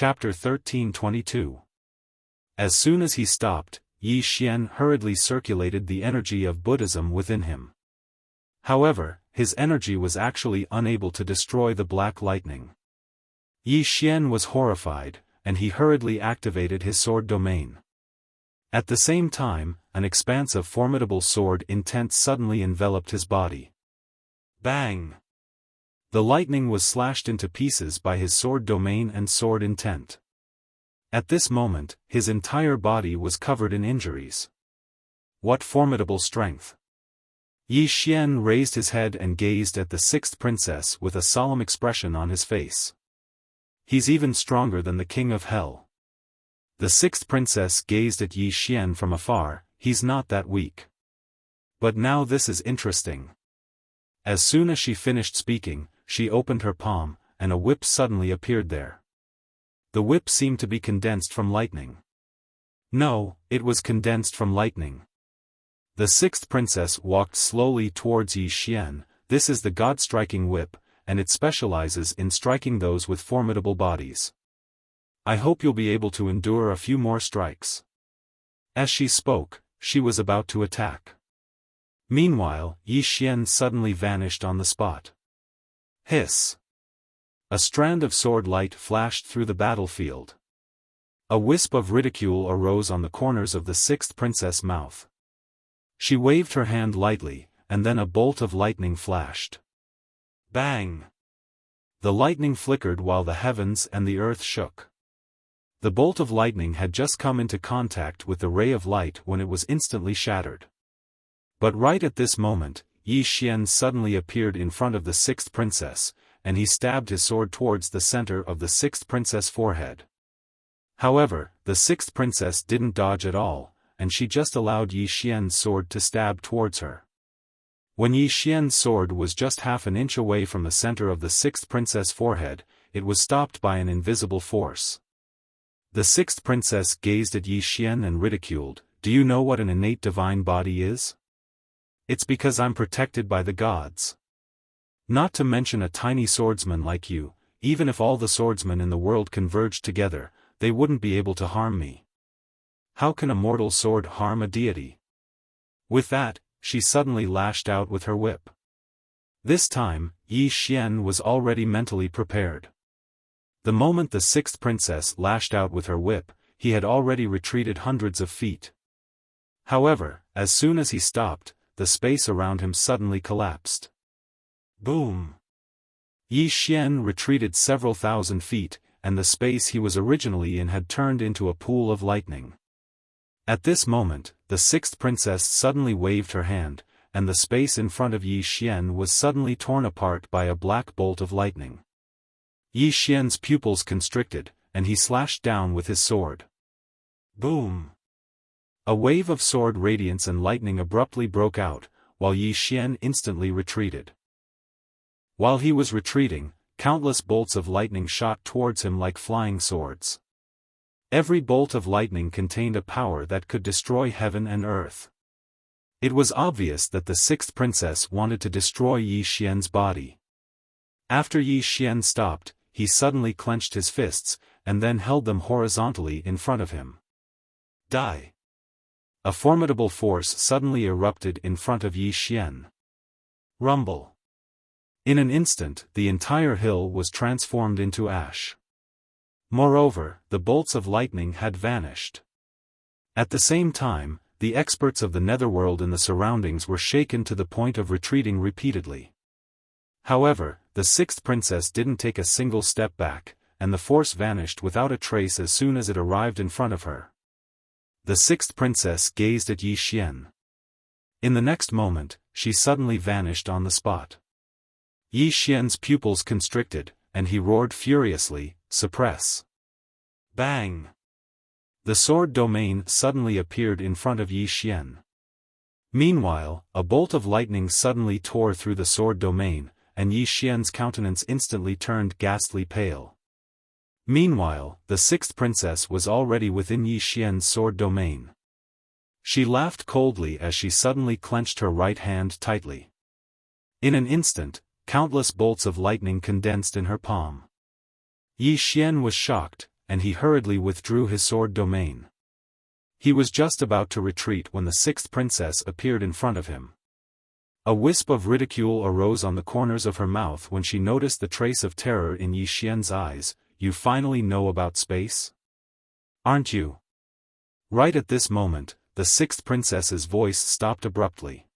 Chapter 1322. As soon as he stopped, Yi Xian hurriedly circulated the energy of Buddhism within him. However, his energy was actually unable to destroy the black lightning. Yi Xian was horrified, and he hurriedly activated his sword domain. At the same time, an expanse of formidable sword intent suddenly enveloped his body. Bang! The lightning was slashed into pieces by his sword domain and sword intent. At this moment, his entire body was covered in injuries. What formidable strength! Yi Xian raised his head and gazed at the sixth princess with a solemn expression on his face. He's even stronger than the king of hell. The sixth princess gazed at Yi Xian from afar. He's not that weak. But now this is interesting. As soon as she finished speaking, she opened her palm, and a whip suddenly appeared there. The whip seemed to be condensed from lightning. No, it was condensed from lightning. The sixth princess walked slowly towards Yi Xian. This is the God-striking whip, and it specializes in striking those with formidable bodies. I hope you'll be able to endure a few more strikes. As she spoke, she was about to attack. Meanwhile, Yi Xian suddenly vanished on the spot. Hiss! A strand of sword light flashed through the battlefield. A wisp of ridicule arose on the corners of the sixth princess' mouth. She waved her hand lightly, and then a bolt of lightning flashed. Bang! The lightning flickered while the heavens and the earth shook. The bolt of lightning had just come into contact with the ray of light when it was instantly shattered. But right at this moment, Yi Xian suddenly appeared in front of the sixth princess, and he stabbed his sword towards the center of the sixth princess' forehead. However, the sixth princess didn't dodge at all, and she just allowed Yi Xian's sword to stab towards her. When Yi Xian's sword was just half an inch away from the center of the sixth princess' forehead, it was stopped by an invisible force. The sixth princess gazed at Yi Xian and ridiculed, "Do you know what an innate divine body is? It's because I'm protected by the gods. Not to mention a tiny swordsman like you, even if all the swordsmen in the world converged together, they wouldn't be able to harm me. How can a mortal sword harm a deity?" With that, she suddenly lashed out with her whip. This time, Yi Xian was already mentally prepared. The moment the sixth princess lashed out with her whip, he had already retreated hundreds of feet. However, as soon as he stopped, the space around him suddenly collapsed. Boom! Yi Xian retreated several thousand feet, and the space he was originally in had turned into a pool of lightning. At this moment, the sixth princess suddenly waved her hand, and the space in front of Yi Xian was suddenly torn apart by a black bolt of lightning. Yi Xian's pupils constricted, and he slashed down with his sword. Boom! A wave of sword radiance and lightning abruptly broke out, while Yi Xian instantly retreated. While he was retreating, countless bolts of lightning shot towards him like flying swords. Every bolt of lightning contained a power that could destroy heaven and earth. It was obvious that the sixth princess wanted to destroy Yi Xian's body. After Yi Xian stopped, he suddenly clenched his fists, and then held them horizontally in front of him. Die! A formidable force suddenly erupted in front of Yi Xian. Rumble! In an instant, the entire hill was transformed into ash. Moreover, the bolts of lightning had vanished. At the same time, the experts of the netherworld in the surroundings were shaken to the point of retreating repeatedly. However, the sixth princess didn't take a single step back, and the force vanished without a trace as soon as it arrived in front of her. The sixth princess gazed at Yi Xian. In the next moment, she suddenly vanished on the spot. Yi Xian's pupils constricted, and he roared furiously, "Suppress!" Bang! The sword domain suddenly appeared in front of Yi Xian. Meanwhile, a bolt of lightning suddenly tore through the sword domain, and Yi Xian's countenance instantly turned ghastly pale. Meanwhile, the sixth princess was already within Yi Xian's sword domain. She laughed coldly as she suddenly clenched her right hand tightly. In an instant, countless bolts of lightning condensed in her palm. Yi Xian was shocked, and he hurriedly withdrew his sword domain. He was just about to retreat when the sixth princess appeared in front of him. A wisp of ridicule arose on the corners of her mouth when she noticed the trace of terror in Yi Xian's eyes. You finally know about space? Aren't you? Right at this moment, the sixth princess's voice stopped abruptly.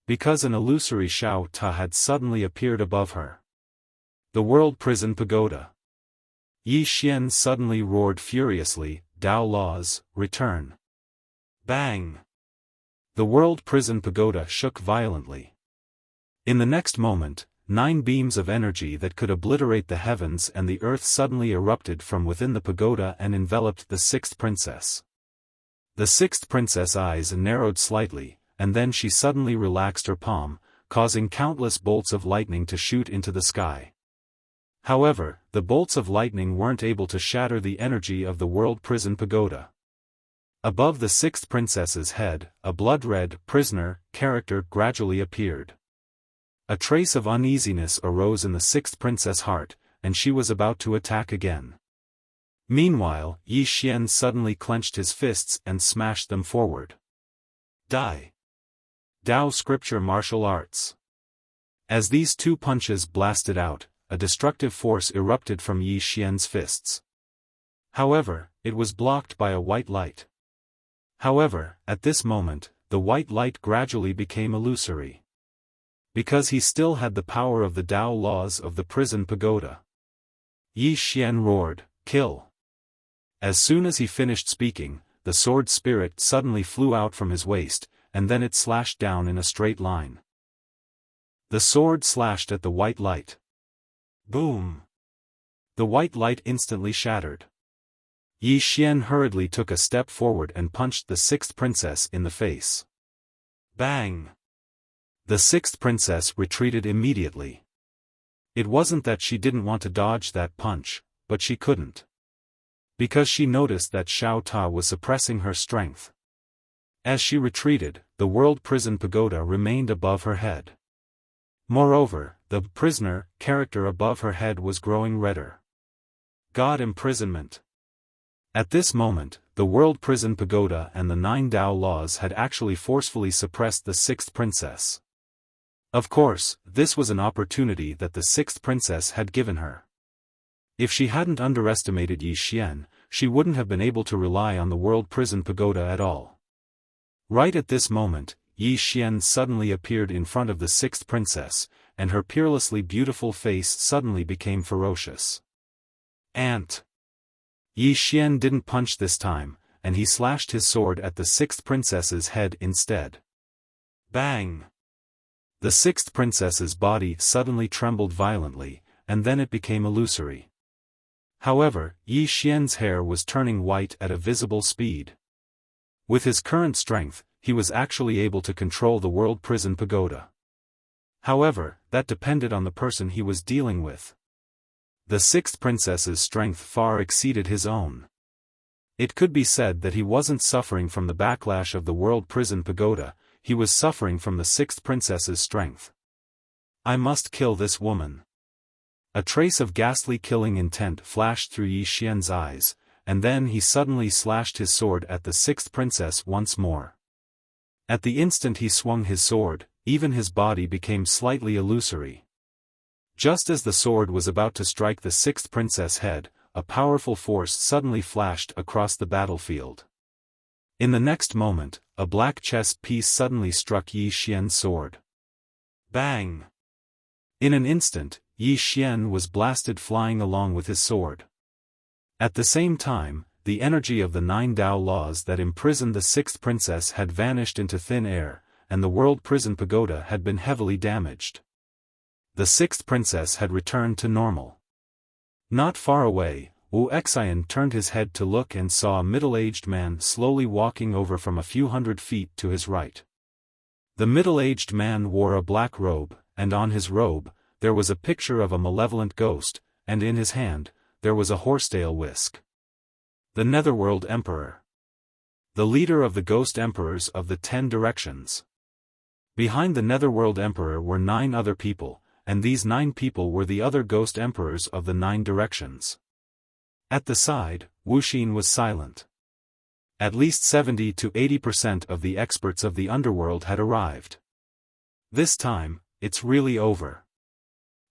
Because an illusory Xiao Ta had suddenly appeared above her. The World Prison Pagoda. Yi Xian suddenly roared furiously, Tao laws, return. Bang! The World Prison Pagoda shook violently. In the next moment, 9 beams of energy that could obliterate the heavens and the earth suddenly erupted from within the pagoda and enveloped the sixth princess. The sixth princess' eyes narrowed slightly, and then she suddenly relaxed her palm, causing countless bolts of lightning to shoot into the sky. However, the bolts of lightning weren't able to shatter the energy of the World Prison Pagoda. Above the sixth princess's head, a blood-red prisoner character gradually appeared. A trace of uneasiness arose in the sixth princess' heart, and she was about to attack again. Meanwhile, Yi Xian suddenly clenched his fists and smashed them forward. Die! Dao Scripture Martial Arts. As these 2 punches blasted out, a destructive force erupted from Yi Xian's fists. However, it was blocked by a white light. However, at this moment, the white light gradually became illusory. Because he still had the power of the Tao laws of the prison pagoda. Yi Xian roared, kill! As soon as he finished speaking, the sword spirit suddenly flew out from his waist, and then it slashed down in a straight line. The sword slashed at the white light. Boom! The white light instantly shattered. Yi Xian hurriedly took a step forward and punched the sixth princess in the face. Bang! The sixth princess retreated immediately. It wasn't that she didn't want to dodge that punch, but she couldn't. Because she noticed that Xiao Ta was suppressing her strength. As she retreated, the World Prison Pagoda remained above her head. Moreover, the prisoner character above her head was growing redder. God imprisonment. At this moment, the World Prison Pagoda and the 9 Tao laws had actually forcefully suppressed the sixth princess. Of course, this was an opportunity that the sixth princess had given her. If she hadn't underestimated Yi Xian, she wouldn't have been able to rely on the World Prison Pagoda at all. Right at this moment, Yi Xian suddenly appeared in front of the sixth princess, and her peerlessly beautiful face suddenly became ferocious. Ant! Yi Xian didn't punch this time, and he slashed his sword at the sixth princess's head instead. Bang! The sixth princess's body suddenly trembled violently, and then it became illusory. However, Yi Xian's hair was turning white at a visible speed. With his current strength, he was actually able to control the World Prison Pagoda. However, that depended on the person he was dealing with. The sixth princess's strength far exceeded his own. It could be said that he wasn't suffering from the backlash of the World Prison Pagoda, he was suffering from the sixth princess's strength. I must kill this woman. A trace of ghastly killing intent flashed through Yi Xian's eyes, and then he suddenly slashed his sword at the sixth princess once more. At the instant he swung his sword, even his body became slightly illusory. Just as the sword was about to strike the sixth princess' head, a powerful force suddenly flashed across the battlefield. In the next moment, a black chess piece suddenly struck Yi Xian's sword. Bang! In an instant, Yi Xian was blasted flying along with his sword. At the same time, the energy of the 9 Tao laws that imprisoned the sixth princess had vanished into thin air, and the World Prison Pagoda had been heavily damaged. The sixth princess had returned to normal. Not far away, Wuxia turned his head to look and saw a middle-aged man slowly walking over from a few hundred feet to his right. The middle-aged man wore a black robe, and on his robe, there was a picture of a malevolent ghost, and in his hand, there was a horsetail whisk. The Netherworld Emperor. The leader of the Ghost Emperors of the 10 Directions. Behind the Netherworld Emperor were 9 other people, and these 9 people were the other Ghost Emperors of the 9 Directions. At the side, Wuxia was silent. At least 70 to 80% of the experts of the underworld had arrived. This time, it's really over.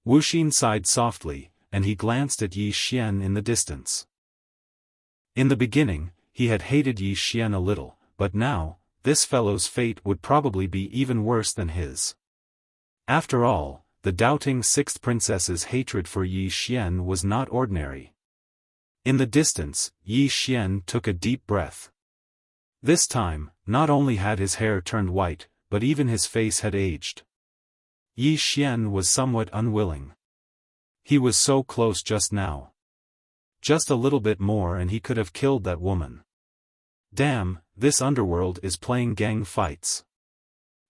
Wuxia sighed softly, and he glanced at Yi Xian in the distance. In the beginning, he had hated Yi Xian a little, but now, this fellow's fate would probably be even worse than his. After all, the doubting sixth princess's hatred for Yi Xian was not ordinary. In the distance, Yi Xian took a deep breath. This time, not only had his hair turned white, but even his face had aged. Yi Xian was somewhat unwilling. He was so close just now. Just a little bit more and he could have killed that woman. Damn, this underworld is playing gang fights.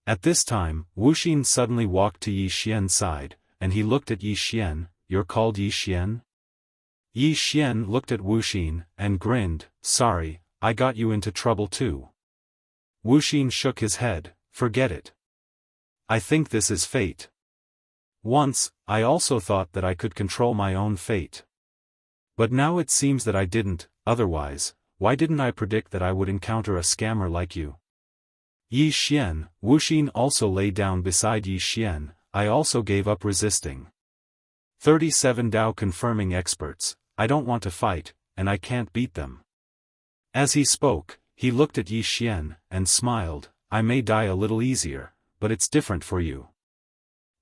At this time, Wuxia suddenly walked to Yi Xian's side, and he looked at Yi Xian. "You're called Yi Xian?" Yi Xian looked at Wuxia, and grinned. "Sorry, I got you into trouble too." Wuxia shook his head. "Forget it. I think this is fate. Once, I also thought that I could control my own fate. But now it seems that I didn't, otherwise, why didn't I predict that I would encounter a scammer like you?" Yi Xian, Wuxia also lay down beside Yi Xian. "I also gave up resisting. 37 Dao confirming experts, I don't want to fight, and I can't beat them." As he spoke, he looked at Yi Xian, and smiled. "I may die a little easier, but it's different for you.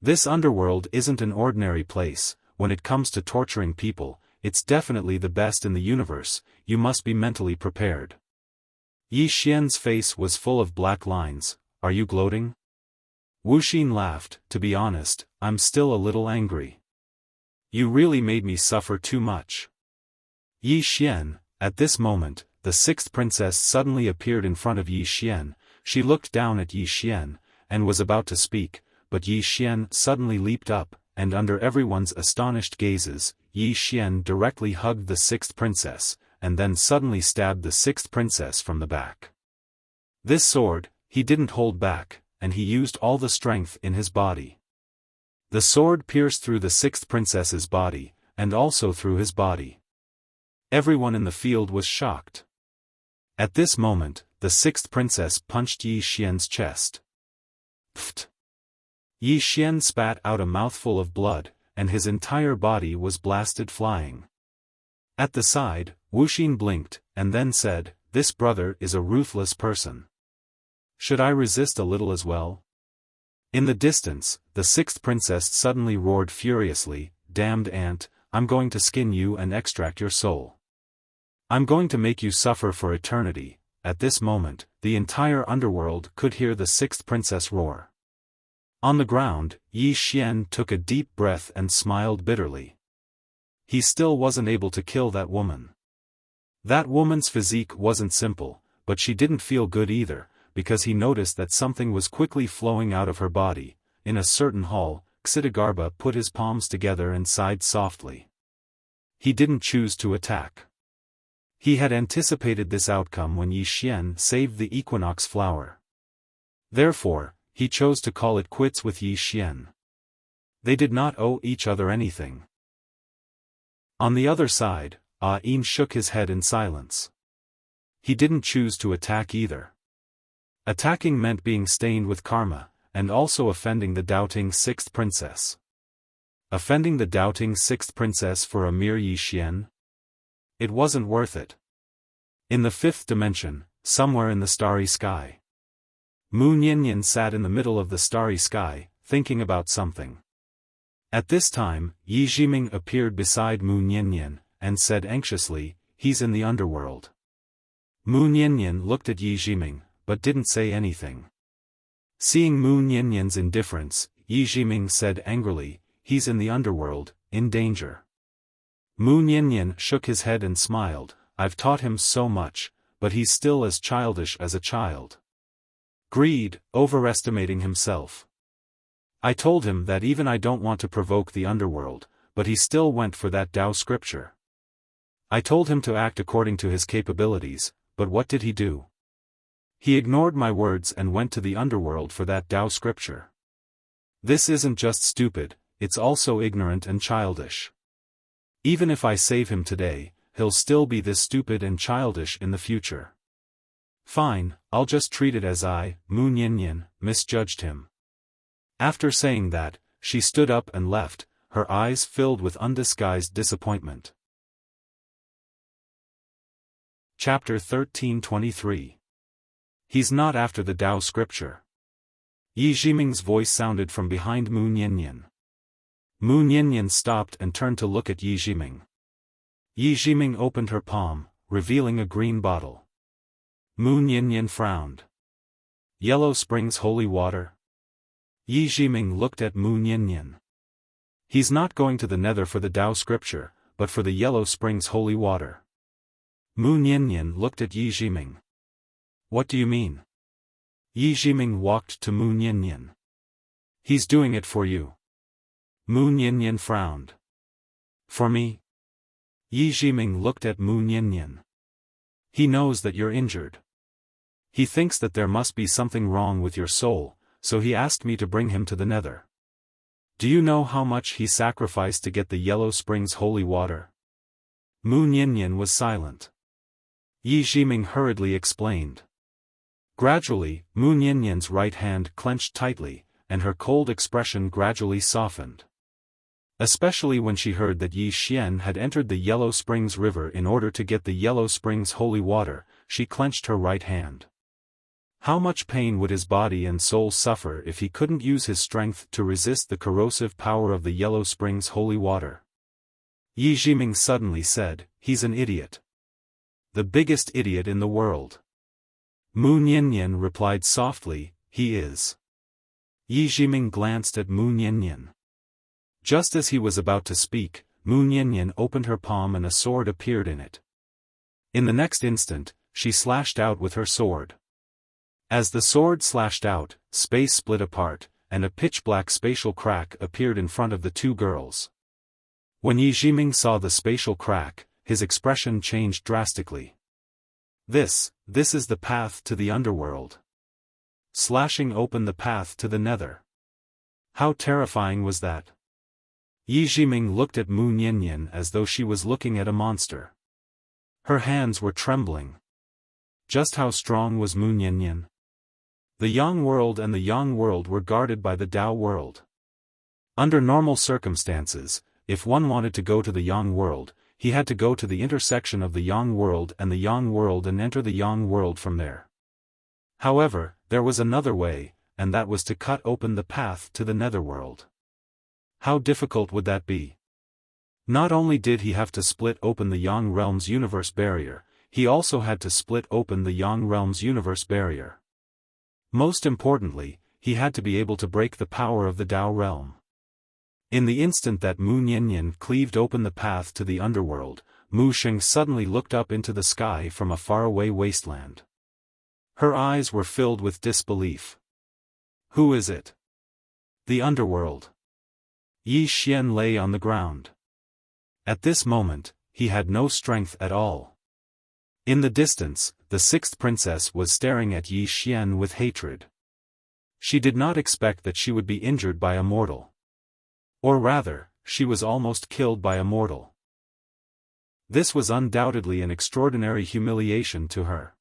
This underworld isn't an ordinary place. When it comes to torturing people, it's definitely the best in the universe. You must be mentally prepared." Yi Xian's face was full of black lines. "Are you gloating?" Wuxia laughed. "To be honest, I'm still a little angry. You really made me suffer too much." Yi Xian. At this moment, the sixth princess suddenly appeared in front of Yi Xian. She looked down at Yi Xian, and was about to speak, but Yi Xian suddenly leaped up, and under everyone's astonished gazes, Yi Xian directly hugged the sixth princess, and then suddenly stabbed the sixth princess from the back. This sword, he didn't hold back, and he used all the strength in his body. The sword pierced through the sixth princess's body, and also through his body. Everyone in the field was shocked. At this moment, the sixth princess punched Yi Xian's chest. Pfft! Yi Xian spat out a mouthful of blood, and his entire body was blasted flying. At the side, Wuxia blinked, and then said, "This brother is a ruthless person. Should I resist a little as well?" In the distance, the sixth princess suddenly roared furiously, "Damned ant, I'm going to skin you and extract your soul. I'm going to make you suffer for eternity." At this moment, the entire underworld could hear the sixth princess roar. On the ground, Yi Xian took a deep breath and smiled bitterly. He still wasn't able to kill that woman. That woman's physique wasn't simple, but she didn't feel good either, because he noticed that something was quickly flowing out of her body. In a certain hall, Xidagarba put his palms together and sighed softly. He didn't choose to attack. He had anticipated this outcome when Yi Xian saved the equinox flower. Therefore, he chose to call it quits with Yi Xian. They did not owe each other anything. On the other side, Yin shook his head in silence. He didn't choose to attack either. Attacking meant being stained with karma, and also offending the doubting sixth princess. Offending the doubting sixth princess for a mere Yi Xian? It wasn't worth it. In the fifth dimension, somewhere in the starry sky, Mu Niannian sat in the middle of the starry sky, thinking about something. At this time, Yi Jiming appeared beside Mu Niannian, and said anxiously, "He's in the underworld." Mu Niannian looked at Yi Jiming, but didn't say anything. Seeing Mu Niannian's indifference, Yi Jiming said angrily, "He's in the underworld, in danger." Mu Niannian shook his head and smiled. "I've taught him so much, but he's still as childish as a child. Greed, overestimating himself. I told him that even I don't want to provoke the underworld, but he still went for that Tao scripture. I told him to act according to his capabilities, but what did he do? He ignored my words and went to the underworld for that Tao scripture. This isn't just stupid, it's also ignorant and childish. Even if I save him today, he'll still be this stupid and childish in the future. Fine, I'll just treat it as Mu Niannian, misjudged him. After saying that, she stood up and left, her eyes filled with undisguised disappointment. Chapter 1323. He's not after the Tao scripture. Yi Jiming's voice sounded from behind Mu Niannian. Mu Niannian stopped and turned to look at Yi Jiming. Yi Jiming opened her palm, revealing a green bottle. Mu Niannian frowned. Yellow Springs holy water? Yi Jiming looked at Mu Niannian. He's not going to the Nether for the Tao scripture, but for the Yellow Springs holy water. Mu Niannian looked at Yi Jiming. What do you mean? Yi Jiming walked to Mu Niannian. He's doing it for you. Mu Niannian frowned. For me? Yi Jiming looked at Mu Niannian. He knows that you're injured. He thinks that there must be something wrong with your soul, so he asked me to bring him to the Nether. Do you know how much he sacrificed to get the Yellow Springs holy water? Mu Niannian was silent. Yi Jiming hurriedly explained. Gradually, Mu Niannian's right hand clenched tightly, and her cold expression gradually softened. Especially when she heard that Yi Xian had entered the Yellow Springs River in order to get the Yellow Springs holy water, she clenched her right hand. How much pain would his body and soul suffer if he couldn't use his strength to resist the corrosive power of the Yellow Springs holy water? Yi Jiming suddenly said, he's an idiot. The biggest idiot in the world. Mu Niannian replied softly, he is. Yi Jiming glanced at Mu Niannian. Just as he was about to speak, Mu Niannian opened her palm and a sword appeared in it. In the next instant, she slashed out with her sword. As the sword slashed out, space split apart, and a pitch-black spatial crack appeared in front of the two girls. When Yi Jiming saw the spatial crack, his expression changed drastically. This is the path to the underworld. Slashing open the path to the Nether. How terrifying was that? Yi Jiming looked at Mu Niannian as though she was looking at a monster. Her hands were trembling. Just how strong was Mu Niannian? The Yang world and the Yang world were guarded by the Tao world. Under normal circumstances, if one wanted to go to the Yang world, he had to go to the intersection of the Yang world and the Yang world and enter the Yang world from there. However, there was another way, and that was to cut open the path to the Netherworld. How difficult would that be? Not only did he have to split open the Yang realm's universe barrier, he also had to split open the Yang realm's universe barrier. Most importantly, he had to be able to break the power of the Tao realm. In the instant that Mu Niannian cleaved open the path to the underworld, Mu Sheng suddenly looked up into the sky from a faraway wasteland. Her eyes were filled with disbelief. Who is it? The underworld. Yi Xian lay on the ground. At this moment, he had no strength at all. In the distance, the sixth princess was staring at Yi Xian with hatred. She did not expect that she would be injured by a mortal. Or rather, she was almost killed by a mortal. This was undoubtedly an extraordinary humiliation to her.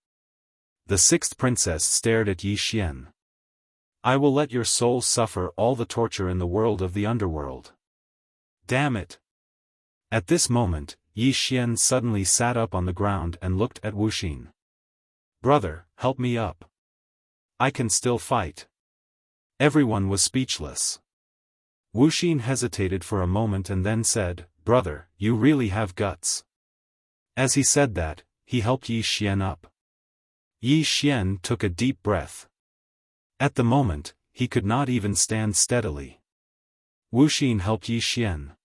The sixth princess stared at Yi Xian. I will let your soul suffer all the torture in the world of the underworld. Damn it! At this moment, Yi Xian suddenly sat up on the ground and looked at Wuxia. Brother, help me up. I can still fight. Everyone was speechless. Wuxia hesitated for a moment and then said, Brother, you really have guts. As he said that, he helped Yi Xian up. Yi Xian took a deep breath. At the moment, he could not even stand steadily. Wuxia helped Yi Xian.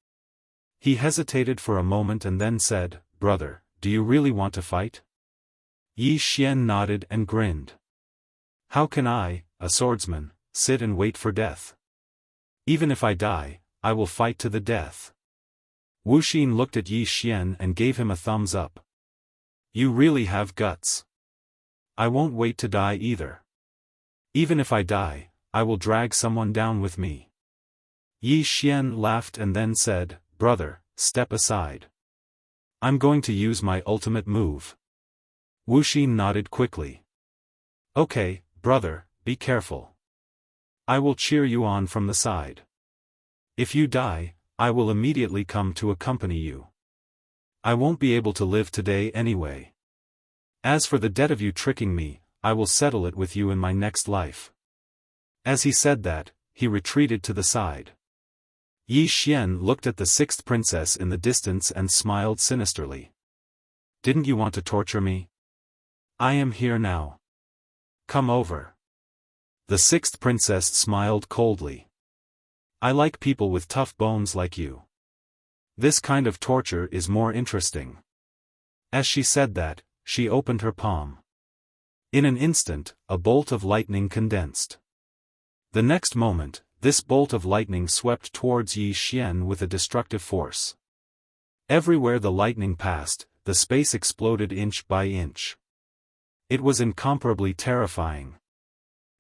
He hesitated for a moment and then said, Brother, do you really want to fight? Yi Xian nodded and grinned. How can I, a swordsman, sit and wait for death? Even if I die, I will fight to the death. Wuxia looked at Yi Xian and gave him a thumbs up. You really have guts. I won't wait to die either. Even if I die, I will drag someone down with me. Yi Xian laughed and then said, Brother, step aside. I'm going to use my ultimate move. Wuxia nodded quickly. Okay, brother, be careful. I will cheer you on from the side. If you die, I will immediately come to accompany you. I won't be able to live today anyway. As for the debt of you tricking me, I will settle it with you in my next life. As he said that, he retreated to the side. Yi Xian looked at the sixth princess in the distance and smiled sinisterly. Didn't you want to torture me? I am here now. Come over. The sixth princess smiled coldly. I like people with tough bones like you. This kind of torture is more interesting. As she said that, she opened her palm. In an instant, a bolt of lightning condensed. The next moment, this bolt of lightning swept towards Yi Xian with a destructive force. Everywhere the lightning passed, the space exploded inch by inch. It was incomparably terrifying.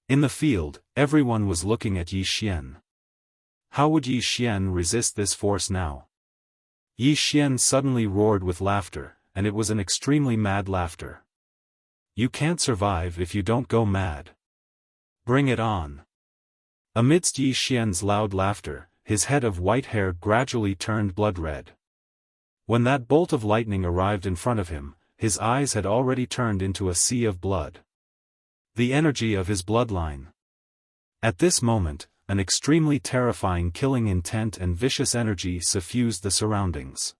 In the field, everyone was looking at Yi Xian. How would Yi Xian resist this force now? Yi Xian suddenly roared with laughter, and it was an extremely mad laughter. You can't survive if you don't go mad. Bring it on. Amidst Yi Xian's loud laughter, his head of white hair gradually turned blood red. When that bolt of lightning arrived in front of him, his eyes had already turned into a sea of blood. The energy of his bloodline. At this moment, an extremely terrifying killing intent and vicious energy suffused the surroundings.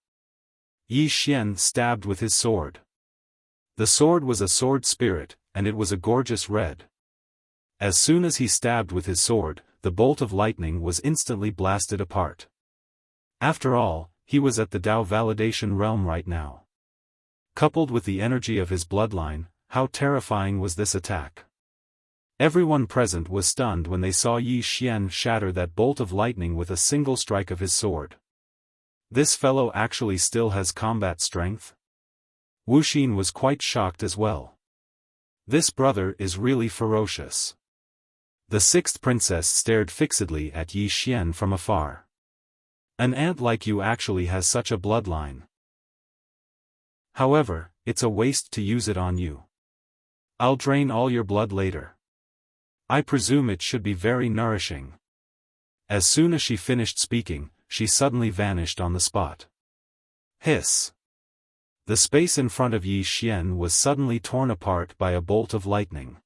Yi Xian stabbed with his sword. The sword was a sword spirit, and it was a gorgeous red. As soon as he stabbed with his sword, the bolt of lightning was instantly blasted apart. After all, he was at the Dao validation realm right now. Coupled with the energy of his bloodline, how terrifying was this attack? Everyone present was stunned when they saw Yi Xian shatter that bolt of lightning with a single strike of his sword. This fellow actually still has combat strength? Wuxia was quite shocked as well. This brother is really ferocious. The sixth princess stared fixedly at Yi Xian from afar. An ant like you actually has such a bloodline. However, it's a waste to use it on you. I'll drain all your blood later. I presume it should be very nourishing. As soon as she finished speaking, she suddenly vanished on the spot. Hiss! The space in front of Yi Xian was suddenly torn apart by a bolt of lightning.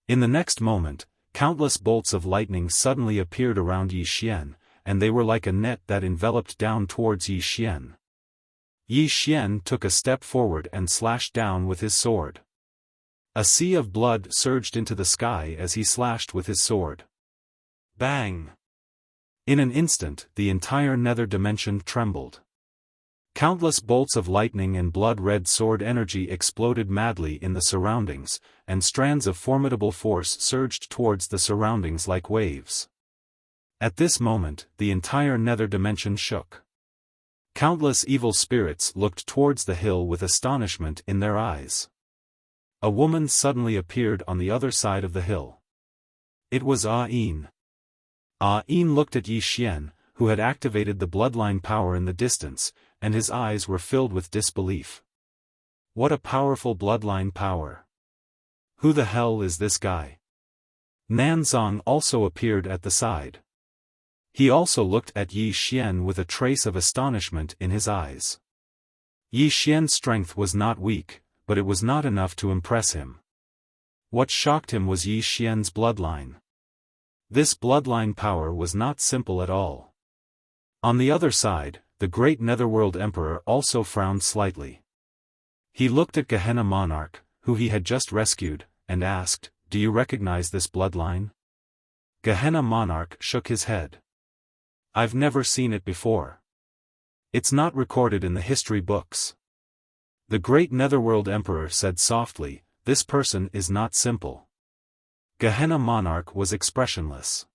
In the next moment, countless bolts of lightning suddenly appeared around Yi Xian, and they were like a net that enveloped down towards Yi Xian. Yi Xian took a step forward and slashed down with his sword. A sea of blood surged into the sky as he slashed with his sword. Bang! In an instant, the entire nether dimension trembled. Countless bolts of lightning and blood-red sword energy exploded madly in the surroundings, and strands of formidable force surged towards the surroundings like waves. At this moment, the entire nether dimension shook. Countless evil spirits looked towards the hill with astonishment in their eyes. A woman suddenly appeared on the other side of the hill. It was Ah-in. Ah-in looked at Yi Xian, who had activated the bloodline power in the distance, and his eyes were filled with disbelief. What a powerful bloodline power! Who the hell is this guy? Nanzong also appeared at the side. He also looked at Yi Xian with a trace of astonishment in his eyes. Yi Xian's strength was not weak, but it was not enough to impress him. What shocked him was Yi Xian's bloodline. This bloodline power was not simple at all. On the other side, the great Netherworld Emperor also frowned slightly. He looked at Gehenna Monarch, who he had just rescued, and asked, "Do you recognize this bloodline?" Gehenna Monarch shook his head. "I've never seen it before. It's not recorded in the history books." The great Netherworld Emperor said softly, "This person is not simple." Gehenna Monarch was expressionless.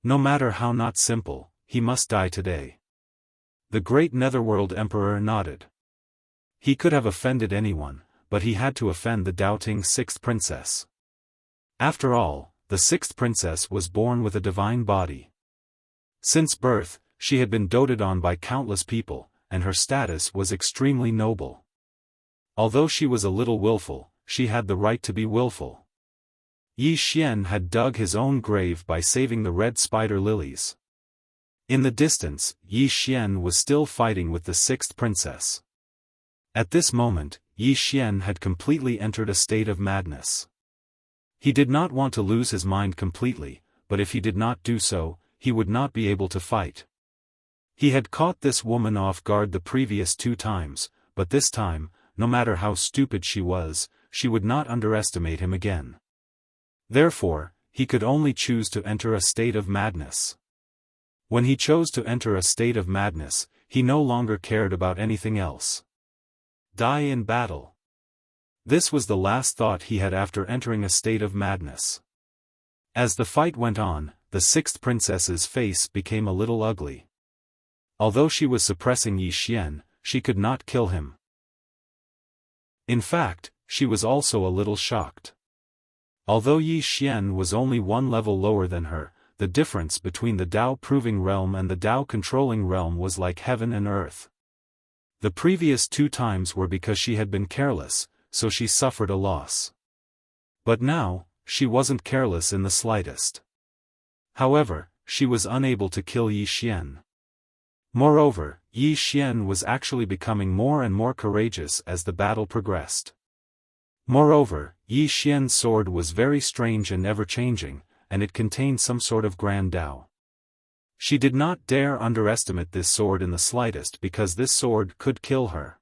No matter how not simple, he must die today. The great Netherworld Emperor nodded. He could have offended anyone, but he had to offend the doubting sixth princess. After all, the sixth princess was born with a divine body. Since birth, she had been doted on by countless people, and her status was extremely noble. Although she was a little willful, she had the right to be willful. Yi Xian had dug his own grave by saving the red spider lilies. In the distance, Yi Xian was still fighting with the sixth princess. At this moment, Yi Xian had completely entered a state of madness. He did not want to lose his mind completely, but if he did not do so, he would not be able to fight. He had caught this woman off guard the previous 2 times, but this time, no matter how stupid she was, she would not underestimate him again. Therefore, he could only choose to enter a state of madness. When he chose to enter a state of madness, he no longer cared about anything else. Die in battle. This was the last thought he had after entering a state of madness. As the fight went on, the sixth princess's face became a little ugly. Although she was suppressing Yi Xian, she could not kill him. In fact, she was also a little shocked. Although Yi Xian was only 1 level lower than her, the difference between the Tao-proving realm and the Tao-controlling realm was like heaven and earth. The previous 2 times were because she had been careless, so she suffered a loss. But now, she wasn't careless in the slightest. However, she was unable to kill Yi Xian. Moreover, Yi Xian was actually becoming more and more courageous as the battle progressed. Moreover, Yi Xian's sword was very strange and ever-changing, and it contained some sort of grand Tao. She did not dare underestimate this sword in the slightest because this sword could kill her.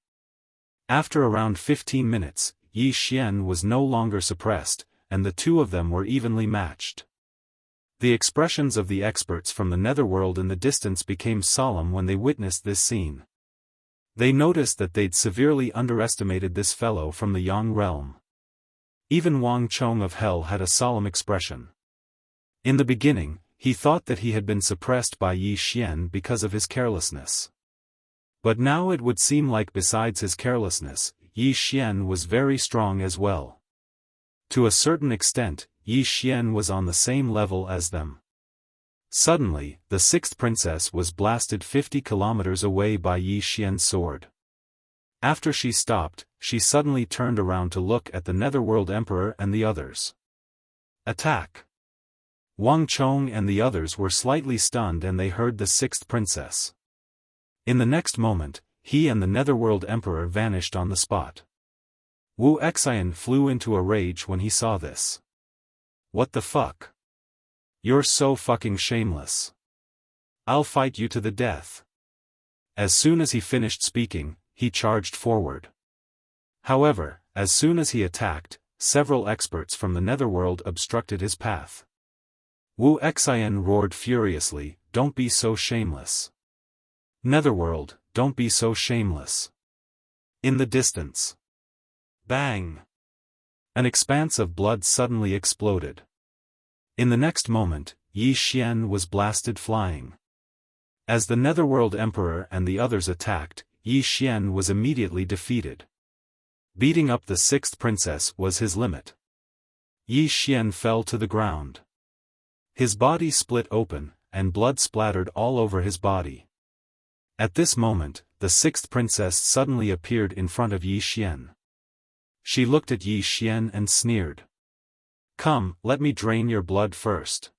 After around 15 minutes, Yi Xian was no longer suppressed, and the 2 of them were evenly matched. The expressions of the experts from the netherworld in the distance became solemn when they witnessed this scene. They noticed that they'd severely underestimated this fellow from the Yang realm. Even Wang Chong of Hell had a solemn expression. In the beginning, he thought that he had been suppressed by Yi Xian because of his carelessness. But now it would seem like besides his carelessness, Yi Xian was very strong as well. To a certain extent, Yi Xian was on the same level as them. Suddenly, the sixth princess was blasted 50 kilometers away by Yi Xian's sword. After she stopped, she suddenly turned around to look at the Netherworld Emperor and the others. Attack! Wang Chong and the others were slightly stunned and they heard the sixth princess. In the next moment, he and the Netherworld Emperor vanished on the spot. Wuxia flew into a rage when he saw this. What the fuck? You're so fucking shameless. I'll fight you to the death. As soon as he finished speaking, he charged forward. However, as soon as he attacked, several experts from the Netherworld obstructed his path. Wuxia roared furiously, "Don't be so shameless. Netherworld, don't be so shameless." In the distance. Bang! An expanse of blood suddenly exploded. In the next moment, Yi Xian was blasted flying. As the Netherworld Emperor and the others attacked, Yi Xian was immediately defeated. Beating up the sixth princess was his limit. Yi Xian fell to the ground. His body split open, and blood splattered all over his body. At this moment, the sixth princess suddenly appeared in front of Yi Xian. She looked at Yi Xian and sneered. "Come, let me drain your blood first.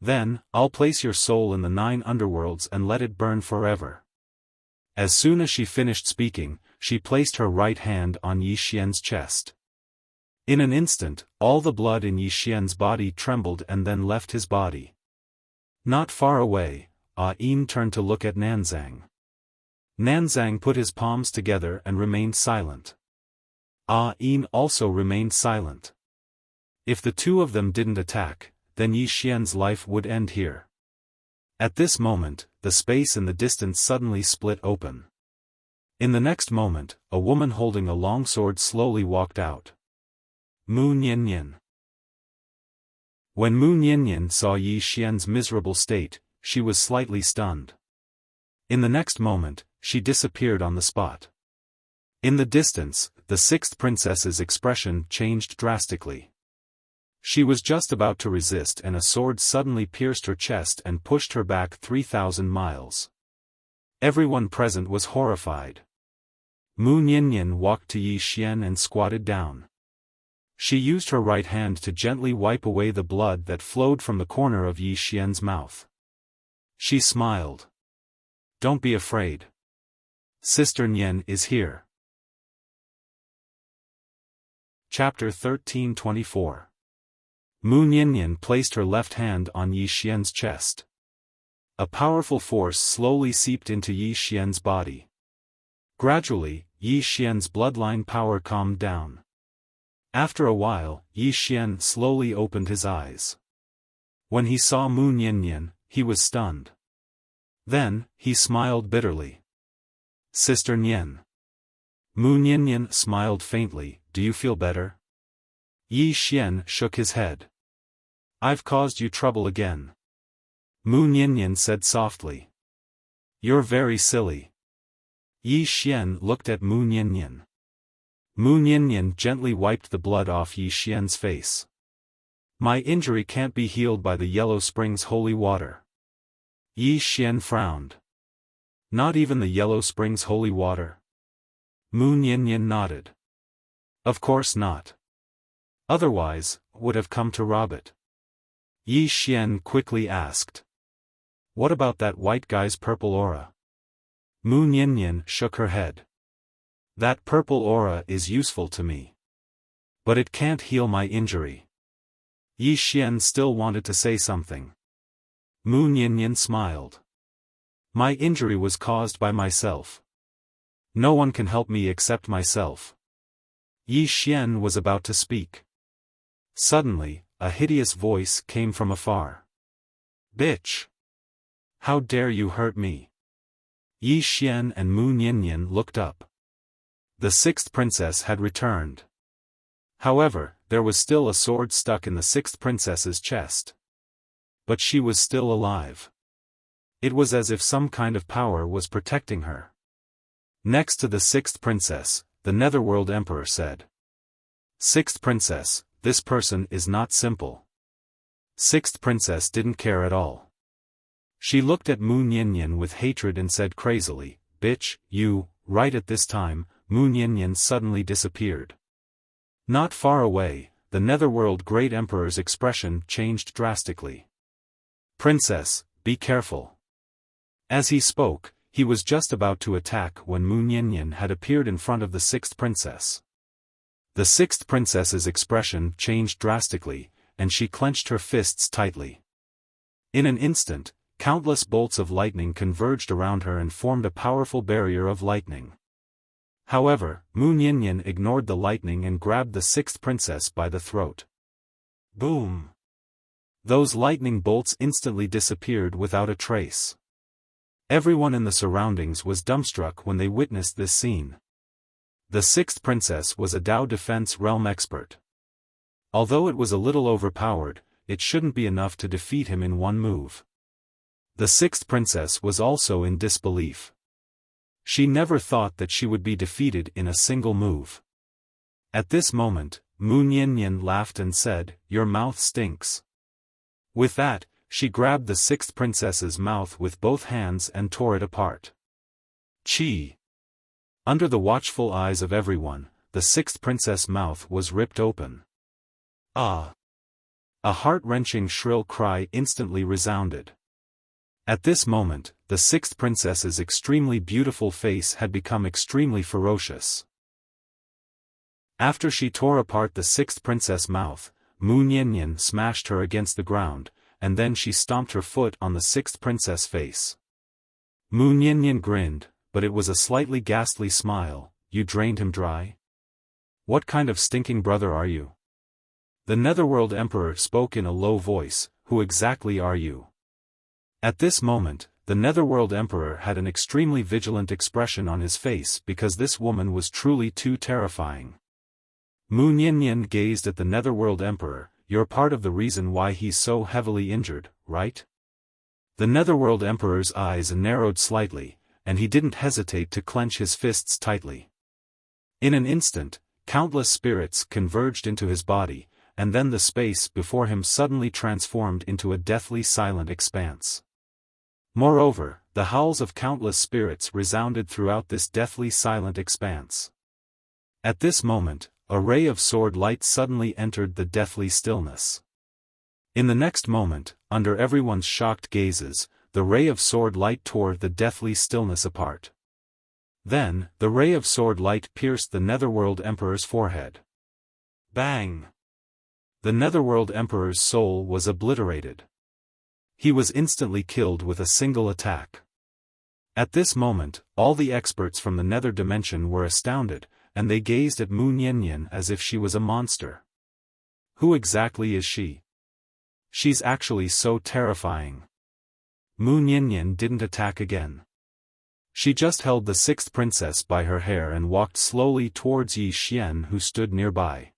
Then, I'll place your soul in the 9 underworlds and let it burn forever." As soon as she finished speaking, she placed her right hand on Yi Xian's chest. In an instant, all the blood in Yi Xian's body trembled and then left his body. Not far away, Yin turned to look at Nanzang. Nanzang put his palms together and remained silent. Yin also remained silent. If the 2 of them didn't attack, then Yi Xian's life would end here. At this moment, the space in the distance suddenly split open. In the next moment, a woman holding a long sword slowly walked out. Mu Niannian. When Mu Niannian saw Yi Xian's miserable state, she was slightly stunned. In the next moment, she disappeared on the spot. In the distance, the sixth princess's expression changed drastically. She was just about to resist and a sword suddenly pierced her chest and pushed her back 3,000 miles. Everyone present was horrified. Mu Niannian walked to Yi Xian and squatted down. She used her right hand to gently wipe away the blood that flowed from the corner of Yi Xian's mouth. She smiled. "Don't be afraid. Sister Nian is here." Chapter 13:24. Mu Niannian placed her left hand on Yi Xian's chest. A powerful force slowly seeped into Yi Xian's body. Gradually, Yi Xian's bloodline power calmed down. After a while, Yi Xian slowly opened his eyes. When he saw Mu Niannian, he was stunned. Then, he smiled bitterly. "Sister Nian." Mu Niannian smiled faintly. "Do you feel better?" Yi Xian shook his head. "I've caused you trouble again." Mu Niannian said softly. "You're very silly." Yi Xian looked at Mu Niannian. Mu Niannian gently wiped the blood off Yi Xian's face. "My injury can't be healed by the Yellow Spring's holy water." Yi Xian frowned. "Not even the Yellow Spring's holy water?" Mu Niannian nodded. "Of course not. Otherwise, would have come to rob it." Yi Xian quickly asked. "What about that white guy's purple aura?" Mu Niannian shook her head. "That purple aura is useful to me. But it can't heal my injury." Yi Xian still wanted to say something. Mu Niannian smiled. "My injury was caused by myself. No one can help me except myself." Yi Xian was about to speak. Suddenly, a hideous voice came from afar. "Bitch! How dare you hurt me?" Yi Xian and Mu Niannian looked up. The sixth princess had returned. However, there was still a sword stuck in the sixth princess's chest. But she was still alive. It was as if some kind of power was protecting her. Next to the sixth princess, the Netherworld Emperor said. "Sixth princess, this person is not simple." Sixth princess didn't care at all. She looked at Mu Niannian with hatred and said crazily, "Bitch, you." Right at this time, Mu Niannian suddenly disappeared. Not far away, the Netherworld Great Emperor's expression changed drastically. "Princess, be careful." As he spoke, he was just about to attack when Mu Niannian had appeared in front of the sixth princess. The sixth princess's expression changed drastically, and she clenched her fists tightly. In an instant, countless bolts of lightning converged around her and formed a powerful barrier of lightning. However, Mu Niannian ignored the lightning and grabbed the sixth princess by the throat. Boom! Those lightning bolts instantly disappeared without a trace. Everyone in the surroundings was dumbstruck when they witnessed this scene. The sixth princess was a Dao Defense Realm expert. Although it was a little overpowered, it shouldn't be enough to defeat him in one move. The sixth princess was also in disbelief. She never thought that she would be defeated in a single move. At this moment, Mu Niannian laughed and said, "Your mouth stinks." With that, she grabbed the sixth princess's mouth with both hands and tore it apart. Chi! Under the watchful eyes of everyone, the sixth princess' mouth was ripped open. Ah! A heart-wrenching shrill cry instantly resounded. At this moment, the sixth princess's extremely beautiful face had become extremely ferocious. After she tore apart the sixth princess' mouth, Mu Niannian smashed her against the ground, and then she stomped her foot on the sixth princess' face. Mu Niannian grinned, but it was a slightly ghastly smile. "You drained him dry? What kind of stinking brother are you?" The Netherworld Emperor spoke in a low voice. "Who exactly are you?" At this moment, the Netherworld Emperor had an extremely vigilant expression on his face because this woman was truly too terrifying. Mu Niannian gazed at the Netherworld Emperor. "You're part of the reason why he's so heavily injured, right?" The Netherworld Emperor's eyes narrowed slightly, and he didn't hesitate to clench his fists tightly. In an instant, countless spirits converged into his body, and then the space before him suddenly transformed into a deathly silent expanse. Moreover, The howls of countless spirits resounded throughout this deathly silent expanse. At this moment, a ray of sword light suddenly entered the deathly stillness. In the next moment, under everyone's shocked gazes, the ray of sword light tore the deathly stillness apart. Then, the ray of sword light pierced the Netherworld Emperor's forehead. Bang! The Netherworld Emperor's soul was obliterated. He was instantly killed with a single attack. At this moment, all the experts from the Nether Dimension were astounded, and they gazed at Mu Niannian as if she was a monster. Who exactly is she? She's actually so terrifying. Mu Niannian didn't attack again. She just held the sixth princess by her hair and walked slowly towards Yi Xian, who stood nearby.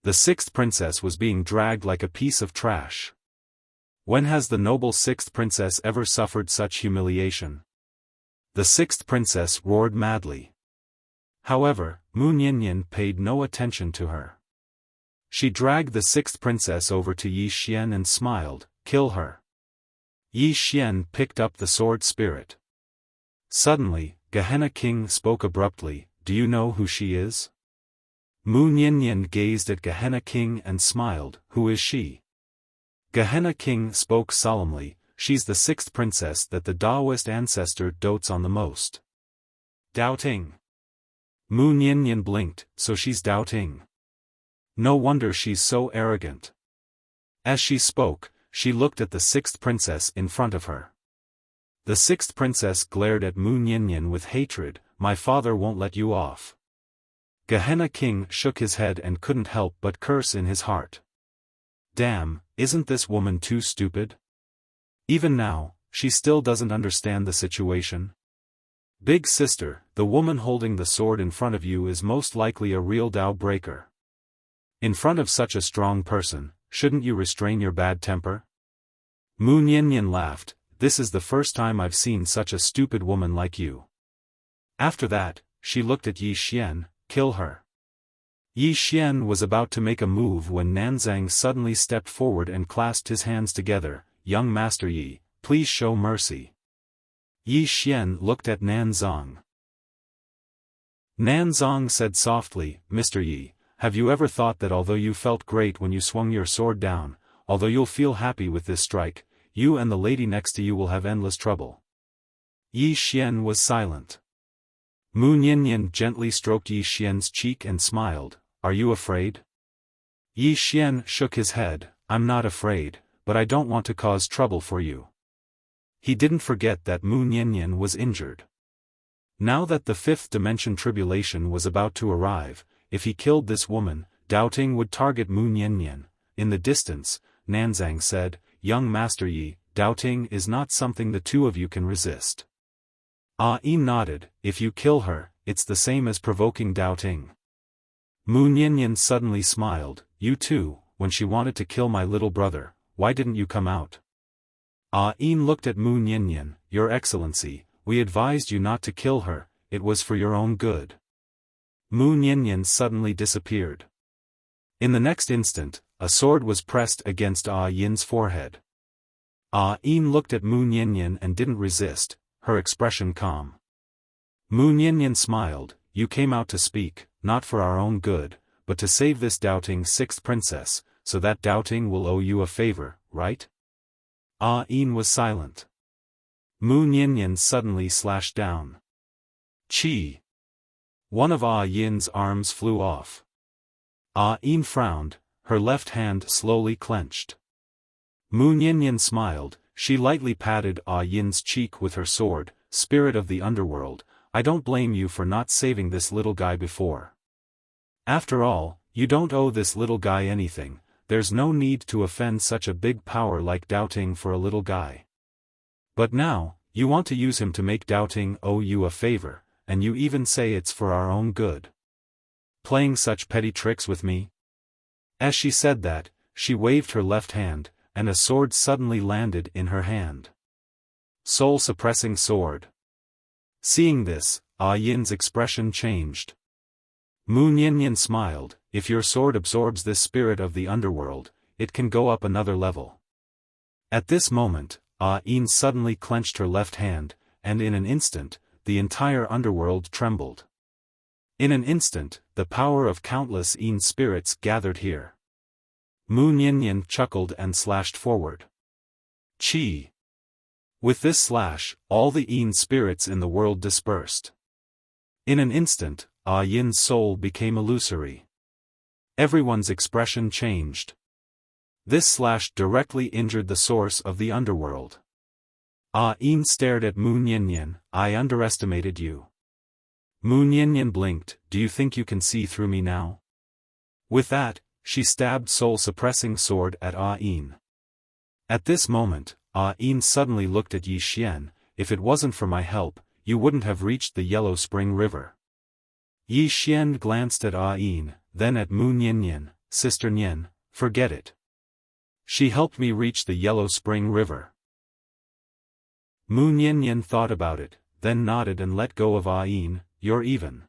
The sixth princess was being dragged like a piece of trash. When has the noble sixth princess ever suffered such humiliation? The sixth princess roared madly. However, Mu Niannian paid no attention to her. She dragged the sixth princess over to Yi Xian and smiled, "Kill her." Yi Xian picked up the sword spirit. Suddenly, Gehenna King spoke abruptly, "Do you know who she is?" Mu Niannian gazed at Gehenna King and smiled, "Who is she?" Gehenna King spoke solemnly, "She's the sixth princess that the Taoist ancestor dotes on the most." Doubting. Mu Niannian blinked, "So she's doubting. No wonder she's so arrogant." As she spoke, she looked at the sixth princess in front of her. The sixth princess glared at Mu Niannian with hatred, "My father won't let you off." Gehenna King shook his head and couldn't help but curse in his heart. Damn, isn't this woman too stupid? Even now, she still doesn't understand the situation. Big sister, the woman holding the sword in front of you is most likely a real Dao breaker. In front of such a strong person, shouldn't you restrain your bad temper? Mu Niannian laughed, "This is the first time I've seen such a stupid woman like you." After that, she looked at Yi Xian, "Kill her." Yi Xian was about to make a move when Nanzang suddenly stepped forward and clasped his hands together, "Young Master Yi, please show mercy." Yi Xian looked at Nanzang. Nanzang said softly, "Mr. Yi, have you ever thought that although you felt great when you swung your sword down, although you'll feel happy with this strike, you and the lady next to you will have endless trouble?" Yi Xian was silent. Mu Niannian gently stroked Yi Xian's cheek and smiled, "Are you afraid?" Yi Xian shook his head, "I'm not afraid, but I don't want to cause trouble for you." He didn't forget that Mu Niannian was injured. Now that the fifth dimension tribulation was about to arrive, if he killed this woman, doubting would target Mu Niannian. In the distance, Nanzang said, "Young Master Yi, doubting is not something the two of you can resist." Yin nodded, "If you kill her, it's the same as provoking doubting." Mu Niannian suddenly smiled, "You too, when she wanted to kill my little brother, why didn't you come out?" Yin looked at Mu Niannian, "Your Excellency, we advised you not to kill her, it was for your own good." Mu Niannian suddenly disappeared. In the next instant, a sword was pressed against Yin's forehead. Yin looked at Mu Niannian and didn't resist, her expression calm. Mu Niannian smiled, "You came out to speak, not for our own good, but to save this doubting sixth princess, so that doubting will owe you a favor, right?" Yin was silent. Mu Niannian suddenly slashed down. Chi! One of Yin's arms flew off. Yin frowned, her left hand slowly clenched. Mu Niannian smiled, she lightly patted Yin's cheek with her sword, "Spirit of the underworld, I don't blame you for not saving this little guy before. After all, you don't owe this little guy anything, there's no need to offend such a big power like doubting for a little guy. But now, you want to use him to make doubting owe you a favor, and you even say it's for our own good. Playing such petty tricks with me?" As she said that, she waved her left hand, and a sword suddenly landed in her hand. Soul-suppressing sword. Seeing this, Yin's expression changed. Mu Niannian smiled, "If your sword absorbs this spirit of the underworld, it can go up another level." At this moment, Ah-in suddenly clenched her left hand, and in an instant, the entire underworld trembled. In an instant, the power of countless Yin spirits gathered here. Mu Niannian chuckled and slashed forward. Chi! With this slash, all the Yin spirits in the world dispersed. In an instant, Ah-Yin's soul became illusory. Everyone's expression changed. This slash directly injured the source of the underworld. Ah-Yin stared at Mu Niannian. I underestimated you. Mu Niannian blinked. Do you think you can see through me now? With that, she stabbed soul-suppressing sword at Ah-Yin. At this moment, Ah-Yin suddenly looked at Yi Xian. If it wasn't for my help, you wouldn't have reached the Yellow Spring River. Yi Xian glanced at Ah-Yin, then at Mu Niannian. Sister Nian, forget it. She helped me reach the Yellow Spring River. Mu Niannian thought about it, then nodded and let go of Ah-Yin. You're even.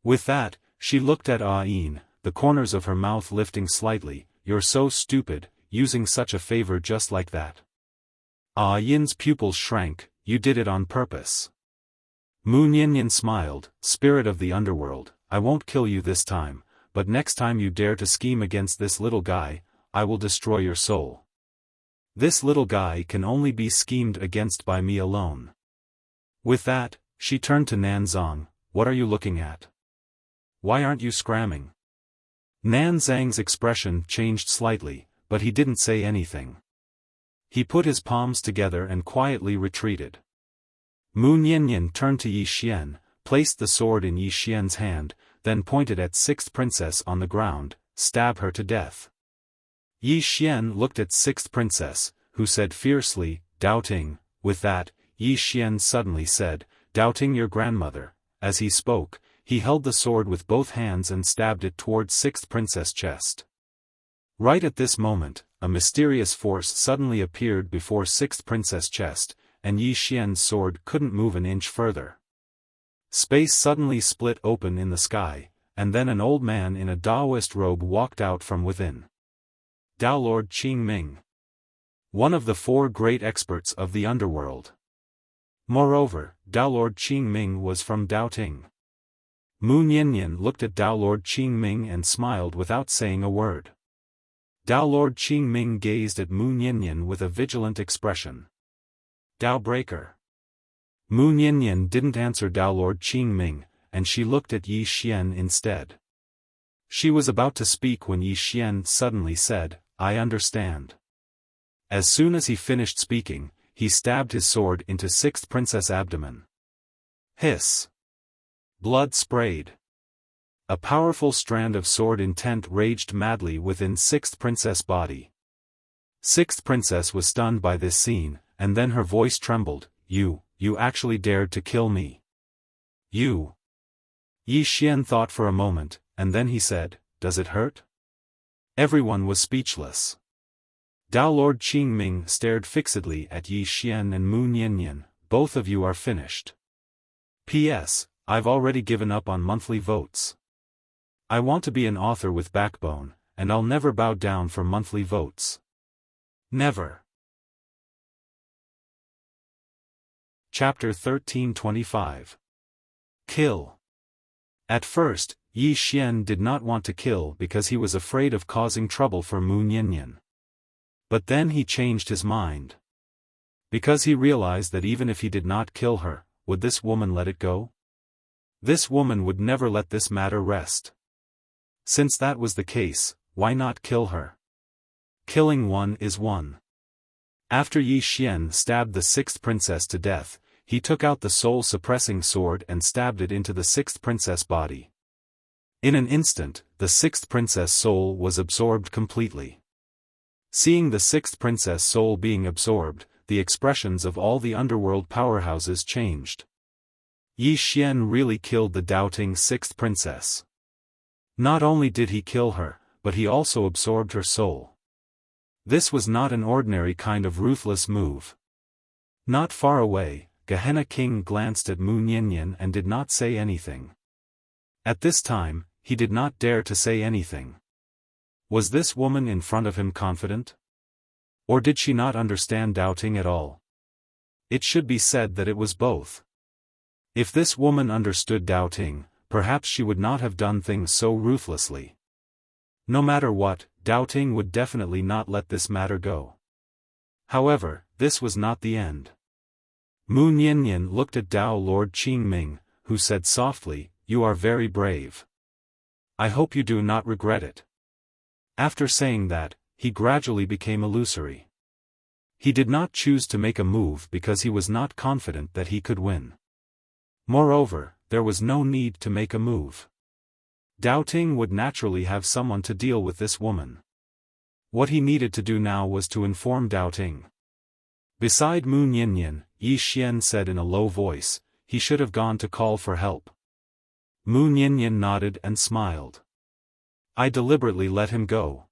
With that, she looked at Ah-Yin, the corners of her mouth lifting slightly. You're so stupid, using such a favor just like that. Ah-Yin's pupils shrank. You did it on purpose. Mu Niannian smiled. Spirit of the underworld, I won't kill you this time, but next time you dare to scheme against this little guy, I will destroy your soul. This little guy can only be schemed against by me alone. With that, she turned to Nanzang. What are you looking at? Why aren't you scramming? Nanzang's expression changed slightly, but he didn't say anything. He put his palms together and quietly retreated. Mu Niannian turned to Yi Xian, placed the sword in Yi Xian's hand, then pointed at Sixth Princess on the ground. Stab her to death. Yi Xian looked at Sixth Princess, who said fiercely, doubting. With that, Yi Xian suddenly said, doubting your grandmother. As he spoke, he held the sword with both hands and stabbed it towards Sixth Princess' chest. Right at this moment, a mysterious force suddenly appeared before Sixth Princess' chest, and Yi Xian's sword couldn't move an inch further. Space suddenly split open in the sky, and then an old man in a Taoist robe walked out from within. Tao Lord Qing Ming. One of the four great experts of the underworld. Moreover, Tao Lord Qing Ming was from Daoting. Mu Niannian looked at Tao Lord Qing Ming and smiled without saying a word. Tao Lord Qing Ming gazed at Mu Niannian with a vigilant expression. Tao Breaker. Mu Niannian didn't answer Tao Lord Qing Ming, and she looked at Yi Xian instead. She was about to speak when Yi Xian suddenly said, I understand. As soon as he finished speaking, he stabbed his sword into Sixth Princess' abdomen. Hiss. Blood sprayed. A powerful strand of sword intent raged madly within Sixth Princess' body. Sixth Princess was stunned by this scene, and then her voice trembled. You actually dared to kill me. You. Yi Xian thought for a moment, and then he said, does it hurt? Everyone was speechless. Tao Lord Qing Ming stared fixedly at Yi Xian and Mu Niannian. Both of you are finished. P.S. I've already given up on monthly votes. I want to be an author with backbone, and I'll never bow down for monthly votes. Never. Chapter 1325. Kill. At first, Yi Xian did not want to kill because he was afraid of causing trouble for Mu Niannian. But then he changed his mind. Because he realized that even if he did not kill her, would this woman let it go? This woman would never let this matter rest. Since that was the case, why not kill her? Killing one is one. After Yi Xian stabbed the Sixth Princess to death, he took out the soul-suppressing sword and stabbed it into the Sixth Princess' body. In an instant, the Sixth Princess' soul was absorbed completely. Seeing the Sixth Princess' soul being absorbed, the expressions of all the underworld powerhouses changed. Yi Xian really killed the doubting Sixth Princess. Not only did he kill her, but he also absorbed her soul. This was not an ordinary kind of ruthless move. Not far away, Gehenna King glanced at Mu Niannian and did not say anything. At this time, he did not dare to say anything. Was this woman in front of him confident? Or did she not understand doubting at all? It should be said that it was both. If this woman understood doubting, perhaps she would not have done things so ruthlessly. No matter what, doubting would definitely not let this matter go. However, this was not the end. Mu Niannian looked at Dao Lord Qingming, who said softly, "You are very brave. I hope you do not regret it." After saying that, he gradually became illusory. He did not choose to make a move because he was not confident that he could win. Moreover, there was no need to make a move. Doubting would naturally have someone to deal with this woman. What he needed to do now was to inform Doubting. Beside Mu Niannian, Yi Xian said in a low voice, "He should have gone to call for help." Mu Niannian nodded and smiled. "I deliberately let him go."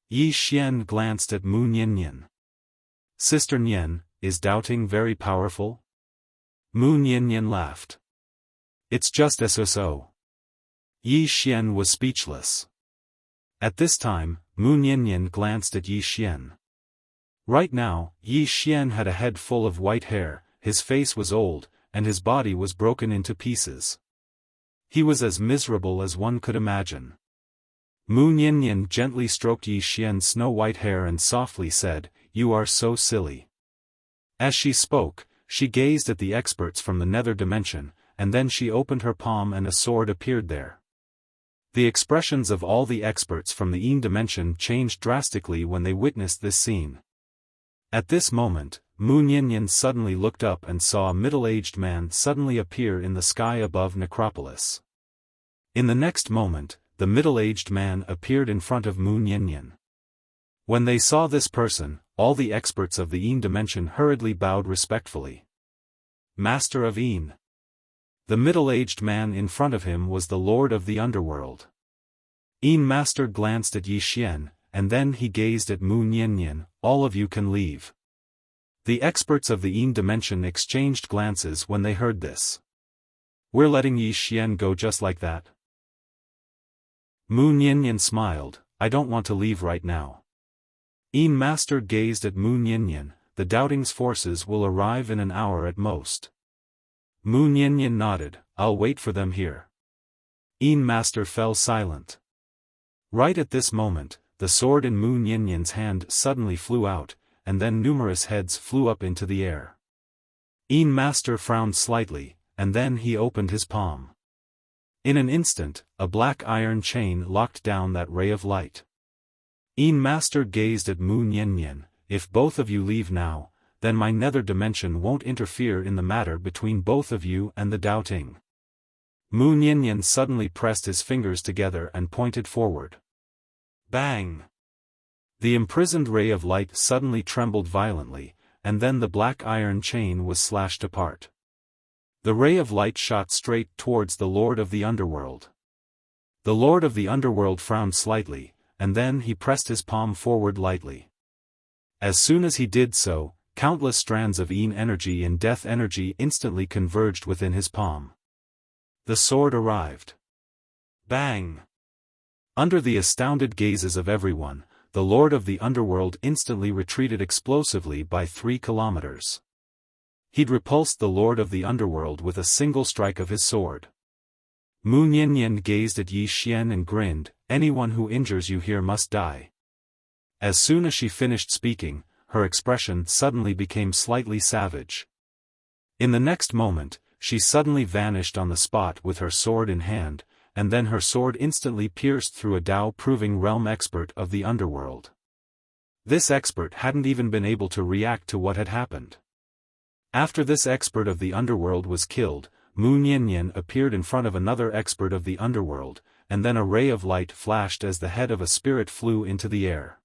Yi Xian glanced at Mu Niannian. "Sister Nian, is Doubting very powerful?" Mu Niannian laughed. "It's just so." Yi Xian was speechless. At this time, Mu Niannian glanced at Yi Xian. Right now, Yi Xian had a head full of white hair, his face was old, and his body was broken into pieces. He was as miserable as one could imagine. Mu Niannian gently stroked Yi Xian's snow-white hair and softly said, "You are so silly." As she spoke, she gazed at the experts from the nether dimension, and then she opened her palm and a sword appeared there. The expressions of all the experts from the Yin dimension changed drastically when they witnessed this scene. At this moment, Mu Niannian suddenly looked up and saw a middle-aged man suddenly appear in the sky above Necropolis. In the next moment, the middle-aged man appeared in front of Mu Niannian. When they saw this person, all the experts of the Yin dimension hurriedly bowed respectfully. "Master of Yin." The middle-aged man in front of him was the Lord of the Underworld. Yin Master glanced at Yi Xian, and then he gazed at Mu Niannian. "All of you can leave." The experts of the Yin dimension exchanged glances when they heard this. "We're letting Yi Xian go just like that?" Mu Niannian smiled, "I don't want to leave right now." Yin Master gazed at Mu Niannian. "The Doubting's forces will arrive in an hour at most." Mu Niannian nodded, "I'll wait for them here." Yin Master fell silent. Right at this moment, the sword in Mu Niannian's hand suddenly flew out, and then numerous heads flew up into the air. Yin Master frowned slightly, and then he opened his palm. In an instant, a black iron chain locked down that ray of light. Yin Master gazed at Mu Niannian. "If both of you leave now, then my nether dimension won't interfere in the matter between both of you and the Doubting." Mu Niannian suddenly pressed his fingers together and pointed forward. Bang! The imprisoned ray of light suddenly trembled violently, and then the black iron chain was slashed apart. The ray of light shot straight towards the Lord of the Underworld. The Lord of the Underworld frowned slightly, and then he pressed his palm forward lightly. As soon as he did so, countless strands of Yin energy and death energy instantly converged within his palm. The sword arrived. Bang! Under the astounded gazes of everyone, the Lord of the Underworld instantly retreated explosively by 3 kilometers. He'd repulsed the Lord of the Underworld with a single strike of his sword. Mu Niannian gazed at Yi Xian and grinned, "Anyone who injures you here must die." As soon as she finished speaking, her expression suddenly became slightly savage. In the next moment, she suddenly vanished on the spot with her sword in hand, and then her sword instantly pierced through a Dao-proving realm expert of the Underworld. This expert hadn't even been able to react to what had happened. After this expert of the Underworld was killed, Mu Niannian appeared in front of another expert of the Underworld, and then a ray of light flashed as the head of a spirit flew into the air.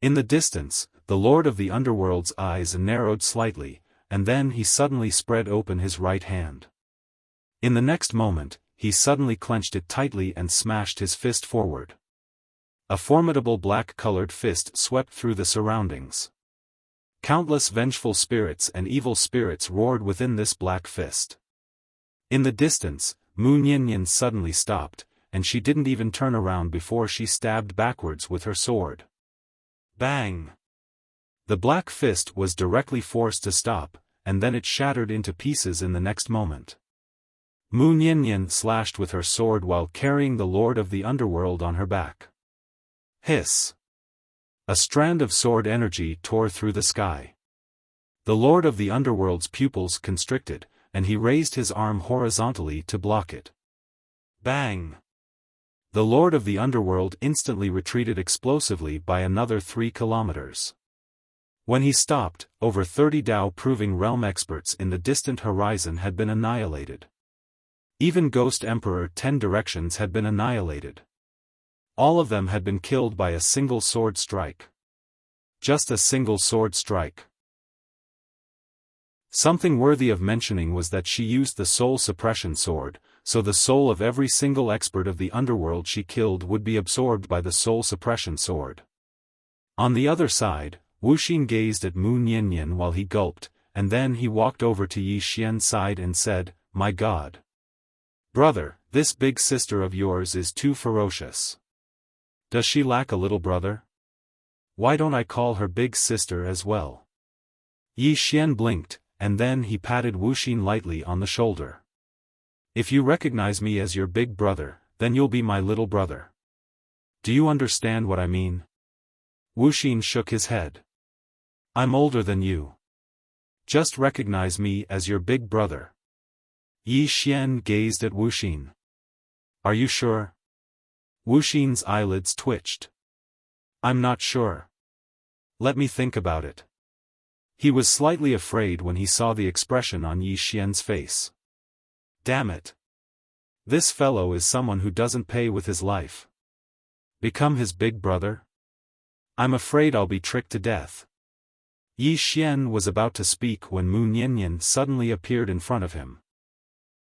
In the distance, the Lord of the Underworld's eyes narrowed slightly, and then he suddenly spread open his right hand. In the next moment, he suddenly clenched it tightly and smashed his fist forward. A formidable black-colored fist swept through the surroundings. Countless vengeful spirits and evil spirits roared within this black fist. In the distance, Mu Niannian suddenly stopped, and she didn't even turn around before she stabbed backwards with her sword. Bang! The black fist was directly forced to stop, and then it shattered into pieces in the next moment. Mu Niannian slashed with her sword while carrying the Lord of the Underworld on her back. Hiss! A strand of sword energy tore through the sky. The Lord of the Underworld's pupils constricted, and he raised his arm horizontally to block it. Bang! The Lord of the Underworld instantly retreated explosively by another 3 kilometers. When he stopped, over 30 Dao-proving realm experts in the distant horizon had been annihilated. Even Ghost Emperor 10 Directions had been annihilated. All of them had been killed by a single sword strike. Just a single sword strike. Something worthy of mentioning was that she used the soul suppression sword, so the soul of every single expert of the underworld she killed would be absorbed by the soul suppression sword. On the other side, Wuxia gazed at Mu Niannian while he gulped, and then he walked over to Yi Xian's side and said, "My God. Brother, this big sister of yours is too ferocious. Does she lack a little brother? Why don't I call her big sister as well?" Yi Xian blinked, and then he patted Wuxia lightly on the shoulder. "If you recognize me as your big brother, then you'll be my little brother. Do you understand what I mean?" Wuxia shook his head. "I'm older than you. Just recognize me as your big brother." Yi Xian gazed at Wuxia. "Are you sure?" Wuxia's eyelids twitched. "I'm not sure. Let me think about it." He was slightly afraid when he saw the expression on Yi Xian's face. Damn it. This fellow is someone who doesn't pay with his life. Become his big brother? I'm afraid I'll be tricked to death. Yi Xian was about to speak when Mu Niannian suddenly appeared in front of him.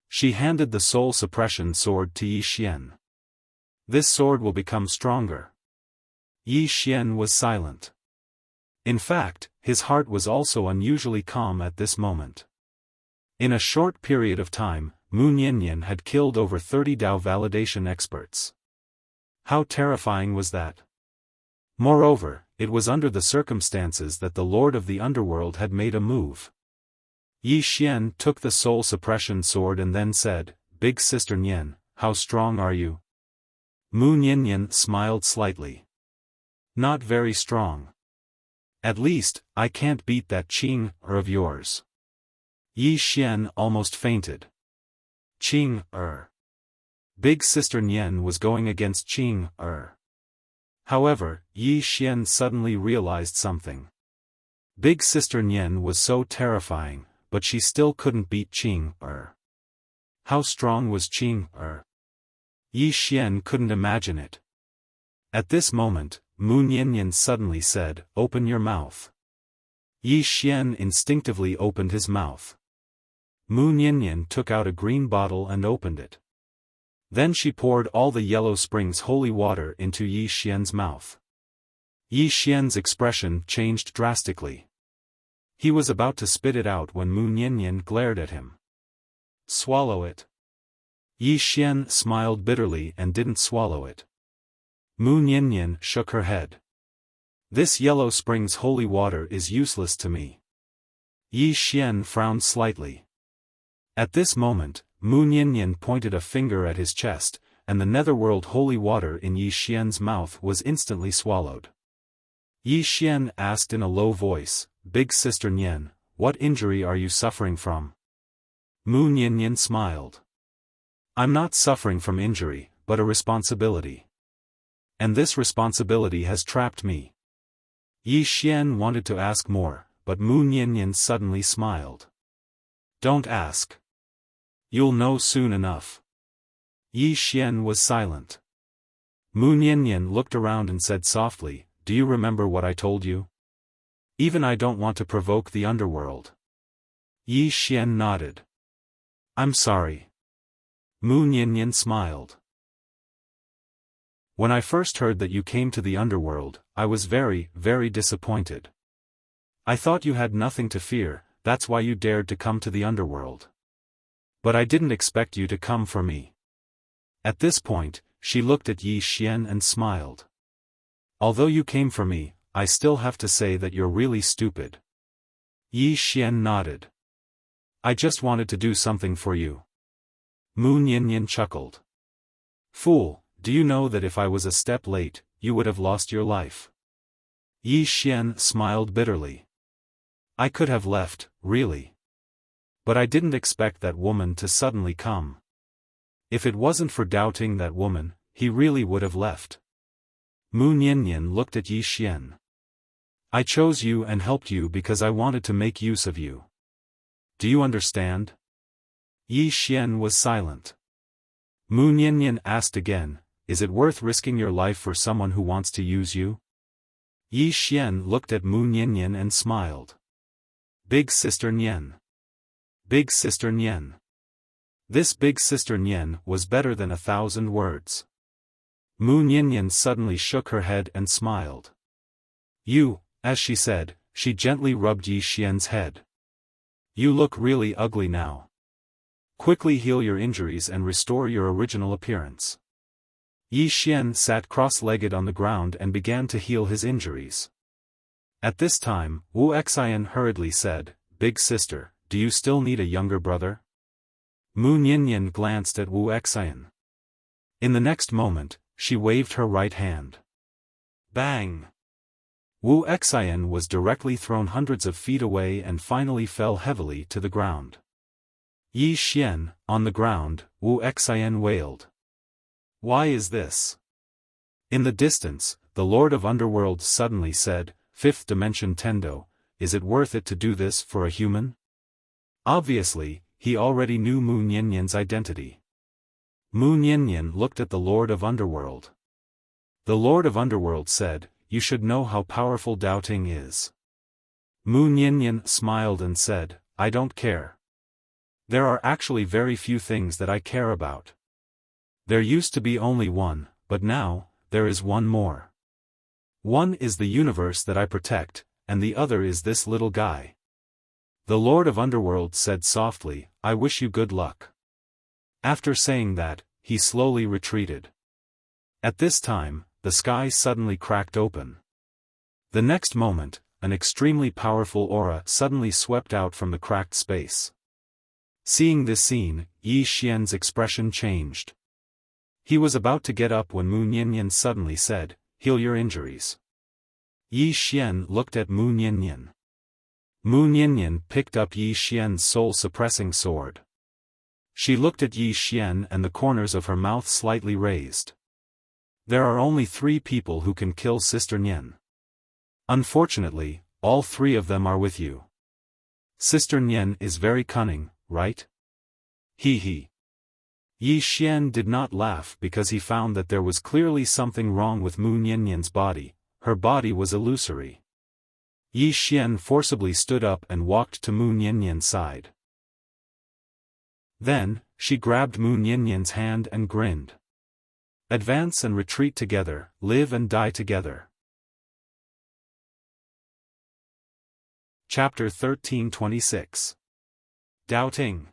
She handed the soul suppression sword to Yi Xian. "This sword will become stronger." Yi Xian was silent. In fact, his heart was also unusually calm at this moment. In a short period of time, Mu Niannian had killed over 30 Dao validation experts. How terrifying was that? Moreover, it was under the circumstances that the Lord of the Underworld had made a move. Yi Xian took the soul suppression sword and then said, "Big Sister Nian, how strong are you?" Mu Niannian smiled slightly. "Not very strong. At least, I can't beat that Qing of yours." Yi Xian almost fainted. Qing Big Sister Nian was going against Qing However, Yi Xian suddenly realized something. Big Sister Nian was so terrifying, but she still couldn't beat Qing How strong was Qing Yi Xian couldn't imagine it. At this moment, Mu Niannian suddenly said, "Open your mouth." Yi Xian instinctively opened his mouth. Mu Niannian took out a green bottle and opened it. Then she poured all the Yellow Springs holy water into Yi Xian's mouth. Yi Xian's expression changed drastically. He was about to spit it out when Mu Niannian glared at him. "Swallow it." Yi Xian smiled bitterly and didn't swallow it. Mu Niannian shook her head. "This Yellow Springs holy water is useless to me." Yi Xian frowned slightly. At this moment, Mu Niannian pointed a finger at his chest, and the netherworld holy water in Yi Xian's mouth was instantly swallowed. Yi Xian asked in a low voice, "Big Sister Nian, what injury are you suffering from?" Mu Niannian smiled. "I'm not suffering from injury, but a responsibility. And this responsibility has trapped me." Yi Xian wanted to ask more, but Mu Niannian suddenly smiled. "Don't ask. You'll know soon enough." Yi Xian was silent. Mu Niannian looked around and said softly, "Do you remember what I told you? Even I don't want to provoke the underworld." Yi Xian nodded. "I'm sorry." Mu Niannian smiled. "When I first heard that you came to the underworld, I was very, very disappointed. I thought you had nothing to fear, that's why you dared to come to the underworld. But I didn't expect you to come for me." At this point, she looked at Yi Xian and smiled. "Although you came for me, I still have to say that you're really stupid. Yi Xian nodded. I just wanted to do something for you. Mu Niannian chuckled. Fool, do you know that if I was a step late, you would have lost your life? Yi Xian smiled bitterly. I could have left, really. But I didn't expect that woman to suddenly come. If it wasn't for doubting that woman, he really would have left. Mu Niannian looked at Yi Xian. I chose you and helped you because I wanted to make use of you. Do you understand? Yi Xian was silent. Mu Niannian asked again, is it worth risking your life for someone who wants to use you? Yi Xian looked at Mu Niannian and smiled. Big Sister Nian. Big Sister Nian. This Big Sister Nian was better than 1,000 words. Mu Niannian suddenly shook her head and smiled. You, as she said, she gently rubbed Yi Xian's head. You look really ugly now. Quickly heal your injuries and restore your original appearance. Yi Xian sat cross-legged on the ground and began to heal his injuries. At this time, Wuxian hurriedly said, Big sister, do you still need a younger brother? Mu Niannian glanced at Wuxian. In the next moment, she waved her right hand. Bang! Wuxian was directly thrown hundreds of feet away and finally fell heavily to the ground. Yi Xian, on the ground, Wuxian wailed. Why is this? In the distance, the Lord of Underworld suddenly said, Fifth Dimension Tendo, is it worth it to do this for a human? Obviously, he already knew Mu Niannian's identity. Mu Niannian looked at the Lord of Underworld. The Lord of Underworld said, you should know how powerful doubting is. Mu Niannian smiled and said, I don't care. There are actually very few things that I care about. There used to be only one, but now, there is one more. One is the universe that I protect, and the other is this little guy. The Lord of Underworld said softly, I wish you good luck. After saying that, he slowly retreated. At this time, the sky suddenly cracked open. The next moment, an extremely powerful aura suddenly swept out from the cracked space. Seeing this scene, Yi Xian's expression changed. He was about to get up when Mu Niannian suddenly said, heal your injuries. Yi Xian looked at Mu Niannian. Mu Niannian picked up Yi Xian's soul-suppressing sword. She looked at Yi Xian and the corners of her mouth slightly raised. There are only 3 people who can kill Sister Nian. Unfortunately, all 3 of them are with you. Sister Nian is very cunning, right? Hee hee. Yi Xian did not laugh because he found that there was clearly something wrong with Mu Niannian's body. Her body was illusory. Yi Xian forcibly stood up and walked to Mu Niannian's side. Then, she grabbed Mu Niannian's hand and grinned. Advance and retreat together, live and die together. Chapter 1326. Doubting.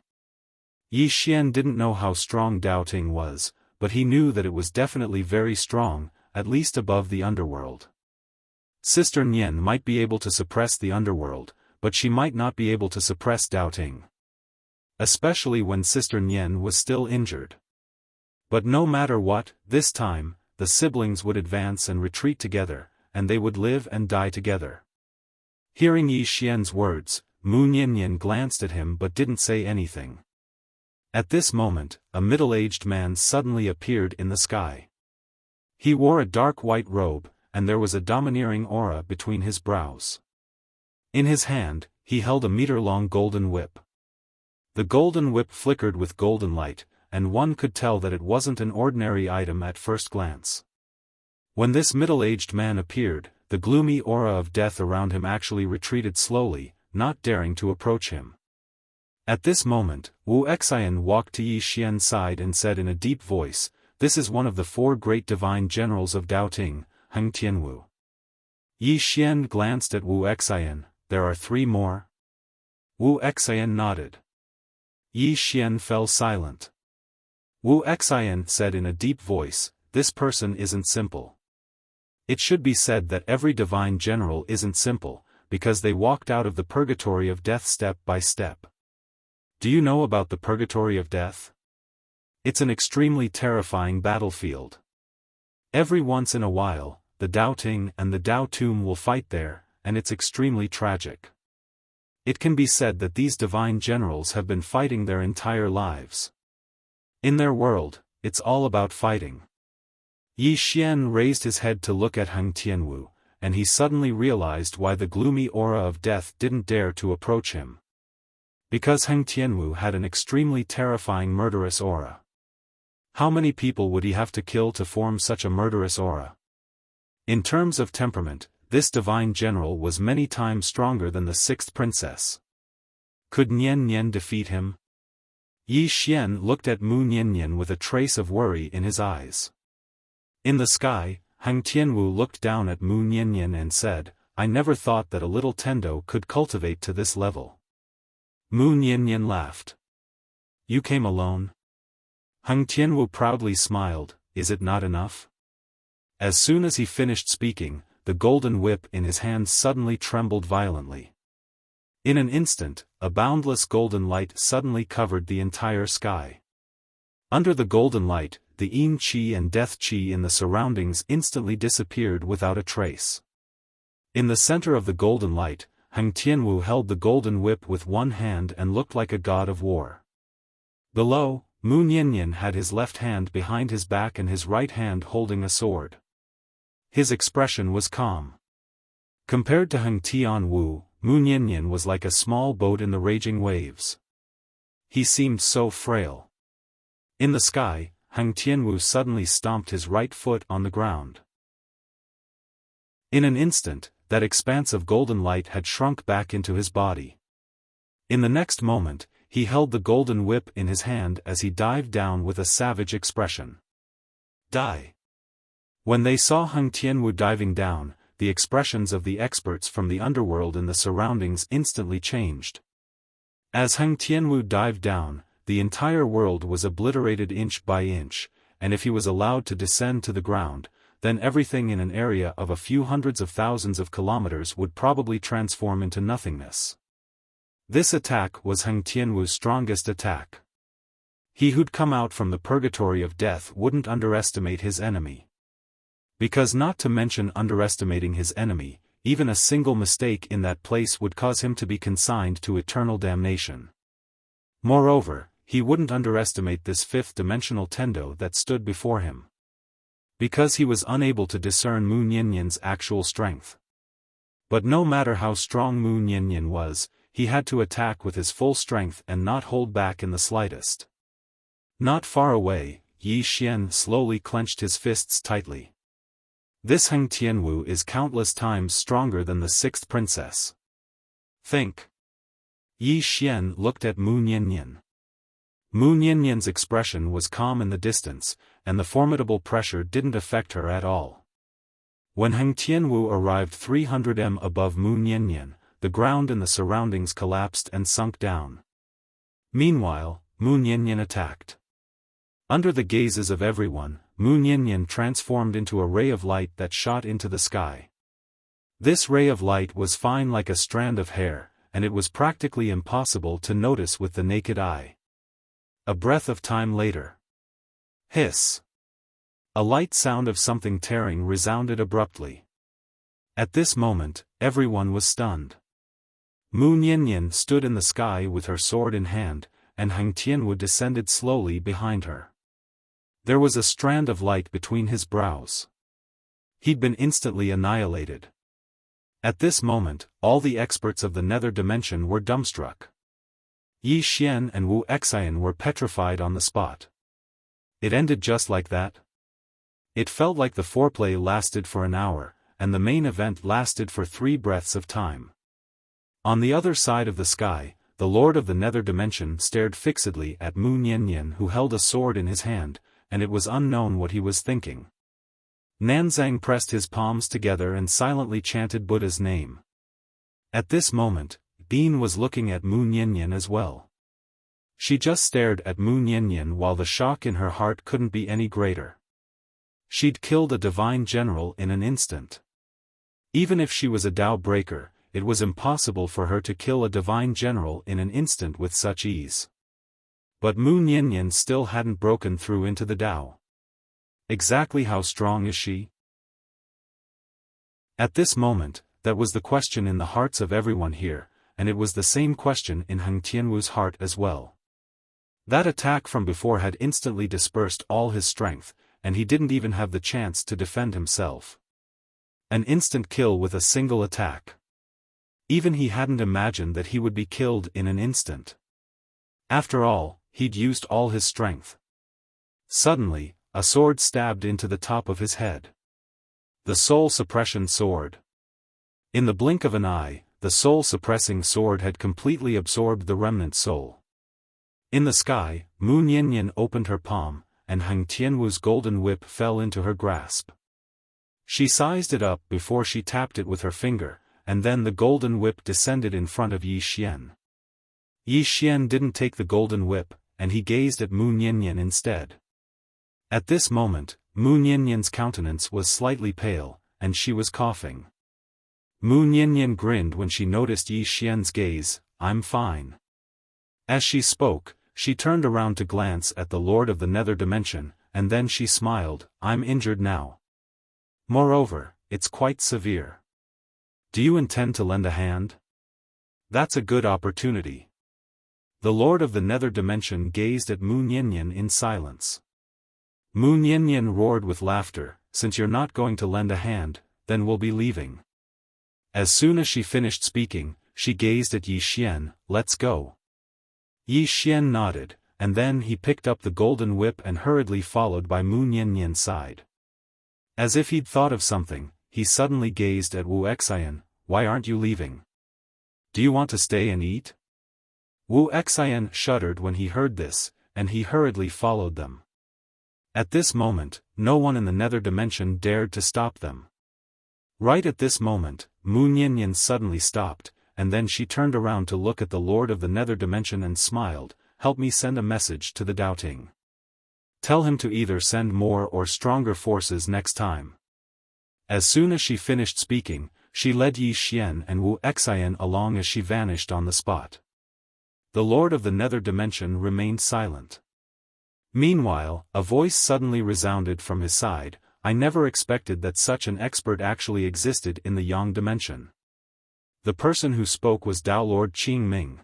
Yi Xian didn't know how strong doubting was, but he knew that it was definitely very strong, at least above the underworld. Sister Nian might be able to suppress the underworld, but she might not be able to suppress doubting. Especially when Sister Nian was still injured. But no matter what, this time, the siblings would advance and retreat together, and they would live and die together. Hearing Yi Xian's words, Mu Niannian glanced at him but didn't say anything. At this moment, a middle-aged man suddenly appeared in the sky. He wore a dark white robe, and there was a domineering aura between his brows. In his hand, he held a meter-long golden whip. The golden whip flickered with golden light, and one could tell that it wasn't an ordinary item at first glance. When this middle-aged man appeared, the gloomy aura of death around him actually retreated slowly, not daring to approach him. At this moment, Wuxian walked to Yi Xian's side and said in a deep voice, This is one of the 4 great divine generals of Doubting, Heng Tianwu. Yi Xian glanced at Wuxian, there are 3 more? Wuxian nodded. Yi Xian fell silent. Wuxian said in a deep voice, This person isn't simple. It should be said that every divine general isn't simple, because they walked out of the purgatory of death step by step. Do you know about the purgatory of death? It's an extremely terrifying battlefield. Every once in a while, the Dao Ting and the Dao Tomb will fight there, and it's extremely tragic. It can be said that these divine generals have been fighting their entire lives. In their world, it's all about fighting. Yi Xian raised his head to look at Heng Tianwu, and he suddenly realized why the gloomy aura of death didn't dare to approach him. Because Heng Tianwu had an extremely terrifying murderous aura. How many people would he have to kill to form such a murderous aura? In terms of temperament, this divine general was many times stronger than the sixth princess. Could Nian Nian defeat him? Yi Xian looked at Mu Nian with a trace of worry in his eyes. In the sky, Heng Tianwu looked down at Mu Nian and said, "I never thought that a little Tendo could cultivate to this level." Mu Nian laughed. "You came alone?" Heng Tianwu proudly smiled, "Is it not enough?" As soon as he finished speaking, the golden whip in his hand suddenly trembled violently. In an instant, a boundless golden light suddenly covered the entire sky. Under the golden light, the Yin Qi and Death Qi in the surroundings instantly disappeared without a trace. In the center of the golden light, Heng Tianwu held the golden whip with one hand and looked like a god of war. Below, Mu Nian had his left hand behind his back and his right hand holding a sword. His expression was calm. Compared to Heng Tianwu, Mu Nian was like a small boat in the raging waves. He seemed so frail. In the sky, Heng Tianwu suddenly stomped his right foot on the ground. In an instant, that expanse of golden light had shrunk back into his body. In the next moment, he held the golden whip in his hand as he dived down with a savage expression. Die! When they saw Heng Tianwu diving down, the expressions of the experts from the underworld in the surroundings instantly changed. As Heng Tianwu dived down, the entire world was obliterated inch by inch, and if he was allowed to descend to the ground, then everything in an area of a few hundreds of thousands of kilometers would probably transform into nothingness. This attack was Heng Tianwu's strongest attack. He who'd come out from the purgatory of death wouldn't underestimate his enemy. Because not to mention underestimating his enemy, even a single mistake in that place would cause him to be consigned to eternal damnation. Moreover, he wouldn't underestimate this fifth-dimensional Tendo that stood before him. Because he was unable to discern Mu Nian's actual strength. But no matter how strong Mu Nian was, he had to attack with his full strength and not hold back in the slightest. Not far away, Yi Xian slowly clenched his fists tightly. This Heng Tianwu is countless times stronger than the sixth princess. Think. Yi Xian looked at Mu Nian. Mu Nian's expression was calm in the distance, and the formidable pressure didn't affect her at all. When Heng Tianwu arrived 300 m above Mu Nian, the ground in the surroundings collapsed and sunk down. Meanwhile, Mu Nian attacked. Under the gazes of everyone, Mu Nian transformed into a ray of light that shot into the sky. This ray of light was fine like a strand of hair, and it was practically impossible to notice with the naked eye. A breath of time later. Hiss! A light sound of something tearing resounded abruptly. At this moment, everyone was stunned. Mu Nian stood in the sky with her sword in hand, and Heng Tianwu descended slowly behind her. There was a strand of light between his brows. He'd been instantly annihilated. At this moment, all the experts of the nether dimension were dumbstruck. Yi Xian and Wu Xian were petrified on the spot. It ended just like that? It felt like the foreplay lasted for an hour, and the main event lasted for 3 breaths of time. On the other side of the sky, the Lord of the Nether Dimension stared fixedly at Mu Nian who held a sword in his hand, and it was unknown what he was thinking. Nanzang pressed his palms together and silently chanted Buddha's name. At this moment, Bean was looking at Mu Nian as well. She just stared at Mu Nian while the shock in her heart couldn't be any greater. She'd killed a divine general in an instant. Even if she was a Tao breaker, it was impossible for her to kill a divine general in an instant with such ease. But Mu Niannian still hadn't broken through into the Tao. Exactly how strong is she? At this moment, that was the question in the hearts of everyone here, and it was the same question in Heng Tianwu's heart as well. That attack from before had instantly dispersed all his strength, and he didn't even have the chance to defend himself. An instant kill with a single attack. Even he hadn't imagined that he would be killed in an instant. After all, he'd used all his strength. Suddenly, a sword stabbed into the top of his head. The soul suppression sword. In the blink of an eye, the soul-suppressing sword had completely absorbed the remnant soul. In the sky, Mu Niannian opened her palm, and Heng Tianwu's golden whip fell into her grasp. She sized it up before she tapped it with her finger, and then the golden whip descended in front of Yi Xian. Yi Xian didn't take the golden whip, and he gazed at Mu Niannian instead. At this moment, Mu Niannian's countenance was slightly pale, and she was coughing. Mu Niannian grinned when she noticed Yi Xian's gaze. "I'm fine." As she spoke, she turned around to glance at the Lord of the Nether Dimension, and then she smiled. "I'm injured now. Moreover, it's quite severe. Do you intend to lend a hand? That's a good opportunity." The Lord of the Nether Dimension gazed at Mu Niannian in silence. Mu Niannian roared with laughter. "Since you're not going to lend a hand, then we'll be leaving." As soon as she finished speaking, she gazed at Yi Xian. "Let's go." Yi Xian nodded, and then he picked up the golden whip and hurriedly followed by Mu Niannian's side. As if he'd thought of something, he suddenly gazed at Wuxian. "Why aren't you leaving? Do you want to stay and eat?" Wuxian shuddered when he heard this, and he hurriedly followed them. At this moment, no one in the Nether Dimension dared to stop them. Right at this moment, Mu Niannian suddenly stopped, and then she turned around to look at the Lord of the Nether Dimension and smiled. "Help me send a message to the Doubting. Tell him to either send more or stronger forces next time." As soon as she finished speaking, she led Yi Xian and Wuxian along as she vanished on the spot. The Lord of the Nether Dimension remained silent. Meanwhile, a voice suddenly resounded from his side. "I never expected that such an expert actually existed in the Yang dimension." The person who spoke was Tao Lord Qingming.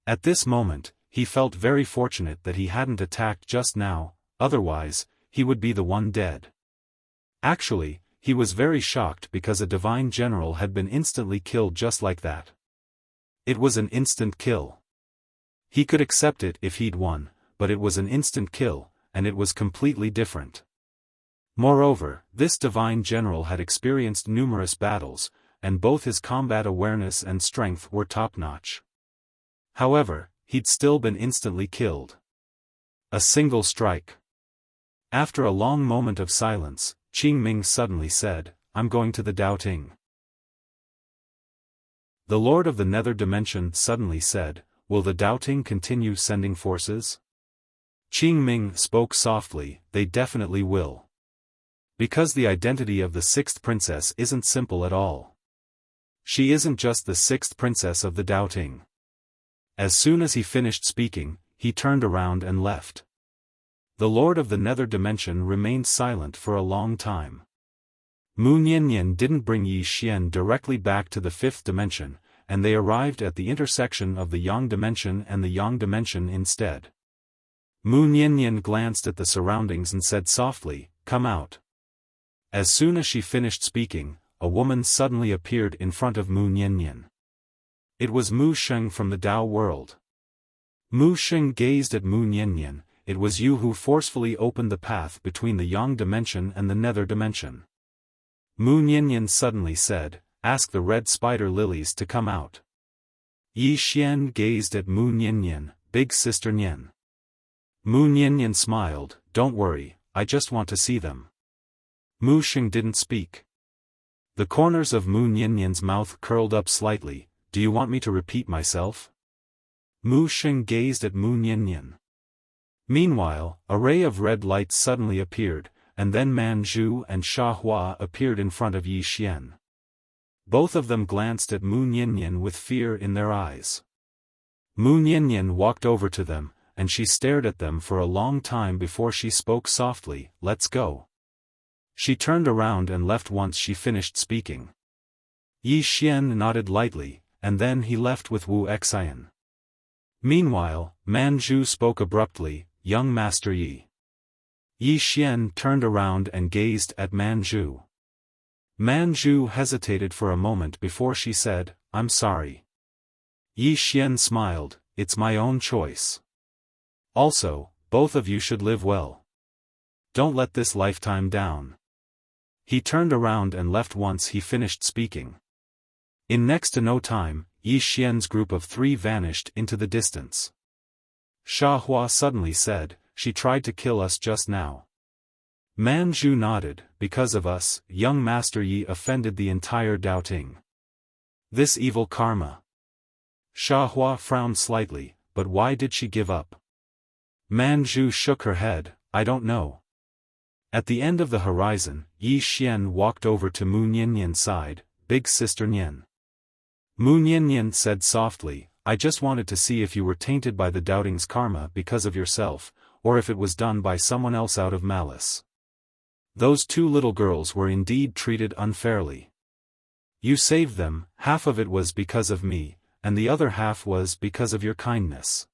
At this moment, he felt very fortunate that he hadn't attacked just now, otherwise, he would be the one dead. Actually, he was very shocked because a divine general had been instantly killed just like that. It was an instant kill. He could accept it if he'd won, but it was an instant kill, and it was completely different. Moreover, this divine general had experienced numerous battles, and both his combat awareness and strength were top-notch. However, he'd still been instantly killed. A single strike. After a long moment of silence, Qingming suddenly said, "I'm going to the Doubting." The Lord of the Nether Dimension suddenly said, "Will the Doubting continue sending forces?" Qingming spoke softly, "They definitely will. Because the identity of the sixth princess isn't simple at all. She isn't just the sixth princess of the Doubting." As soon as he finished speaking, he turned around and left. The Lord of the Nether Dimension remained silent for a long time. Mu Niannian didn't bring Yi Xian directly back to the fifth dimension, and they arrived at the intersection of the Yang dimension and the Yang dimension instead. Mu Niannian glanced at the surroundings and said softly, "Come out." As soon as she finished speaking, a woman suddenly appeared in front of Mu Niannian. It was Mu Sheng from the Tao world. Mu Sheng gazed at Mu Niannian. "It was you who forcefully opened the path between the Yang dimension and the Nether dimension." Mu Niannian suddenly said, "Ask the red spider lilies to come out." Yi Xian gazed at Mu Niannian. "Big Sister Nian." Mu Niannian smiled, "Don't worry, I just want to see them." Mu Sheng didn't speak. The corners of Mu Niannian's mouth curled up slightly. "Do you want me to repeat myself?" Mu Sheng gazed at Mu Niannian. Meanwhile, a ray of red light suddenly appeared, and then Man Zhu and Sha Hua appeared in front of Yi Xian. Both of them glanced at Mu Niannian with fear in their eyes. Mu Niannian walked over to them, and she stared at them for a long time before she spoke softly, "Let's go." She turned around and left once she finished speaking. Yi Xian nodded lightly, and then he left with Wu Xian. Meanwhile, Man Zhu spoke abruptly, "Young Master Yi." Yi Xian turned around and gazed at Man Zhu. Man Zhu hesitated for a moment before she said, "I'm sorry." Yi Xian smiled, "It's my own choice. Also, both of you should live well. Don't let this lifetime down." He turned around and left once he finished speaking. In next to no time, Yi Xian's group of 3 vanished into the distance. Sha Hua suddenly said, "She tried to kill us just now." Man Zhu nodded, "Because of us, young Master Yi offended the entire Daoting. This evil karma." Sha Hua frowned slightly, "But why did she give up?" Man Zhu shook her head, "I don't know." At the end of the horizon, Yi Xian walked over to Mu Niannian's side, "Big Sister Nian." Mu Niannian said softly, "I just wanted to see if you were tainted by the Daoting's karma because of yourself, or if it was done by someone else out of malice. Those 2 little girls were indeed treated unfairly. You saved them, half of it was because of me, and the other half was because of your kindness."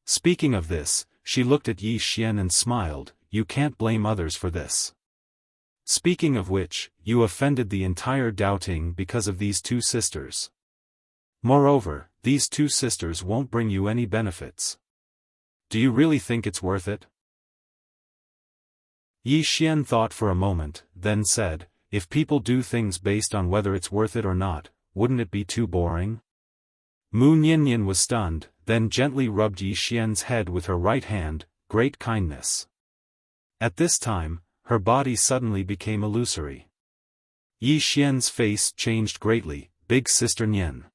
Speaking of this, she looked at Yi Xian and smiled, "You can't blame others for this. Speaking of which, you offended the entire Daoting because of these 2 sisters. Moreover, these 2 sisters won't bring you any benefits. Do you really think it's worth it?" Yi Xian thought for a moment, then said, "If people do things based on whether it's worth it or not, wouldn't it be too boring?" Mu Niannian was stunned, then gently rubbed Yi Xian's head with her right hand, "Great kindness." At this time, her body suddenly became illusory. Yi Xian's face changed greatly, "Big Sister Nian."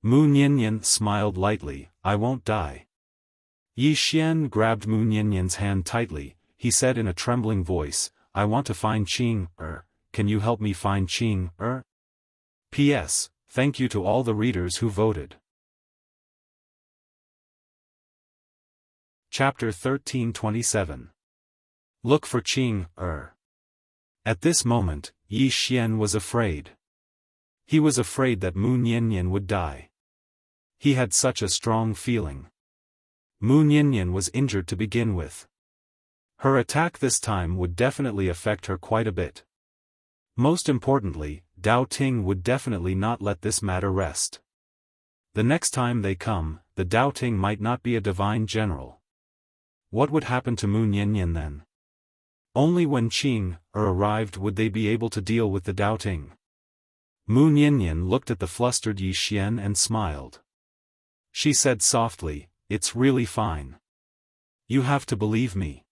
Mu Niannian smiled lightly, "I won't die." Yi Xian grabbed Mu Niannian's hand tightly. He said in a trembling voice, "I want to find Qing, can you help me find Qing, P.S. Thank you to all the readers who voted." Chapter 1327. Look for Qing, At this moment, Yi Xian was afraid. He was afraid that Mu Niannian would die. He had such a strong feeling. Mu Niannian was injured to begin with. Her attack this time would definitely affect her quite a bit. Most importantly, Dao Ting would definitely not let this matter rest. The next time they come, the Dao Ting might not be a divine general. What would happen to Mu Niannian then? Only when Qing, arrived would they be able to deal with the Dao Ting. Mu Niannian looked at the flustered Yi Xian and smiled. She said softly, "It's really fine. You have to believe me.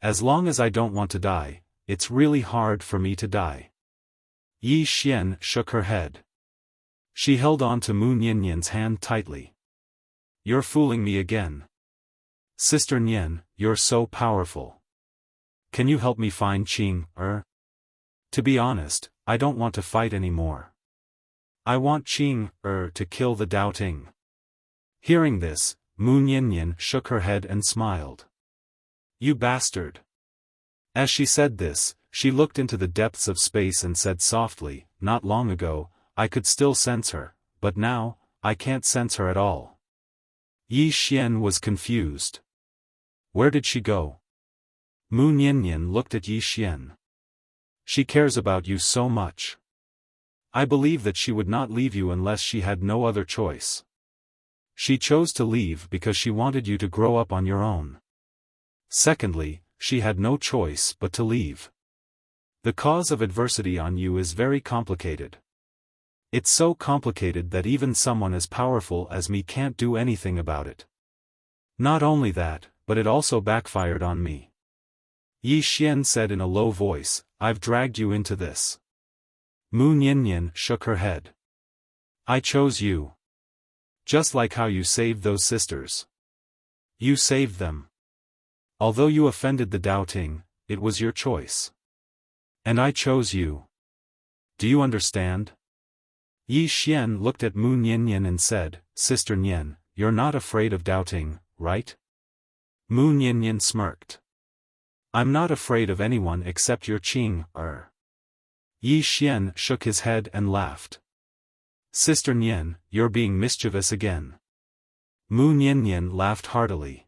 As long as I don't want to die, it's really hard for me to die." Yi Xian shook her head. She held on to Mu Niannian's hand tightly. "You're fooling me again. Sister Nian, you're so powerful. Can you help me find Qing, To be honest, I don't want to fight anymore. I want Qing, to kill the Dao Ting." Hearing this, Mu Niannian shook her head and smiled. "You bastard." As she said this, she looked into the depths of space and said softly, "Not long ago, I could still sense her, but now, I can't sense her at all." Yi Xian was confused. Where did she go? Mu Niannian looked at Yi Xian. "She cares about you so much. I believe that she would not leave you unless she had no other choice. She chose to leave because she wanted you to grow up on your own. Secondly, she had no choice but to leave. The cause of adversity on you is very complicated. It's so complicated that even someone as powerful as me can't do anything about it. Not only that, but it also backfired on me." Yi Xian said in a low voice, "I've dragged you into this." Mu Niannian shook her head. "I chose you. Just like how you saved those sisters. You saved them. Although you offended the Dao Ting, it was your choice. And I chose you. Do you understand? Yi Xian looked at Mu Niannian and said, Sister Nian, you're not afraid of doubting, right? Mu Niannian smirked. I'm not afraid of anyone except your Qing, Yi Xian shook his head and laughed. Sister Nian, you're being mischievous again. Mu Niannian laughed heartily.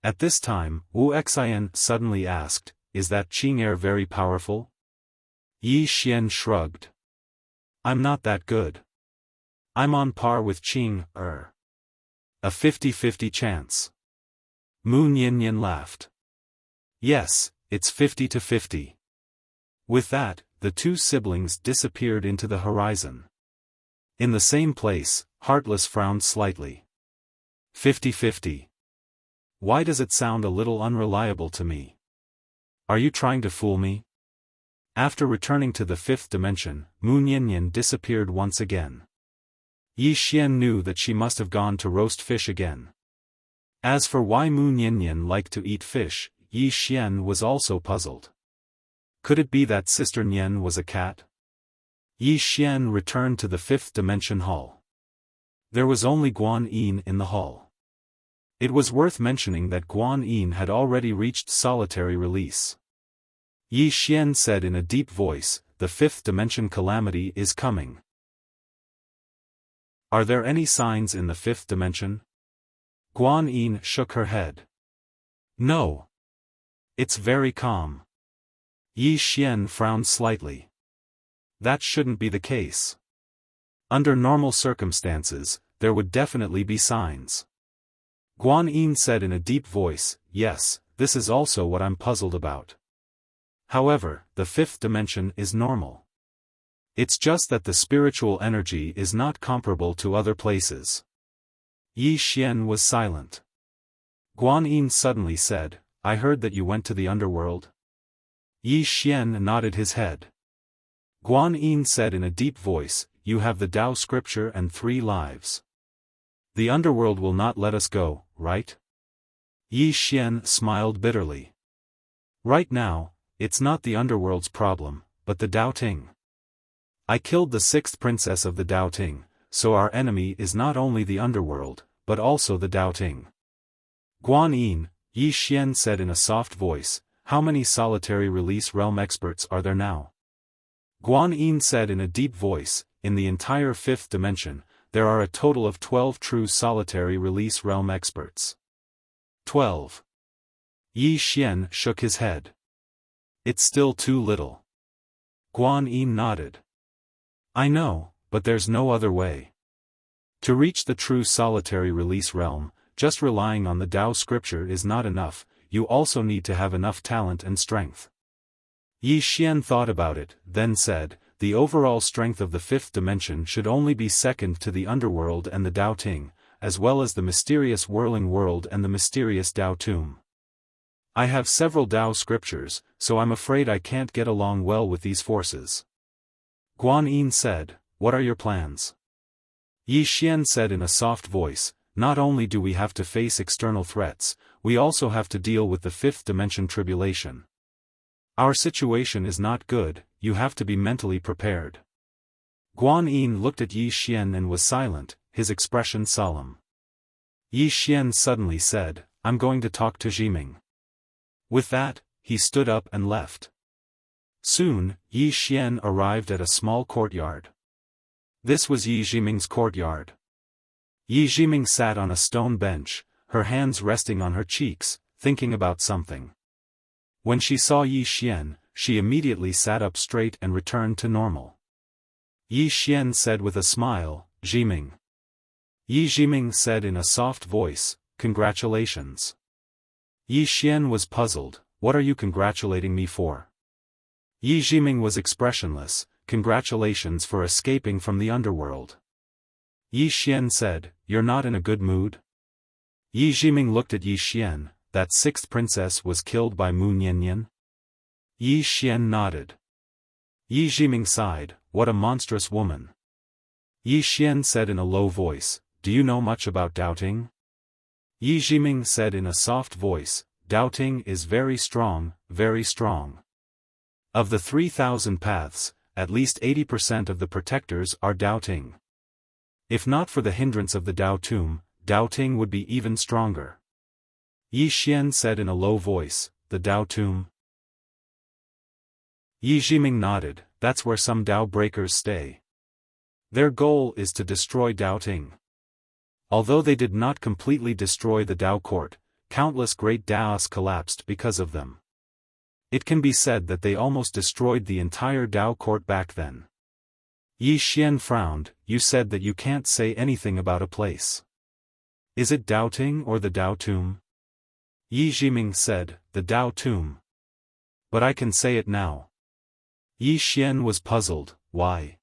At this time, Wu Xian suddenly asked, is that Qing air very powerful? Yi Xian shrugged. I'm not that good. I'm on par with Qing, A 50-50 chance. Mu Niannian laughed. Yes, it's 50-50. With that, the two siblings disappeared into the horizon. In the same place, Heartless frowned slightly. 50-50. Why does it sound a little unreliable to me? Are you trying to fool me? After returning to the fifth dimension, Mu Niannian disappeared once again. Yi Xian knew that she must have gone to roast fish again. As for why Mu Niannian liked to eat fish, Yi Xian was also puzzled. Could it be that Sister Nian was a cat? Yi Xian returned to the fifth dimension hall. There was only Guan Yin in the hall. It was worth mentioning that Guan Yin had already reached solitary release. Yi Xian said in a deep voice, the fifth dimension calamity is coming. Are there any signs in the fifth dimension? Guan Yin shook her head. No. It's very calm. Yi Xian frowned slightly. That shouldn't be the case. Under normal circumstances, there would definitely be signs. Guan Yin said in a deep voice, yes, this is also what I'm puzzled about. However, the fifth dimension is normal. It's just that the spiritual energy is not comparable to other places. Yi Xian was silent. Guan Yin suddenly said, I heard that you went to the underworld. Yi Xian nodded his head. Guan Yin said in a deep voice, you have the Tao scripture and 3 lives. The underworld will not let us go, right? Yi Xian smiled bitterly. Right now, it's not the underworld's problem, but the Tao Ting. I killed the 6th princess of the Tao Ting, so our enemy is not only the underworld, but also the Tao Ting. Guan Yin, Yi Xian said in a soft voice, how many solitary release realm experts are there now? Guan Yin said in a deep voice, in the entire fifth dimension, there are a total of 12 true solitary release realm experts. 12. Yi Xian shook his head. It's still too little. Guan Yin nodded. I know, but there's no other way. To reach the true solitary release realm, just relying on the Tao scripture is not enough, you also need to have enough talent and strength. Yi Xian thought about it, then said, the overall strength of the fifth dimension should only be second to the underworld and the Tao Ting, as well as the mysterious whirling world and the mysterious Tao Tomb. I have several Tao scriptures, so I'm afraid I can't get along well with these forces. Guan Yin said, what are your plans? Yi Xian said in a soft voice, not only do we have to face external threats, we also have to deal with the fifth dimension tribulation. Our situation is not good, you have to be mentally prepared. Guan Yin looked at Yi Xian and was silent, his expression solemn. Yi Xian suddenly said, I'm going to talk to Jiming. With that, he stood up and left. Soon, Yi Xian arrived at a small courtyard. This was Yi Jiming's courtyard. Yi Jiming sat on a stone bench, her hands resting on her cheeks, thinking about something. When she saw Yi Xian, she immediately sat up straight and returned to normal. Yi Xian said with a smile, Jiming. Yi Jiming said in a soft voice, congratulations. Yi Xian was puzzled, what are you congratulating me for? Yi Jiming was expressionless, congratulations for escaping from the underworld. Yi Xian said, you're not in a good mood? Yi Jiming looked at Yi Xian, that 6th princess was killed by Mu Niannian? Yi Xian nodded. Yi Jiming sighed, what a monstrous woman. Yi Xian said in a low voice, do you know much about doubting? Yi Jiming said in a soft voice, doubting is very strong, very strong. Of the 3,000 paths, at least 80% of the protectors are doubting. If not for the hindrance of the Tao tomb, doubting would be even stronger. Yi Xian said in a low voice, the Tao tomb? Yi Jiming nodded, that's where some Tao breakers stay. Their goal is to destroy doubting. Although they did not completely destroy the Tao court, countless great Taos collapsed because of them. It can be said that they almost destroyed the entire Tao court back then. Yi Xian frowned, you said that you can't say anything about a place. Is it doubting or the Tao tomb? Yi Jiming said, the Tao tomb. But I can say it now. Yi Xian was puzzled, why?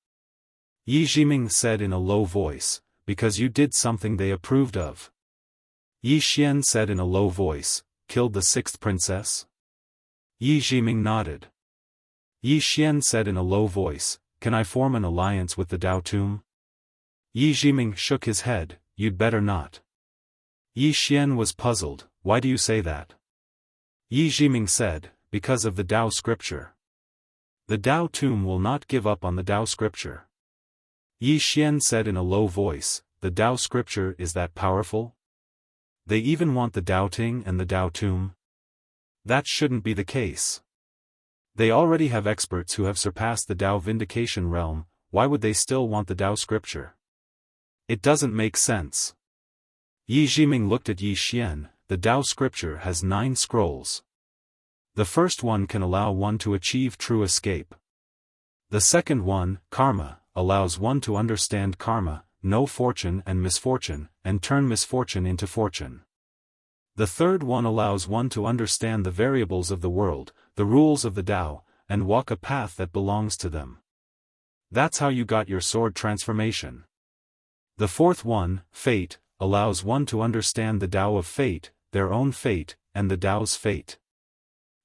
Yi Jiming said in a low voice, because you did something they approved of. Yi Xian said in a low voice, killed the sixth princess? Yi Jiming nodded. Yi Xian said in a low voice, can I form an alliance with the Tao tomb? Yi Jiming shook his head, you'd better not. Yi Xian was puzzled, why do you say that? Yi Jiming said, because of the Tao scripture. The Tao tomb will not give up on the Tao scripture. Yi Xian said in a low voice, the Tao scripture is that powerful? They even want the doubting and the Tao tomb? That shouldn't be the case. They already have experts who have surpassed the Tao vindication realm, why would they still want the Tao scripture? It doesn't make sense. Yi Jiming looked at Yi Xian, the Tao scripture has 9 scrolls. The first one can allow one to achieve true escape. The second one, karma, allows one to understand karma, know fortune and misfortune, and turn misfortune into fortune. The third one allows one to understand the variables of the world, the rules of the Tao, and walk a path that belongs to them. That's how you got your sword transformation. The fourth one, fate, allows one to understand the Tao of fate, their own fate, and the Tao's fate.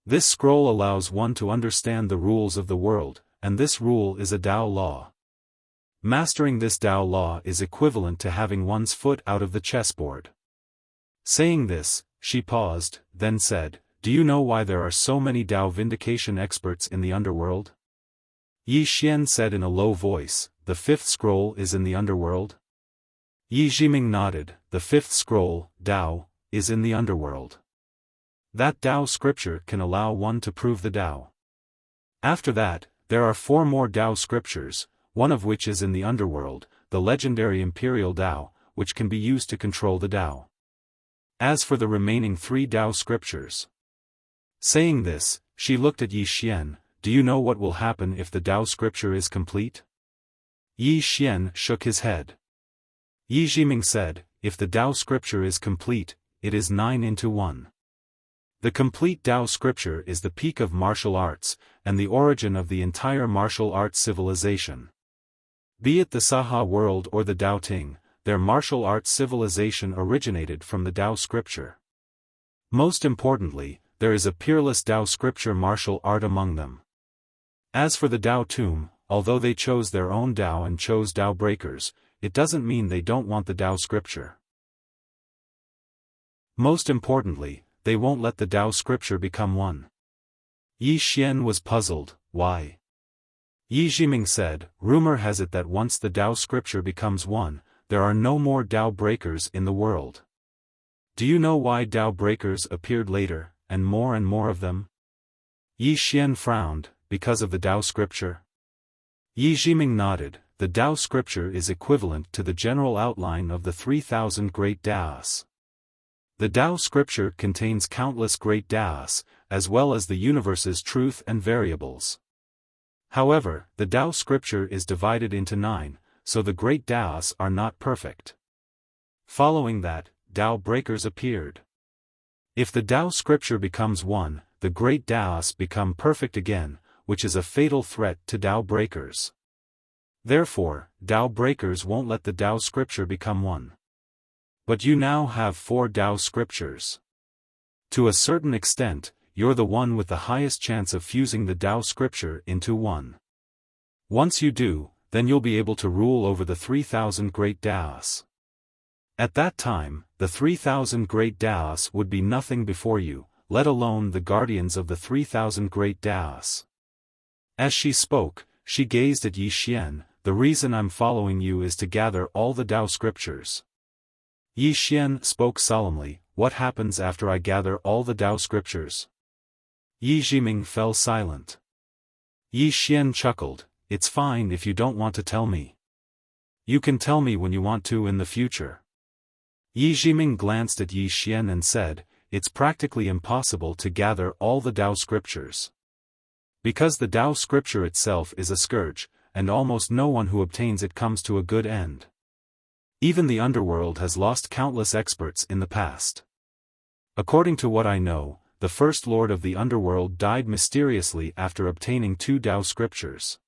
This scroll allows one to understand the rules of the world, and this rule is a Tao law. Mastering this Tao law is equivalent to having one's foot out of the chessboard. Saying this, she paused, then said, do you know why there are so many Tao vindication experts in the underworld? Yi Xian said in a low voice, the fifth scroll is in the underworld? Yi Jiming nodded, the fifth scroll, Tao, is in the underworld. That Tao scripture can allow one to prove the Tao. After that, there are 4 more Tao scriptures, one of which is in the underworld, the legendary Imperial Tao, which can be used to control the Tao. As for the remaining 3 Tao scriptures. Saying this, she looked at Yi Xian, do you know what will happen if the Tao scripture is complete? Yi Xian shook his head. Yi Jiming said, if the Tao scripture is complete, it is 9 into 1. The complete Tao scripture is the peak of martial arts, and the origin of the entire martial arts civilization. Be it the Saha world or the Tao Ting, their martial arts civilization originated from the Tao scripture. Most importantly, there is a peerless Tao scripture martial art among them. As for the Tao tomb, although they chose their own Tao and chose Tao breakers, it doesn't mean they don't want the Tao scripture. Most importantly, they won't let the Tao scripture become one. Yi Xian was puzzled, why? Yi Jiming said, rumor has it that once the Tao scripture becomes one, there are no more Tao breakers in the world. Do you know why Tao breakers appeared later, and more of them? Yi Xian frowned, because of the Tao scripture? Yi Jiming nodded, the Tao scripture is equivalent to the general outline of the 3,000 great Taos. The Tao scripture contains countless great Taos, as well as the universe's truth and variables. However, the Tao scripture is divided into 9, so the great Taos are not perfect. Following that, Tao breakers appeared. If the Tao scripture becomes one, the great Taos become perfect again, which is a fatal threat to Tao breakers. Therefore, Tao breakers won't let the Tao scripture become one. But you now have 4 Tao scriptures. To a certain extent, you're the one with the highest chance of fusing the Tao scripture into one. Once you do, then you'll be able to rule over the 3,000 great Taos. At that time, the 3,000 great Taos would be nothing before you, let alone the guardians of the 3,000 great Daos. As she spoke, she gazed at Yi Xian. The reason I'm following you is to gather all the Tao scriptures. Yi Xian spoke solemnly, what happens after I gather all the Tao scriptures? Yi Jiming fell silent. Yi Xian chuckled, it's fine if you don't want to tell me. You can tell me when you want to in the future. Yi Jiming glanced at Yi Xian and said, it's practically impossible to gather all the Tao scriptures. Because the Tao scripture itself is a scourge, and almost no one who obtains it comes to a good end. Even the underworld has lost countless experts in the past. According to what I know, the first lord of the underworld died mysteriously after obtaining 2 Tao scriptures.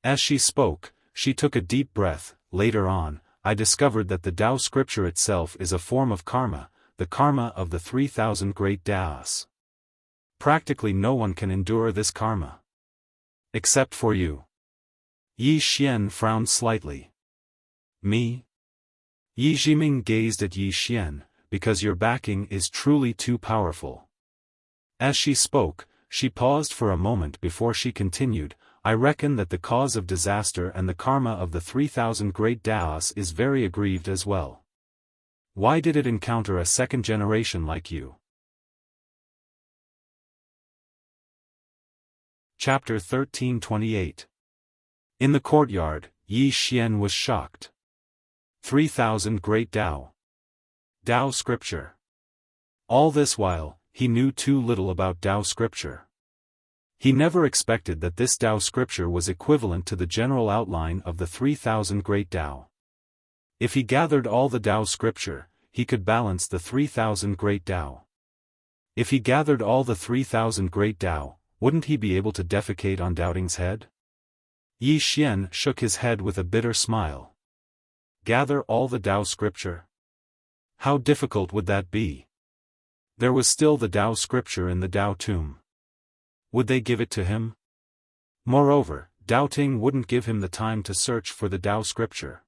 As she spoke, she took a deep breath. Later on, I discovered that the Tao scripture itself is a form of karma, the karma of the 3,000 great Daos. Practically no one can endure this karma. Except for you. Yi Xian frowned slightly. Me? Yi Jiming gazed at Yi Xian, because your backing is truly too powerful. As she spoke, she paused for a moment before she continued, I reckon that the cause of disaster and the karma of the 3,000 great Daos is very aggrieved as well. Why did it encounter a second generation like you? Chapter 1328. In the courtyard, Yi Xian was shocked. 3,000 great Tao. Tao scripture. All this while, he knew too little about Tao scripture. He never expected that this Tao scripture was equivalent to the general outline of the 3,000 great Tao. If he gathered all the Tao scripture, he could balance the 3,000 great Tao. If he gathered all the 3,000 great Tao, wouldn't he be able to defecate on Doubting's head? Yi Xian shook his head with a bitter smile. Gather all the Tao scripture? How difficult would that be? There was still the Tao scripture in the Tao tomb. Would they give it to him? Moreover, Doubting wouldn't give him the time to search for the Tao scripture.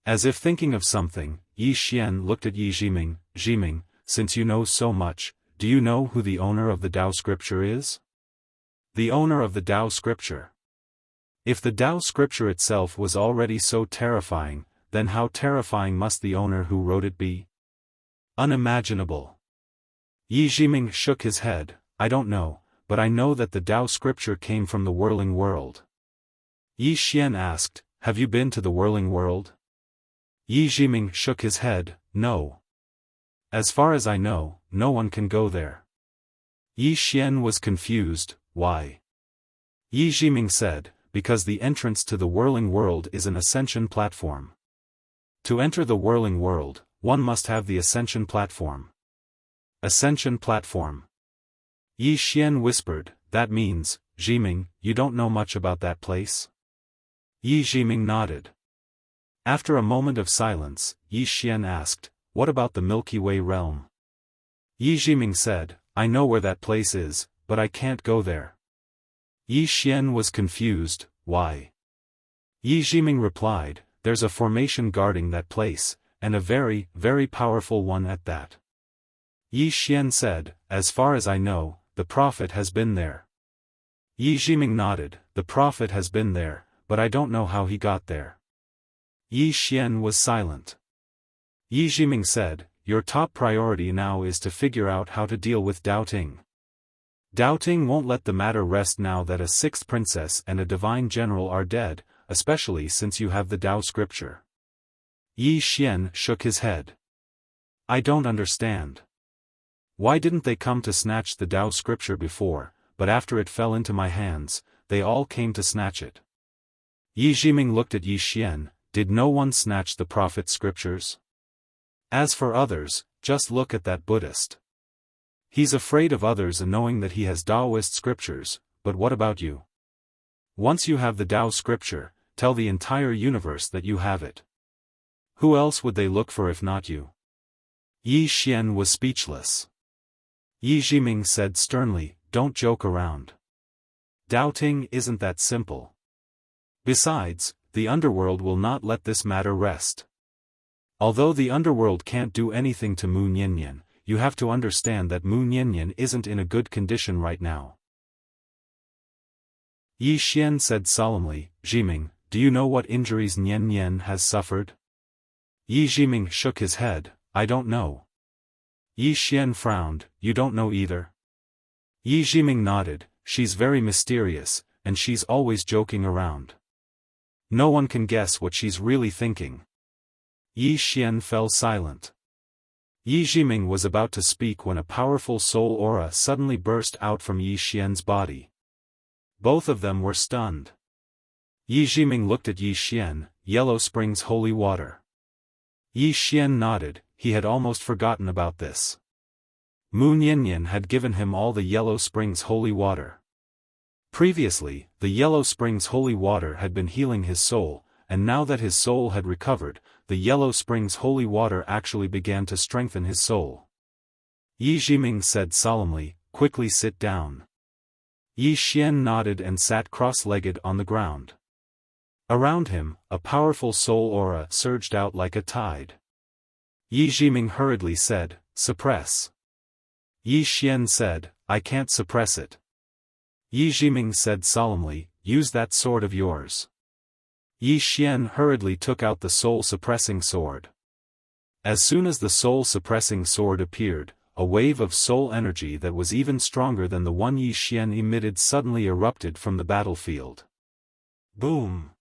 As if thinking of something, Yi Xian looked at Yi Jiming. Jiming, since you know so much, do you know who the owner of the Tao scripture is? The owner of the Tao scripture. If the Tao scripture itself was already so terrifying, then how terrifying must the owner who wrote it be? Unimaginable. Yi Jiming shook his head, I don't know, but I know that the Tao scripture came from the whirling world. Yi Xian asked, have you been to the whirling world? Yi Jiming shook his head, no. As far as I know, no one can go there. Yi Xian was confused, why? Yi Jiming said, because the entrance to the whirling world is an ascension platform. To enter the whirling world, one must have the ascension platform. Ascension platform. Yi Xian whispered, that means, Jiming, you don't know much about that place? Yi Jiming nodded. After a moment of silence, Yi Xian asked, what about the Milky Way realm? Yi Jiming said, I know where that place is, but I can't go there. Yi Xian was confused, why? Yi Jiming replied, there's a formation guarding that place, and a very, very powerful one at that. Yi Xian said, as far as I know, the Prophet has been there. Yi Jiming nodded, the Prophet has been there, but I don't know how he got there. Yi Xian was silent. Yi Jiming said, your top priority now is to figure out how to deal with Doubting. Doubting won't let the matter rest now that a 6th princess and a divine general are dead, especially since you have the Tao scripture. Yi Xian shook his head. I don't understand. Why didn't they come to snatch the Tao scripture before, but after it fell into my hands, they all came to snatch it? Yi Jiming looked at Yi Xian, did no one snatch the Prophet's scriptures? As for others, just look at that Buddhist. He's afraid of others and knowing that he has Taoist scriptures, but what about you? Once you have the Tao scripture, tell the entire universe that you have it. Who else would they look for if not you? Yi Xian was speechless. Yi Jiming said sternly, don't joke around. Doubting isn't that simple. Besides, the underworld will not let this matter rest. Although the underworld can't do anything to Mu Nyenyen, you have to understand that Mu Niannian isn't in a good condition right now. Yi Xian said solemnly, Jiming, do you know what injuries Nian has suffered? Yi Jiming shook his head, I don't know. Yi Xian frowned, you don't know either? Yi Jiming nodded, she's very mysterious, and she's always joking around. No one can guess what she's really thinking. Yi Xian fell silent. Yi Jiming was about to speak when a powerful soul aura suddenly burst out from Yi Xian's body. Both of them were stunned. Yi Jiming looked at Yi Xian, Yellow Springs holy water. Yi Xian nodded, he had almost forgotten about this. Mu Niannian had given him all the Yellow Springs holy water. Previously, the Yellow Springs holy water had been healing his soul, and now that his soul had recovered, the Yellow Springs holy water actually began to strengthen his soul. Yi Jiming said solemnly, quickly sit down. Yi Xian nodded and sat cross-legged on the ground. Around him, a powerful soul aura surged out like a tide. Yi Jiming hurriedly said, suppress. Yi Xian said, I can't suppress it. Yi Jiming said solemnly, use that sword of yours. Yi Xian hurriedly took out the soul-suppressing sword. As soon as the soul-suppressing sword appeared, a wave of soul energy that was even stronger than the one Yi Xian emitted suddenly erupted from the battlefield. Boom!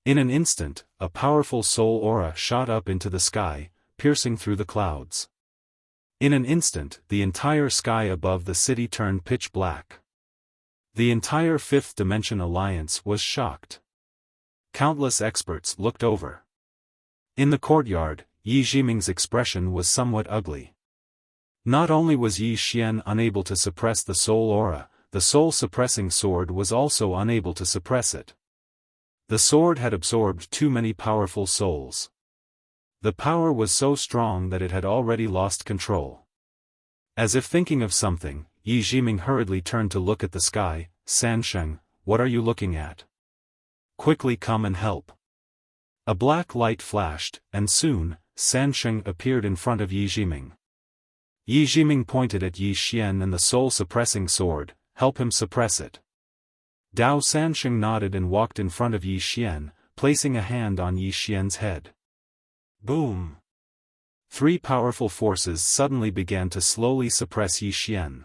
In an instant, a powerful soul aura shot up into the sky, piercing through the clouds. In an instant, the entire sky above the city turned pitch black. The entire Fifth Dimension Alliance was shocked. Countless experts looked over. In the courtyard, Yi Jiming's expression was somewhat ugly. Not only was Yi Xian unable to suppress the soul aura, the soul-suppressing sword was also unable to suppress it. The sword had absorbed too many powerful souls. The power was so strong that it had already lost control. As if thinking of something, Yi Jiming hurriedly turned to look at the sky. Sansheng, what are you looking at? Quickly come and help. A black light flashed, and soon, Sansheng appeared in front of Yi Jiming. Yi Jiming pointed at Yi Xian and the soul-suppressing sword, help him suppress it. Dao Sansheng nodded and walked in front of Yi Xian, placing a hand on Yi Xian's head. Boom! 3 powerful forces suddenly began to slowly suppress Yi Xian.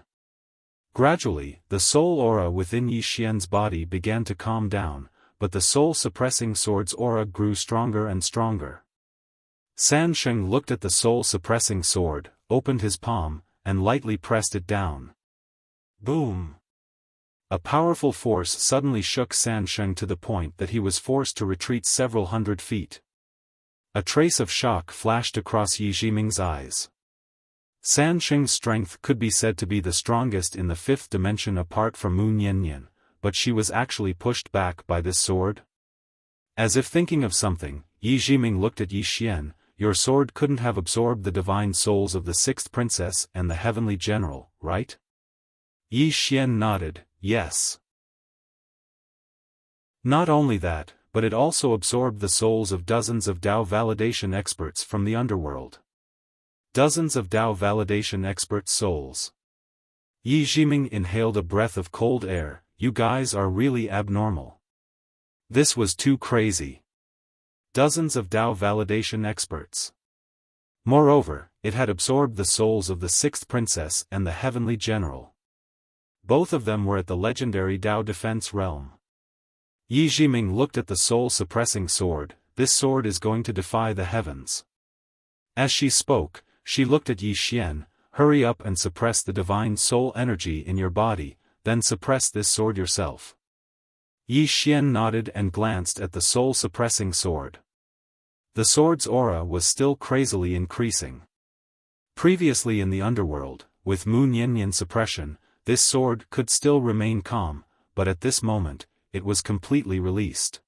Gradually, the soul aura within Yi Xian's body began to calm down, but the soul-suppressing sword's aura grew stronger and stronger. Sansheng looked at the soul-suppressing sword, opened his palm, and lightly pressed it down. Boom! A powerful force suddenly shook Sansheng to the point that he was forced to retreat several hundred feet. A trace of shock flashed across Yi Jiming's eyes. Sansheng's strength could be said to be the strongest in the 5th dimension apart from Mu Niannian, but she was actually pushed back by this sword? As if thinking of something, Yi Jiming looked at Yi Xian, your sword couldn't have absorbed the divine souls of the 6th princess and the heavenly general, right? Yi Xian nodded, yes. Not only that, but it also absorbed the souls of dozens of Dao validation experts from the underworld. Dozens of Dao validation expert souls. Yi Jiming inhaled a breath of cold air, you guys are really abnormal. This was too crazy. Dozens of Dao validation experts. Moreover, it had absorbed the souls of the 6th princess and the heavenly general. Both of them were at the legendary Dao defense realm. Yi Jiming looked at the soul-suppressing sword, this sword is going to defy the heavens. As she spoke, she looked at Yi Xian, hurry up and suppress the divine soul energy in your body, then suppress this sword yourself. Yi Xian nodded and glanced at the soul-suppressing sword. The sword's aura was still crazily increasing. Previously in the underworld, with Mu Niannian suppression, this sword could still remain calm, but at this moment, it was completely released.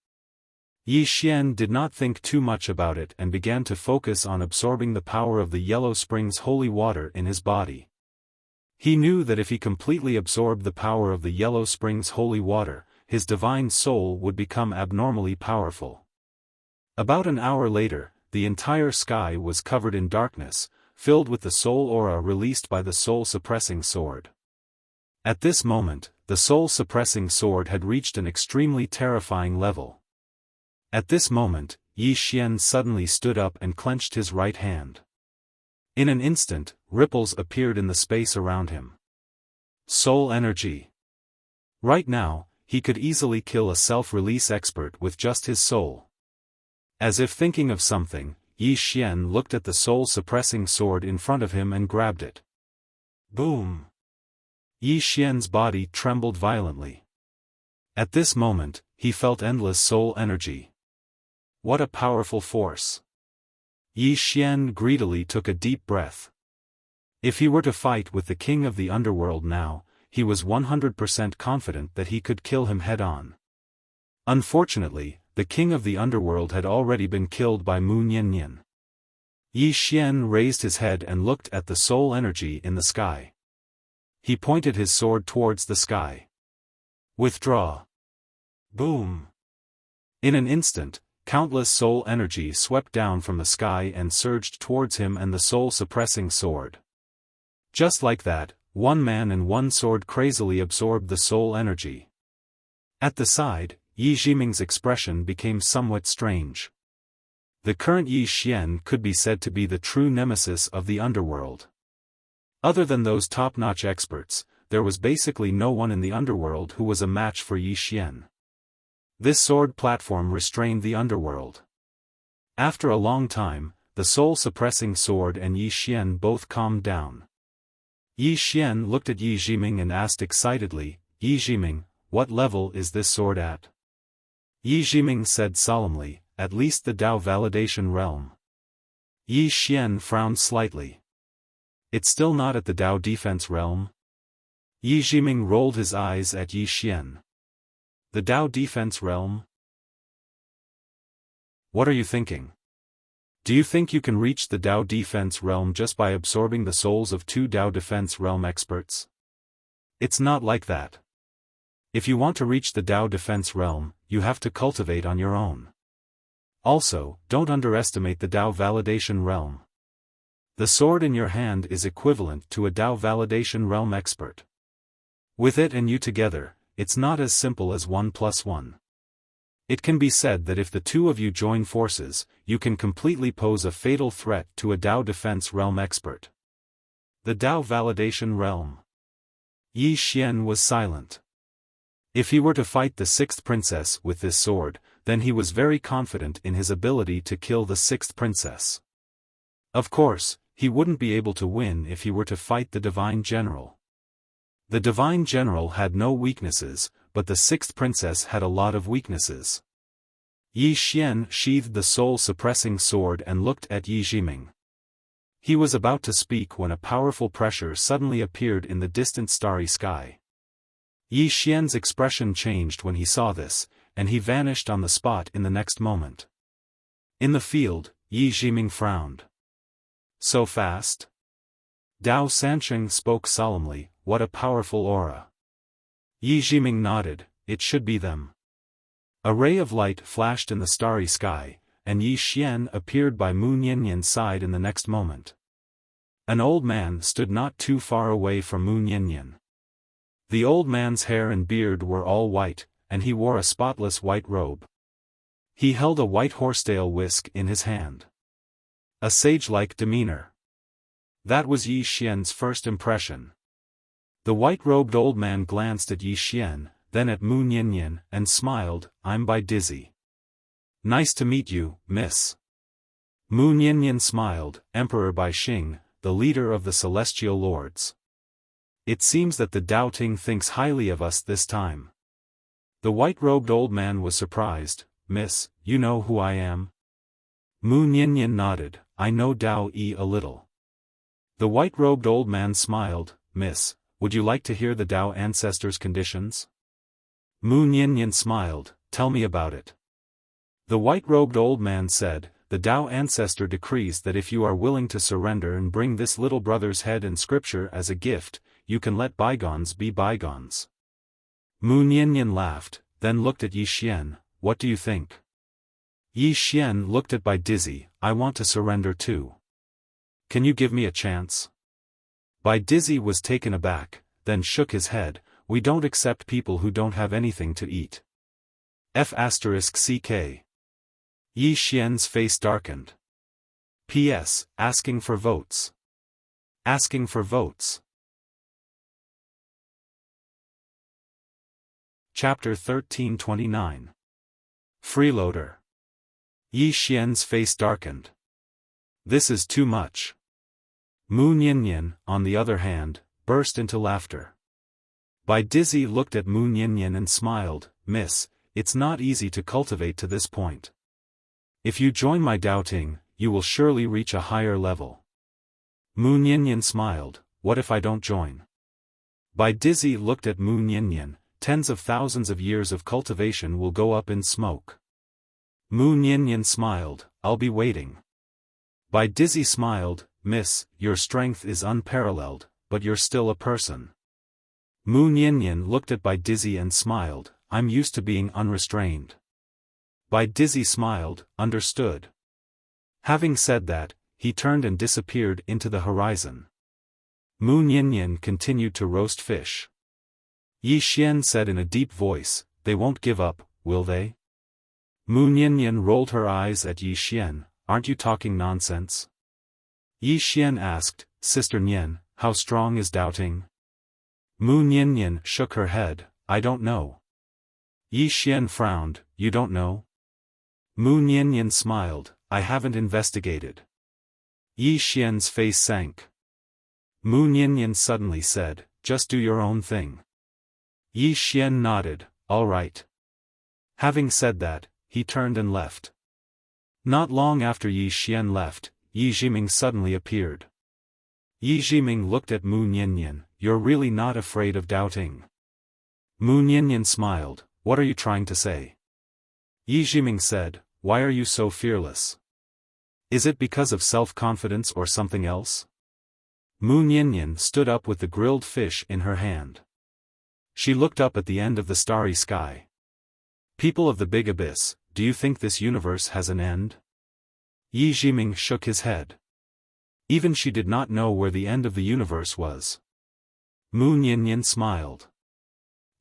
Yi Xian did not think too much about it and began to focus on absorbing the power of the Yellow Springs holy water in his body. He knew that if he completely absorbed the power of the Yellow Springs holy water, his divine soul would become abnormally powerful. About an hour later, the entire sky was covered in darkness, filled with the soul aura released by the soul-suppressing sword. At this moment, the soul-suppressing sword had reached an extremely terrifying level. At this moment, Yi Xian suddenly stood up and clenched his right hand. In an instant, ripples appeared in the space around him. Soul energy. Right now, he could easily kill a self-release expert with just his soul. As if thinking of something, Yi Xian looked at the soul-suppressing sword in front of him and grabbed it. Boom! Yi Xian's body trembled violently. At this moment, he felt endless soul energy. What a powerful force! Yi Xian greedily took a deep breath. If he were to fight with the king of the underworld now, he was 100% confident that he could kill him head-on. Unfortunately, the king of the underworld had already been killed by Mu Niannian. Yi Xian raised his head and looked at the soul energy in the sky. He pointed his sword towards the sky. Withdraw. Boom. In an instant, countless soul energy swept down from the sky and surged towards him and the soul-suppressing sword. Just like that, one man and one sword crazily absorbed the soul energy. At the side, Yi Jiming's expression became somewhat strange. The current Yi Xian could be said to be the true nemesis of the underworld. Other than those top-notch experts, there was basically no one in the underworld who was a match for Yi Xian. This sword platform restrained the underworld. After a long time, the soul-suppressing sword and Yi Xian both calmed down. Yi Xian looked at Yi Jiming and asked excitedly, "Yi Jiming, what level is this sword at?" Yi Jiming said solemnly, "At least the Dao validation realm." Yi Xian frowned slightly. "It's still not at the Dao defense realm?" Yi Jiming rolled his eyes at Yi Xian. "The Dao defense realm? What are you thinking? Do you think you can reach the Dao defense realm just by absorbing the souls of 2 Dao defense realm experts? It's not like that. If you want to reach the Dao defense realm, you have to cultivate on your own. Also, don't underestimate the Dao validation realm. The sword in your hand is equivalent to a Dao validation realm expert. With it and you together, it's not as simple as 1 + 1. It can be said that if the two of you join forces, you can completely pose a fatal threat to a Dao defense realm expert. The Dao validation realm. Yi Xian was silent. If he were to fight the 6th princess with this sword, then he was very confident in his ability to kill the 6th princess. Of course, he wouldn't be able to win if he were to fight the Divine General. The Divine General had no weaknesses, but the 6th princess had a lot of weaknesses. Yi Xian sheathed the soul-suppressing sword and looked at Yi Jiming. He was about to speak when a powerful pressure suddenly appeared in the distant starry sky. Yi Xian's expression changed when he saw this, and he vanished on the spot in the next moment. In the field, Yi Jiming frowned. "So fast?" Dao Sansheng spoke solemnly, "What a powerful aura." Yi Jiming nodded, "It should be them." A ray of light flashed in the starry sky, and Yi Xian appeared by Mu Niannian's side in the next moment. An old man stood not too far away from Mu Niannian. The old man's hair and beard were all white, and he wore a spotless white robe. He held a white horsetail whisk in his hand. A sage-like demeanor. That was Yi Xian's first impression. The white-robed old man glanced at Yi Xian, then at Mu Niannian, and smiled, "I'm Bai Dizzy. Nice to meet you, miss." Mu Niannian smiled, "Emperor Bai Xing, the leader of the Celestial Lords. It seems that the Dao Ting thinks highly of us this time." The white-robed old man was surprised, "Miss, you know who I am?" Mu Niannian nodded, "I know Dao Yi a little." The white-robed old man smiled, "Miss, would you like to hear the Dao ancestors' conditions?" Mu Niannian smiled, "Tell me about it." The white-robed old man said, "The Dao ancestor decrees that if you are willing to surrender and bring this little brother's head and scripture as a gift, you can let bygones be bygones." Mu Niannian laughed, then looked at Yi Xian, "What do you think?" Yi Xian looked at Bai Dizzy, "I want to surrender too." Can you give me a chance? Bai Dizzy was taken aback, then shook his head. We don't accept people who don't have anything to eat. F***CK. Yi Xian's face darkened. P.S. Asking for votes. Asking for votes. Chapter 1329. Freeloader. Yi Xian's face darkened. This is too much. Mu Niannian, on the other hand, burst into laughter. Bai Dizzy looked at Mu Niannian and smiled. Miss, it's not easy to cultivate to this point. If you join my doubting, you will surely reach a higher level. Mu Niannian smiled. What if I don't join? Bai Dizzy looked at Mu Niannian. Tens of thousands of years of cultivation will go up in smoke. Mu Niannian smiled. I'll be waiting. Bai Dizzy smiled. Miss, your strength is unparalleled, but you're still a person. Mu Niannian looked at Bai Dizzy and smiled. I'm used to being unrestrained. Bai Dizzy smiled. Understood. Having said that, he turned and disappeared into the horizon. Mu Niannian continued to roast fish. Yi Xian said in a deep voice, they won't give up, will they? Mu Niannian rolled her eyes at Yi Xian. Aren't you talking nonsense? Yi Xian asked, Sister Nian, how strong is doubting? Mu Niannian shook her head. I don't know. Yi Xian frowned. You don't know? Mu Niannian smiled. I haven't investigated. Yi Xian's face sank. Mu Niannian suddenly said, just do your own thing. Yi Xian nodded. All right. Having said that, he turned and left. Not long after Yi Xian left, Yi Jiming suddenly appeared. Yi Jiming looked at Mu Niannian. You're really not afraid of doubting? Mu Niannian smiled. What are you trying to say? Yi Jiming said, why are you so fearless? Is it because of self-confidence or something else? Mu Niannian stood up with the grilled fish in her hand. She looked up at the end of the starry sky. People of the big abyss, do you think this universe has an end? Yi Jiming shook his head. Even she did not know where the end of the universe was. Mu Niannian smiled.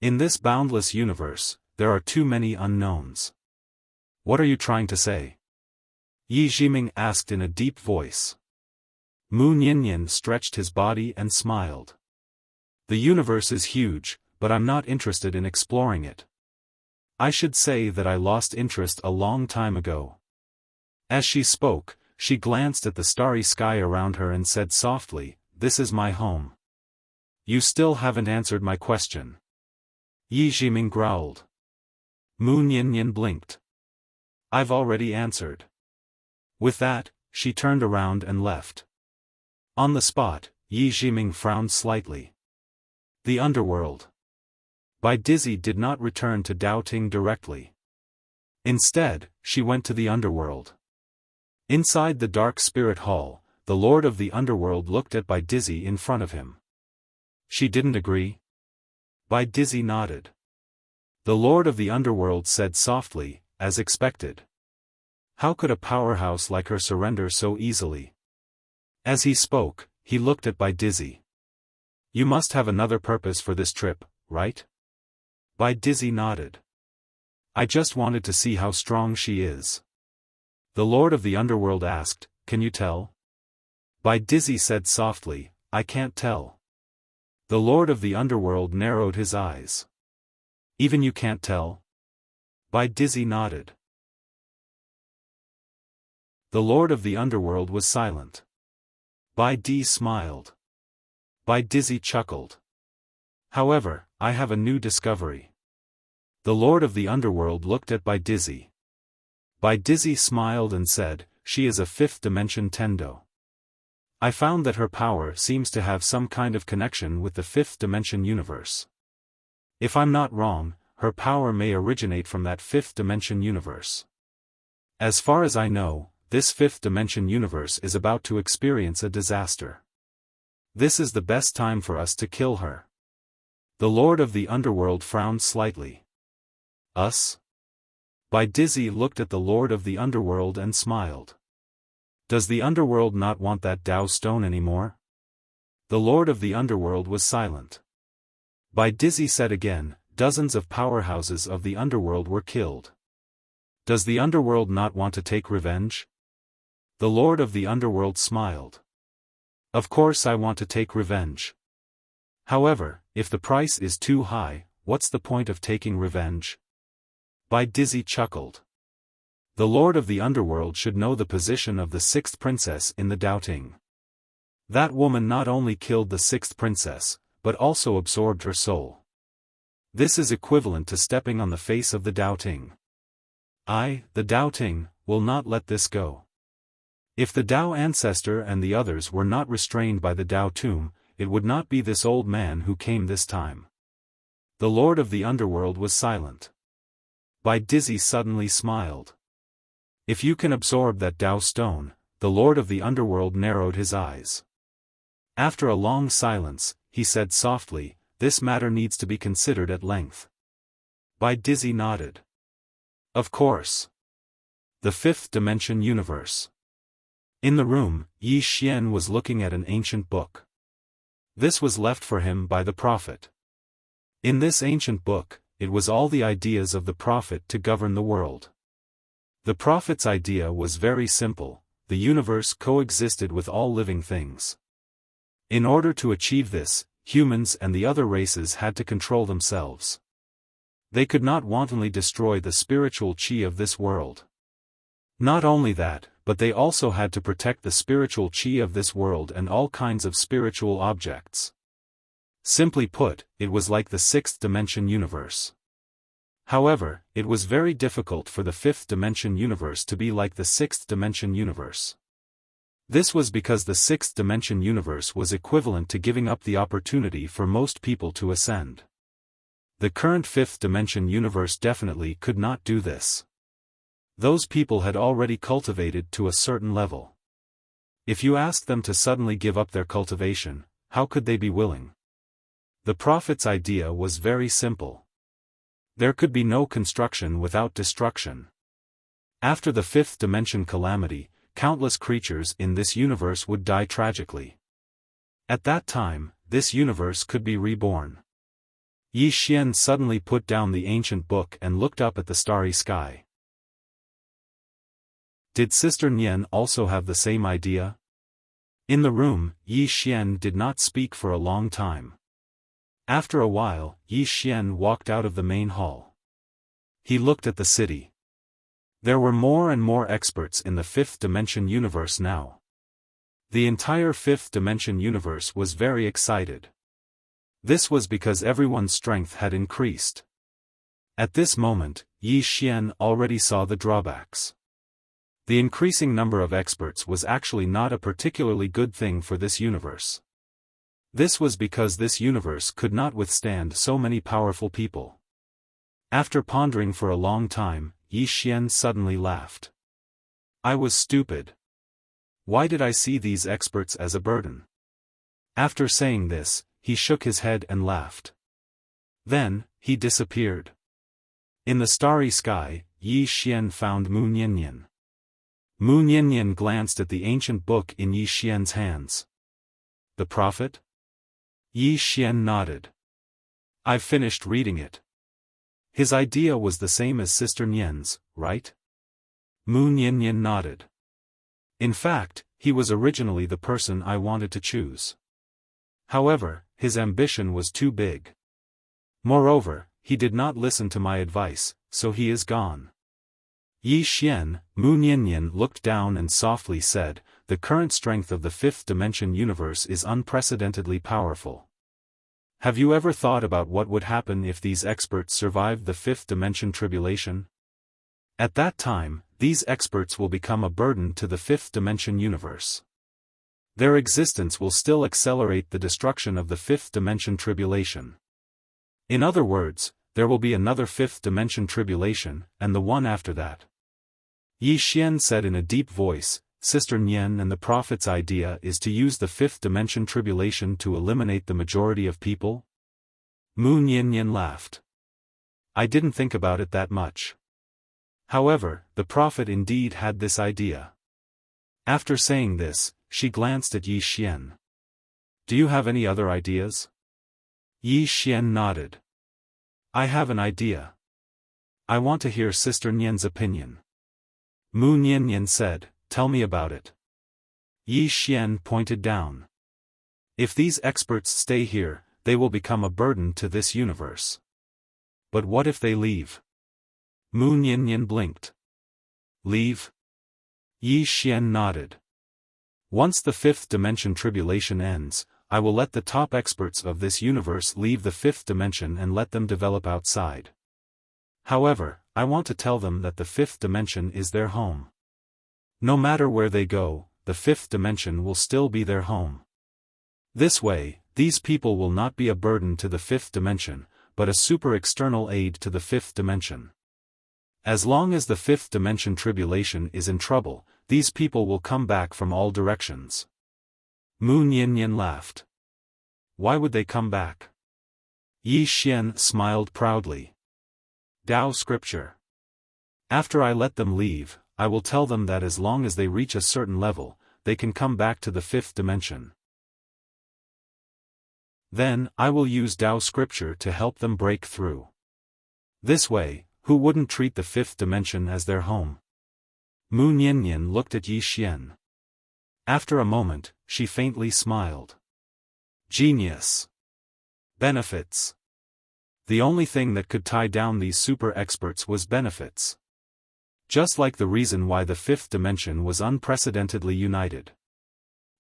In this boundless universe, there are too many unknowns. What are you trying to say? Yi Jiming asked in a deep voice. Mu Niannian stretched his body and smiled. The universe is huge, but I'm not interested in exploring it. I should say that I lost interest a long time ago. As she spoke, she glanced at the starry sky around her and said softly, this is my home. You still haven't answered my question. Yi Jiming growled. Mu Niannian blinked. I've already answered. With that, she turned around and left. On the spot, Yi Jiming frowned slightly. The underworld. Bai Dizzy did not return to doubting directly. Instead, she went to the underworld. Inside the dark spirit hall, the Lord of the Underworld looked at Bai Dizzy in front of him. She didn't agree? Bai Dizzy nodded. The Lord of the Underworld said softly, as expected. How could a powerhouse like her surrender so easily? As he spoke, he looked at Bai Dizzy. You must have another purpose for this trip, right? Bai Dizzy nodded. I just wanted to see how strong she is. The Lord of the Underworld asked, can you tell? Bai Dizzy said softly, I can't tell. The Lord of the Underworld narrowed his eyes. Even you can't tell? Bai Dizzy nodded. The Lord of the Underworld was silent. Bai Di smiled. Bai Dizzy chuckled. However, I have a new discovery. The Lord of the Underworld looked at Bai Dizzy. Bai Dizzy smiled and said, she is a fifth dimension Tendo. I found that her power seems to have some kind of connection with the fifth dimension universe. If I'm not wrong, her power may originate from that fifth dimension universe. As far as I know, this fifth dimension universe is about to experience a disaster. This is the best time for us to kill her. The Lord of the Underworld frowned slightly. Us? Bai Dizzy looked at the Lord of the Underworld and smiled. Does the underworld not want that Tao stone anymore? The Lord of the Underworld was silent. Bai Dizzy said again, dozens of powerhouses of the underworld were killed. Does the underworld not want to take revenge? The Lord of the Underworld smiled. Of course I want to take revenge. However, if the price is too high, what's the point of taking revenge? Bai Dizzy chuckled. The Lord of the Underworld should know the position of the sixth princess in the Doubting. That woman not only killed the sixth princess, but also absorbed her soul. This is equivalent to stepping on the face of the Doubting. I, the Doubting, will not let this go. If the Tao ancestor and the others were not restrained by the Tao tomb, it would not be this old man who came this time. The Lord of the Underworld was silent. Bai Dizzy suddenly smiled. If you can absorb that Tao stone, the Lord of the Underworld narrowed his eyes. After a long silence, he said softly, this matter needs to be considered at length. Bai Dizzy nodded. Of course. The fifth dimension universe. In the room, Yi Xian was looking at an ancient book. This was left for him by the Prophet. In this ancient book, it was all the ideas of the Prophet to govern the world. The Prophet's idea was very simple: the universe coexisted with all living things. In order to achieve this, humans and the other races had to control themselves. They could not wantonly destroy the spiritual qi of this world. Not only that, but they also had to protect the spiritual qi of this world and all kinds of spiritual objects. Simply put, it was like the sixth dimension universe. However, it was very difficult for the fifth dimension universe to be like the sixth dimension universe. This was because the sixth dimension universe was equivalent to giving up the opportunity for most people to ascend. The current fifth dimension universe definitely could not do this. Those people had already cultivated to a certain level. If you asked them to suddenly give up their cultivation, how could they be willing? The Prophet's idea was very simple. There could be no construction without destruction. After the fifth dimension calamity, countless creatures in this universe would die tragically. At that time, this universe could be reborn. Yi Xian suddenly put down the ancient book and looked up at the starry sky. Did Sister Nian also have the same idea? In the room, Yi Xian did not speak for a long time. After a while, Yi Xian walked out of the main hall. He looked at the city. There were more and more experts in the fifth dimension universe now. The entire fifth dimension universe was very excited. This was because everyone's strength had increased. At this moment, Yi Xian already saw the drawbacks. The increasing number of experts was actually not a particularly good thing for this universe. This was because this universe could not withstand so many powerful people. After pondering for a long time, Yi Xian suddenly laughed. I was stupid. Why did I see these experts as a burden? After saying this, he shook his head and laughed. Then, he disappeared. In the starry sky, Yi Xian found Mu Niannian. Mu Niannian glanced at the ancient book in Yi Xian's hands. The Prophet? Yi Xian nodded. I've finished reading it. His idea was the same as Sister Nian's, right? Mu Niannian nodded. In fact, he was originally the person I wanted to choose. However, his ambition was too big. Moreover, he did not listen to my advice, so he is gone. Yi Xian, Mu Niannian looked down and softly said, the current strength of the fifth dimension universe is unprecedentedly powerful. Have you ever thought about what would happen if these experts survived the fifth dimension tribulation? At that time, these experts will become a burden to the fifth dimension universe. Their existence will still accelerate the destruction of the fifth dimension tribulation. In other words, there will be another fifth dimension tribulation, and the one after that. Yi Xian said in a deep voice, Sister Nian and the Prophet's idea is to use the fifth dimension tribulation to eliminate the majority of people? Mu Niannian laughed. I didn't think about it that much. However, the Prophet indeed had this idea. After saying this, she glanced at Yi Xian. Do you have any other ideas? Yi Xian nodded. I have an idea. I want to hear Sister Nian's opinion. Mu Nian said, tell me about it. Yi Xian pointed down. If these experts stay here, they will become a burden to this universe. But what if they leave? Mu Nian blinked. Leave? Yi Xian nodded. Once the fifth dimension tribulation ends, I will let the top experts of this universe leave the fifth dimension and let them develop outside. However, I want to tell them that the fifth dimension is their home. No matter where they go, the fifth dimension will still be their home. This way, these people will not be a burden to the fifth dimension, but a super external aid to the fifth dimension. As long as the fifth dimension tribulation is in trouble, these people will come back from all directions. Mu Nian laughed. Why would they come back? Yi Xian smiled proudly. Tao scripture. After I let them leave, I will tell them that as long as they reach a certain level, they can come back to the fifth dimension. Then, I will use Tao scripture to help them break through. This way, who wouldn't treat the fifth dimension as their home? Mu Nian looked at Yi Xian. After a moment, she faintly smiled. Genius. Benefits. The only thing that could tie down these super experts was benefits. Just like the reason why the fifth dimension was unprecedentedly united.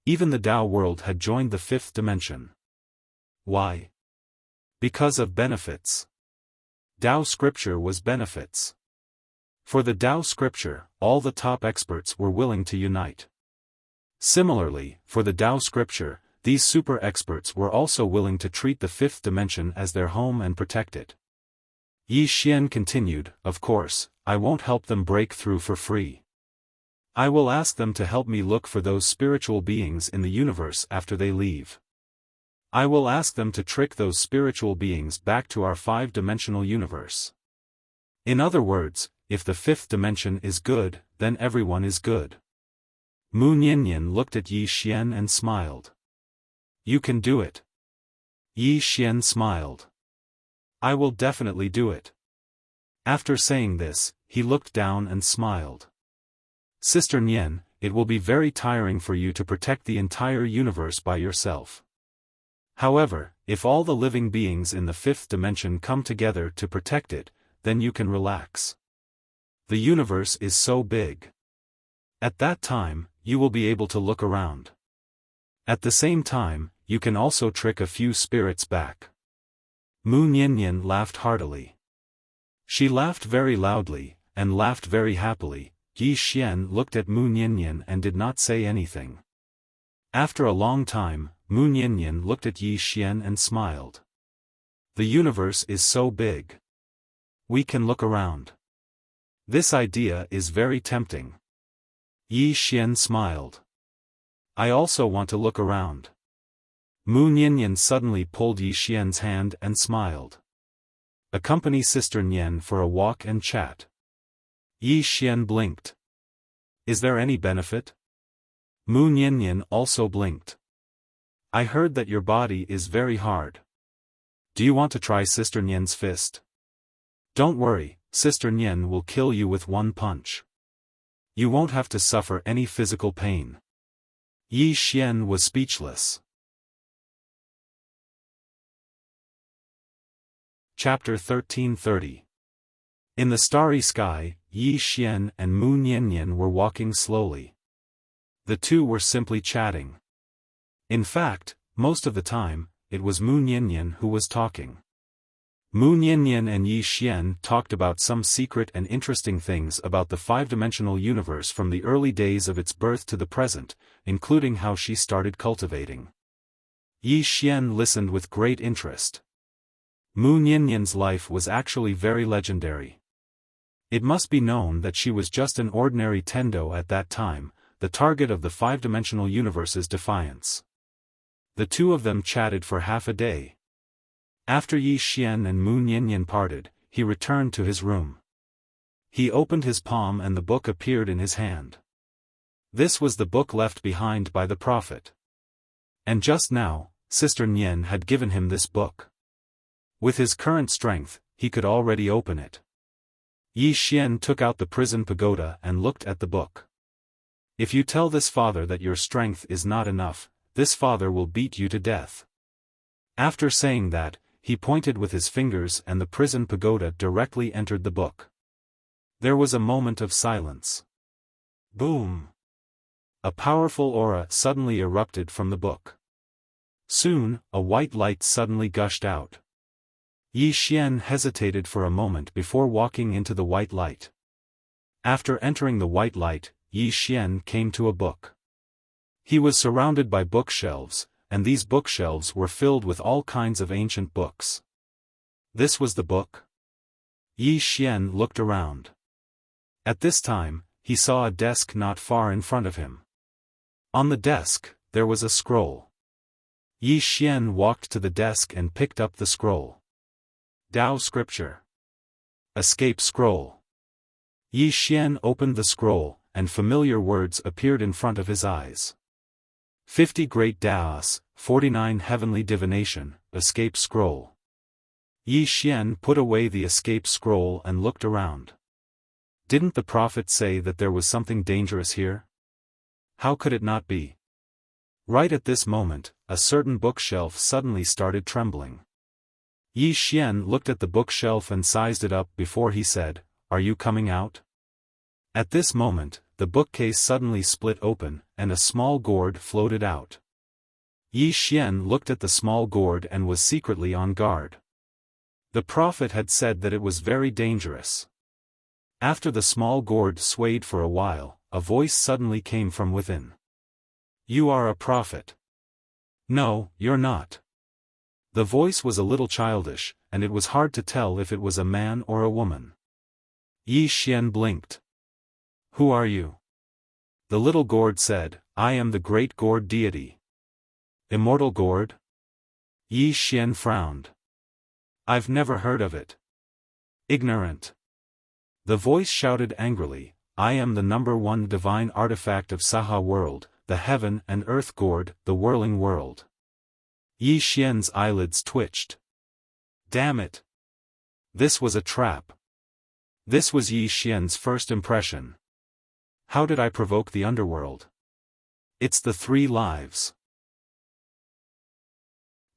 Even the Tao world had joined the fifth dimension. Why? Because of benefits. Tao scripture was benefits. For the Tao scripture, all the top experts were willing to unite. Similarly, for the Tao scripture, these super experts were also willing to treat the fifth dimension as their home and protect it. Yi Xian continued, of course, I won't help them break through for free. I will ask them to help me look for those spiritual beings in the universe after they leave. I will ask them to trick those spiritual beings back to our five-dimensional universe. In other words, if the fifth dimension is good, then everyone is good. Mu Nian looked at Yi Xian and smiled. You can do it. Yi Xian smiled. I will definitely do it. After saying this, he looked down and smiled. Sister Nian, it will be very tiring for you to protect the entire universe by yourself. However, if all the living beings in the fifth dimension come together to protect it, then you can relax. The universe is so big. At that time, you will be able to look around. At the same time, you can also trick a few spirits back. Mu Nian laughed heartily. She laughed very loudly, and laughed very happily. Yi Xian looked at Mu Nian and did not say anything. After a long time, Mu Nian looked at Yi Xian and smiled. The universe is so big. We can look around. This idea is very tempting. Yi Xian smiled. I also want to look around. Mu Nian suddenly pulled Yi Xian's hand and smiled. Accompany Sister Nian for a walk and chat. Yi Xian blinked. Is there any benefit? Mu Nian also blinked. I heard that your body is very hard. Do you want to try Sister Nian's fist? Don't worry, Sister Nian will kill you with one punch. You won't have to suffer any physical pain. Yi Xian was speechless. Chapter 1330. In the starry sky, Yi Xian and Mu Nian were walking slowly. The two were simply chatting. In fact, most of the time, it was Mu Nian who was talking. Mu Nian and Yi Xian talked about some secret and interesting things about the five-dimensional universe from the early days of its birth to the present, including how she started cultivating. Yi Xian listened with great interest. Mu Nian's life was actually very legendary. It must be known that she was just an ordinary Tendo at that time, the target of the five-dimensional universe's defiance. The two of them chatted for half a day. After Yi Xian and Mu Nian parted, he returned to his room. He opened his palm and the book appeared in his hand. This was the book left behind by the prophet. And just now, Sister Nian had given him this book. With his current strength, he could already open it. Yi Xian took out the prison pagoda and looked at the book. If you tell this father that your strength is not enough, this father will beat you to death. After saying that, he pointed with his fingers and the prison pagoda directly entered the book. There was a moment of silence. Boom! A powerful aura suddenly erupted from the book. Soon, a white light suddenly gushed out. Yi Xian hesitated for a moment before walking into the white light. After entering the white light, Yi Xian came to a book. He was surrounded by bookshelves, and these bookshelves were filled with all kinds of ancient books. This was the book? Yi Xian looked around. At this time, he saw a desk not far in front of him. On the desk, there was a scroll. Yi Xian walked to the desk and picked up the scroll. Tao Scripture. Escape Scroll. Yi Xian opened the scroll, and familiar words appeared in front of his eyes. 50 Great Taos, 49 Heavenly Divination, Escape Scroll. Yi Xian put away the escape scroll and looked around. Didn't the prophet say that there was something dangerous here? How could it not be? Right at this moment, a certain bookshelf suddenly started trembling. Yi Xian looked at the bookshelf and sized it up before he said, "Are you coming out?" At this moment, the bookcase suddenly split open, and a small gourd floated out. Yi Xian looked at the small gourd and was secretly on guard. The prophet had said that it was very dangerous. After the small gourd swayed for a while, a voice suddenly came from within. "You are a prophet." "No, you're not." The voice was a little childish, and it was hard to tell if it was a man or a woman. Yi Xian blinked. "Who are you?" The little gourd said, "I am the great gourd deity." "Immortal gourd?" Yi Xian frowned. "I've never heard of it." "Ignorant." The voice shouted angrily, "I am the #1 divine artifact of Saha world, the heaven and earth gourd, the whirling world." Yi Xian's eyelids twitched. Damn it! This was a trap. This was Yi Xian's first impression. How did I provoke the underworld? It's the 3 lives.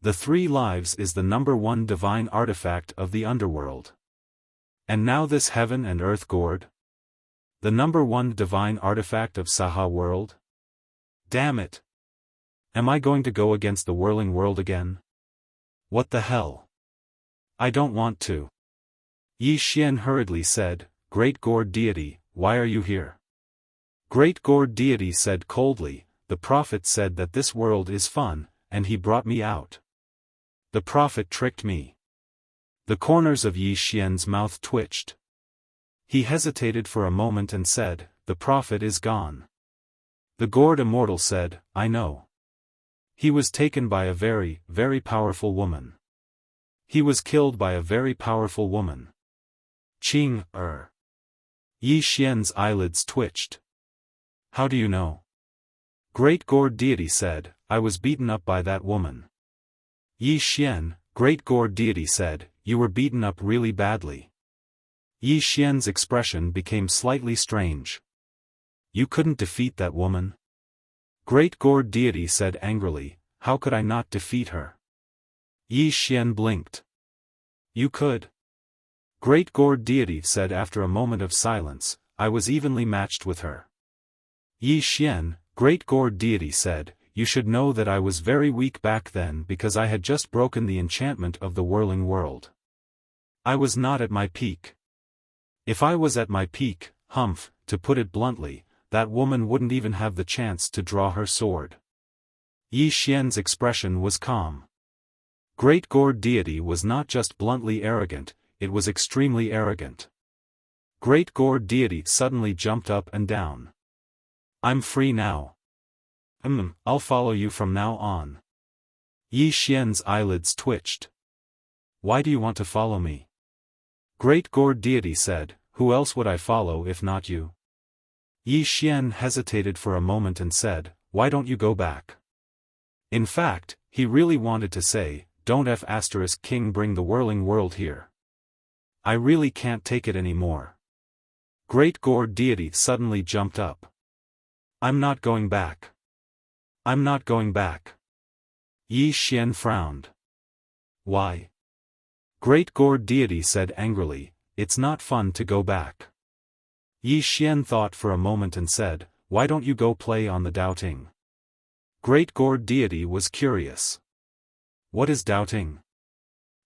The 3 lives is the #1 divine artifact of the underworld. And now this heaven and earth gourd? The #1 divine artifact of Saha world? Damn it! Am I going to go against the whirling world again? What the hell? I don't want to. Yi Xian hurriedly said, "Great gourd deity, why are you here?" Great gourd deity said coldly, "The prophet said that this world is fun, and he brought me out. The prophet tricked me." The corners of Yi Xian's mouth twitched. He hesitated for a moment and said, "The prophet is gone." The gourd immortal said, "I know. He was taken by a very, very powerful woman. He was killed by a very powerful woman." Yi Xian's eyelids twitched. "How do you know?" Great gourd deity said, "I was beaten up by that woman." Yi Xian, great gourd deity said, "You were beaten up really badly." Yi Xian's expression became slightly strange. "You couldn't defeat that woman?" Great gourd deity said angrily, "How could I not defeat her?" Yi Xian blinked. "You could." Great gourd deity said after a moment of silence, "I was evenly matched with her." Yi Xian, great gourd deity said, "You should know that I was very weak back then because I had just broken the enchantment of the whirling world. I was not at my peak. If I was at my peak, to put it bluntly, that woman wouldn't even have the chance to draw her sword." Yi Xian's expression was calm. Great gourd deity was not just bluntly arrogant, it was extremely arrogant. Great gourd deity suddenly jumped up and down. "I'm free now. I'll follow you from now on." Yi Xian's eyelids twitched. "Why do you want to follow me?" Great gourd deity said, "Who else would I follow if not you?" Yi Xian hesitated for a moment and said, "Why don't you go back?" In fact, he really wanted to say, "Don't King bring the whirling world here. I really can't take it anymore." Great Gourd Deity suddenly jumped up. "I'm not going back. I'm not going back." Yi Xian frowned. "Why?" Great Gourd Deity said angrily, "It's not fun to go back." Yi Xian thought for a moment and said, "Why don't you go play on the Doubting?" Great Gourd Deity was curious. "What is Doubting?"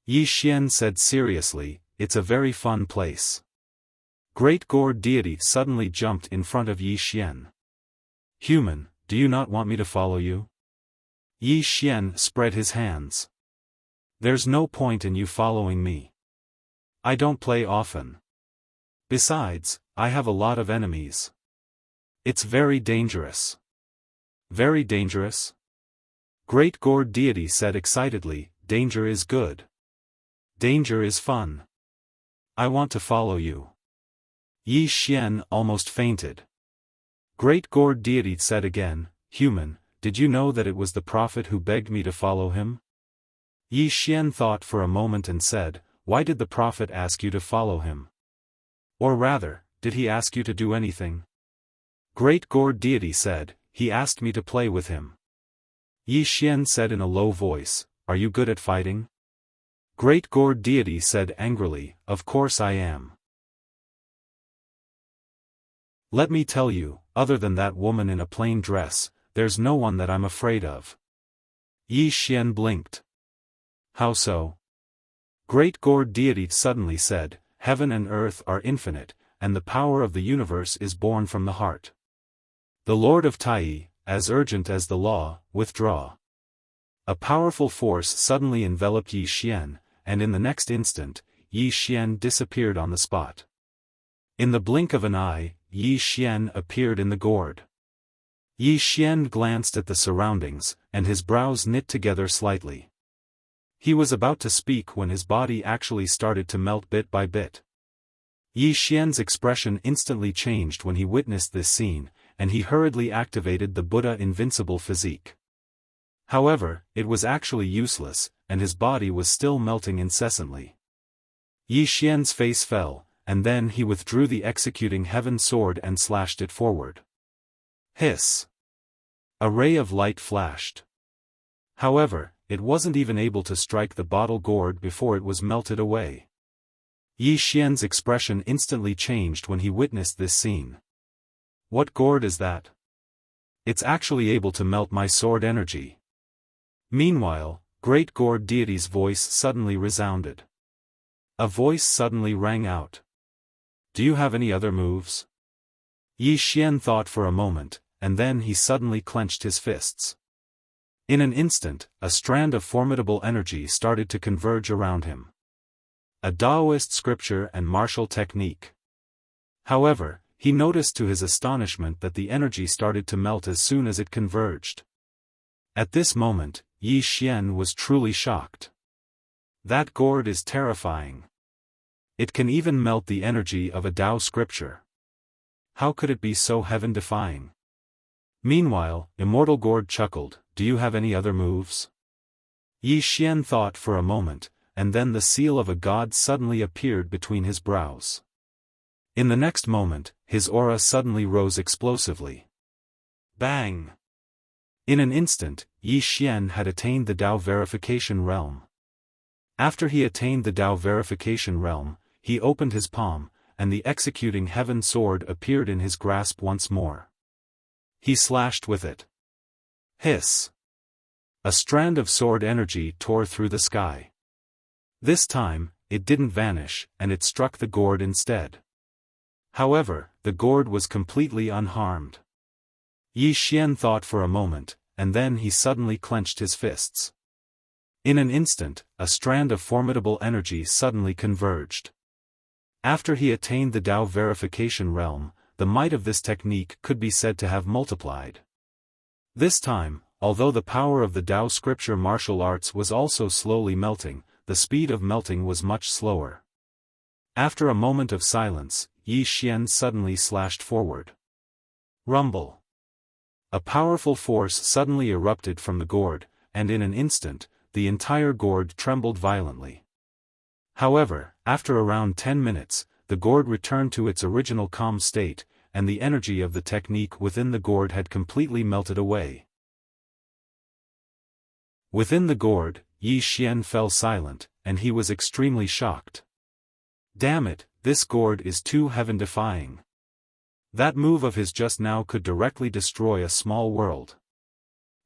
Yi Xian said seriously, "It's a very fun place." Great Gourd Deity suddenly jumped in front of Yi Xian. "Human, do you not want me to follow you?" Yi Xian spread his hands. "There's no point in you following me. I don't play often. Besides, I have a lot of enemies. It's very dangerous." "Very dangerous?" Great Gourd Deity said excitedly, "Danger is good. Danger is fun. I want to follow you." Yi Xian almost fainted. Great Gourd Deity said again, "Human, did you know that it was the prophet who begged me to follow him?" Yi Xian thought for a moment and said, "Why did the prophet ask you to follow him? Or rather, did he ask you to do anything?" Great Gourd Deity said, "He asked me to play with him." Yi Xian said in a low voice, "Are you good at fighting?" Great Gourd Deity said angrily, "Of course I am. Let me tell you, other than that woman in a plain dress, there's no one that I'm afraid of." Yi Xian blinked. "How so?" Great Gourd Deity suddenly said, "Heaven and earth are infinite, and the power of the universe is born from the heart. The Lord of Tai, as urgent as the law, withdraw." A powerful force suddenly enveloped Yi Xian, and in the next instant, Yi Xian disappeared on the spot. In the blink of an eye, Yi Xian appeared in the gourd. Yi Xian glanced at the surroundings, and his brows knit together slightly. He was about to speak when his body actually started to melt bit by bit. Yi Xian's expression instantly changed when he witnessed this scene, and he hurriedly activated the Buddha invincible physique. However, it was actually useless, and his body was still melting incessantly. Yi Xian's face fell, and then he withdrew the executing heaven sword and slashed it forward. Hiss! A ray of light flashed. However, it wasn't even able to strike the bottle gourd before it was melted away. Yi Xian's expression instantly changed when he witnessed this scene. "What gourd is that? It's actually able to melt my sword energy." Meanwhile, Great Gourd Deity's voice suddenly resounded. A voice suddenly rang out. "Do you have any other moves?" Yi Xian thought for a moment, and then he suddenly clenched his fists. In an instant, a strand of formidable energy started to converge around him. A Taoist scripture and martial technique. However, he noticed to his astonishment that the energy started to melt as soon as it converged. At this moment, Yi Xian was truly shocked. That gourd is terrifying. It can even melt the energy of a Tao scripture. How could it be so heaven-defying? Meanwhile, Immortal Gourd chuckled, "Do you have any other moves?" Yi Xian thought for a moment, and then the seal of a god suddenly appeared between his brows. In the next moment, his aura suddenly rose explosively. Bang! In an instant, Yi Xian had attained the Tao verification realm. After he attained the Tao verification realm, he opened his palm, and the executing heaven sword appeared in his grasp once more. He slashed with it. Hiss! A strand of sword energy tore through the sky. This time, it didn't vanish, and it struck the gourd instead. However, the gourd was completely unharmed. Yi Xian thought for a moment, and then he suddenly clenched his fists. In an instant, a strand of formidable energy suddenly converged. After he attained the Tao verification realm, the might of this technique could be said to have multiplied. This time, although the power of the Tao scripture martial arts was also slowly melting, the speed of melting was much slower. After a moment of silence, Yi Xian suddenly slashed forward. Rumble. A powerful force suddenly erupted from the gourd, and in an instant, the entire gourd trembled violently. However, after around 10 minutes, the gourd returned to its original calm state, and the energy of the technique within the gourd had completely melted away. Within the gourd, Yi Xian fell silent, and he was extremely shocked. Damn it, this gourd is too heaven-defying. That move of his just now could directly destroy a small world.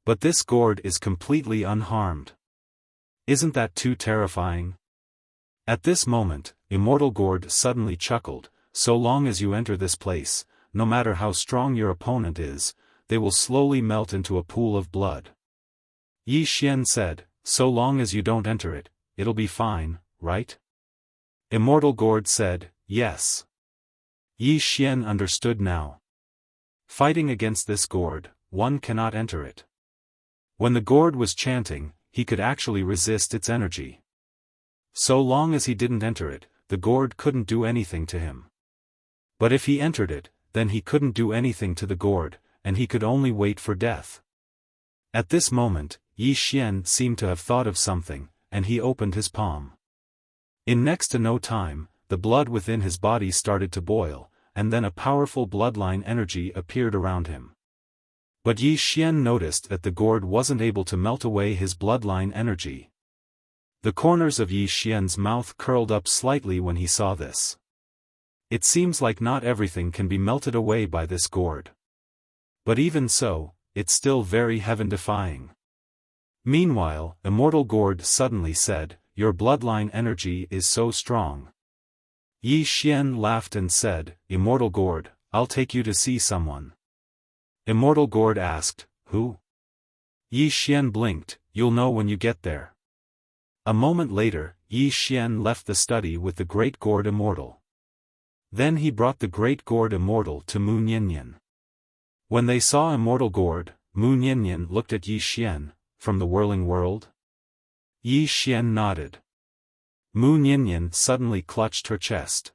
But this gourd is completely unharmed. Isn't that too terrifying? At this moment, Immortal Gourd suddenly chuckled, so long as you enter this place, no matter how strong your opponent is, they will slowly melt into a pool of blood. Yi Xian said, so long as you don't enter it, it'll be fine, right? Immortal Gourd said, yes. Yi Xian understood now. Fighting against this gourd, one cannot enter it. When the gourd was chanting, he could actually resist its energy. So long as he didn't enter it, the gourd couldn't do anything to him. But if he entered it, then he couldn't do anything to the gourd, and he could only wait for death. At this moment, Yi Xian seemed to have thought of something, and he opened his palm. In next to no time, the blood within his body started to boil, and then a powerful bloodline energy appeared around him. But Yi Xian noticed that the gourd wasn't able to melt away his bloodline energy. The corners of Yi Xian's mouth curled up slightly when he saw this. It seems like not everything can be melted away by this gourd. But even so, it's still very heaven-defying. Meanwhile, Immortal Gourd suddenly said, your bloodline energy is so strong. Yi Xian laughed and said, Immortal Gourd, I'll take you to see someone. Immortal Gourd asked, who? Yi Xian blinked, you'll know when you get there. A moment later, Yi Xian left the study with the Great Gourd Immortal. Then he brought the Great Gourd Immortal to Mu Niannian. When they saw Immortal Gourd, Mu Niannian looked at Yi Xian, from the whirling world? Yi Xian nodded. Mu Niannian suddenly clutched her chest.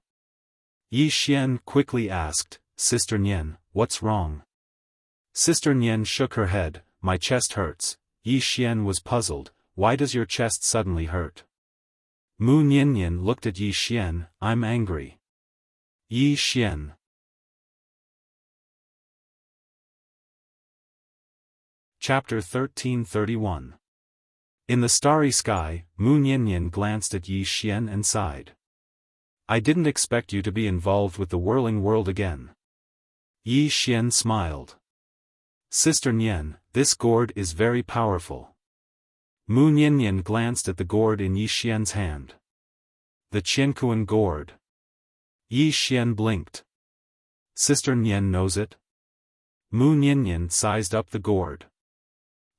Yi Xian quickly asked, Sister Nian, what's wrong? Sister Nian shook her head, my chest hurts. Yi Xian was puzzled, why does your chest suddenly hurt? Mu Niannian looked at Yi Xian, I'm angry. Yi Xian. Chapter 1331. In the starry sky, Mu Niannian glanced at Yi Xian and sighed. I didn't expect you to be involved with the whirling world again. Yi Xian smiled. Sister Nian, this gourd is very powerful. Mu Niannian glanced at the gourd in Yi Xian's hand. The Qiankuan gourd. Yi Xian blinked. Sister Nian knows it? Mu Niannian sized up the gourd.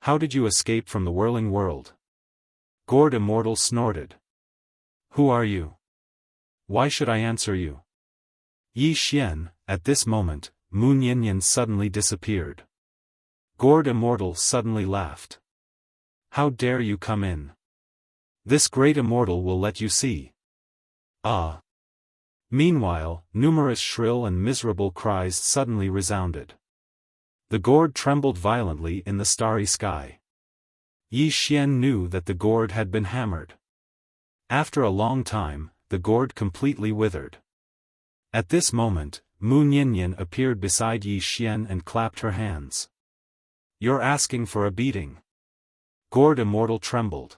How did you escape from the whirling world? Gourd Immortal snorted. Who are you? Why should I answer you? Yi Xian, at this moment, Mu Niannian suddenly disappeared. Gourd Immortal suddenly laughed. How dare you come in? This great Immortal will let you see. Ah! Meanwhile, numerous shrill and miserable cries suddenly resounded. The gourd trembled violently in the starry sky. Yi Xian knew that the gourd had been hammered. After a long time, the gourd completely withered. At this moment, Mu Niannian appeared beside Yi Xian and clapped her hands. You're asking for a beating. Gourd Immortal trembled.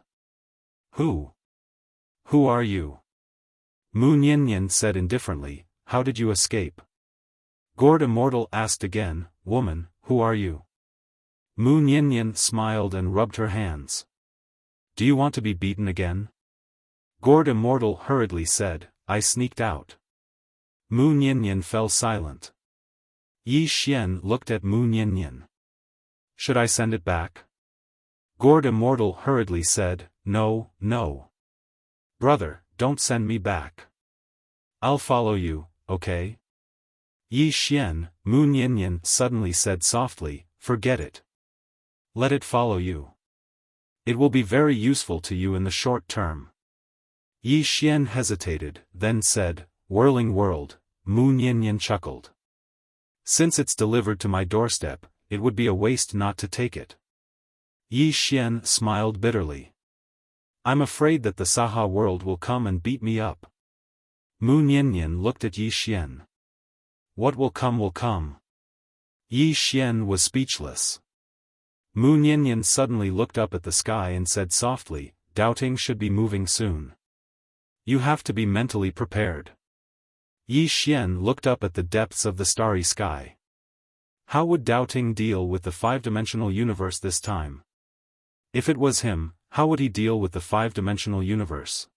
Who? Who are you? Mu Niannian said indifferently, how did you escape? Gourd Immortal asked again, woman, who are you? Mu Niannian smiled and rubbed her hands. Do you want to be beaten again? Gourd Immortal hurriedly said, I sneaked out. Mu Niannian fell silent. Yi Xian looked at Mu Niannian. Should I send it back? Gourd Immortal hurriedly said, no, no. Brother, don't send me back. I'll follow you, okay? Yi Xian, Mu Niannian suddenly said softly, forget it. Let it follow you. It will be very useful to you in the short term. Yi Xian hesitated, then said, whirling world. Mu Niannian chuckled. Since it's delivered to my doorstep, it would be a waste not to take it. Yi Xian smiled bitterly. I'm afraid that the Saha world will come and beat me up. Mu Niannian looked at Yi Xian. What will come will come. Yi Xian was speechless. Mu Niannian suddenly looked up at the sky and said softly, doubting should be moving soon. You have to be mentally prepared. Yi Xian looked up at the depths of the starry sky. How would doubting deal with the five-dimensional universe this time? If it was him, how would he deal with the five-dimensional universe?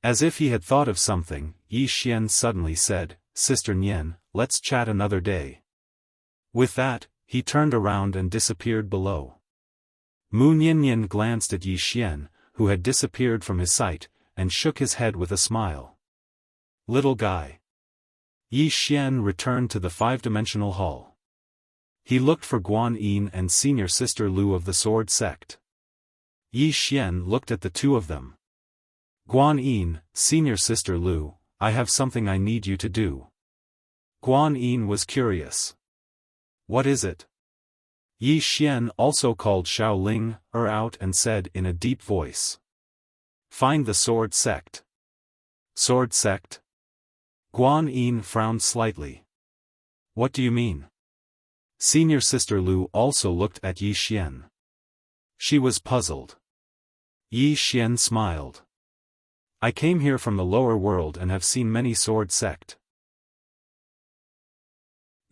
As if he had thought of something, Yi Xian suddenly said, Sister Nian, let's chat another day. With that, he turned around and disappeared below. Mu Niannian glanced at Yi Xian, who had disappeared from his sight, and shook his head with a smile. Little guy. Yi Xian returned to the five-dimensional hall. He looked for Guan Yin and Senior Sister Lu of the Sword Sect. Yi Xian looked at the two of them. Guan Yin, Senior Sister Lu, I have something I need you to do. Guan Yin was curious. What is it? Yi Xian also called Xiaoling out and said in a deep voice. Find the Sword Sect. Sword Sect? Guan Yin frowned slightly. What do you mean? Senior Sister Lu also looked at Yi Xian. She was puzzled. Yi Xian smiled. I came here from the lower world and have seen many Sword Sect.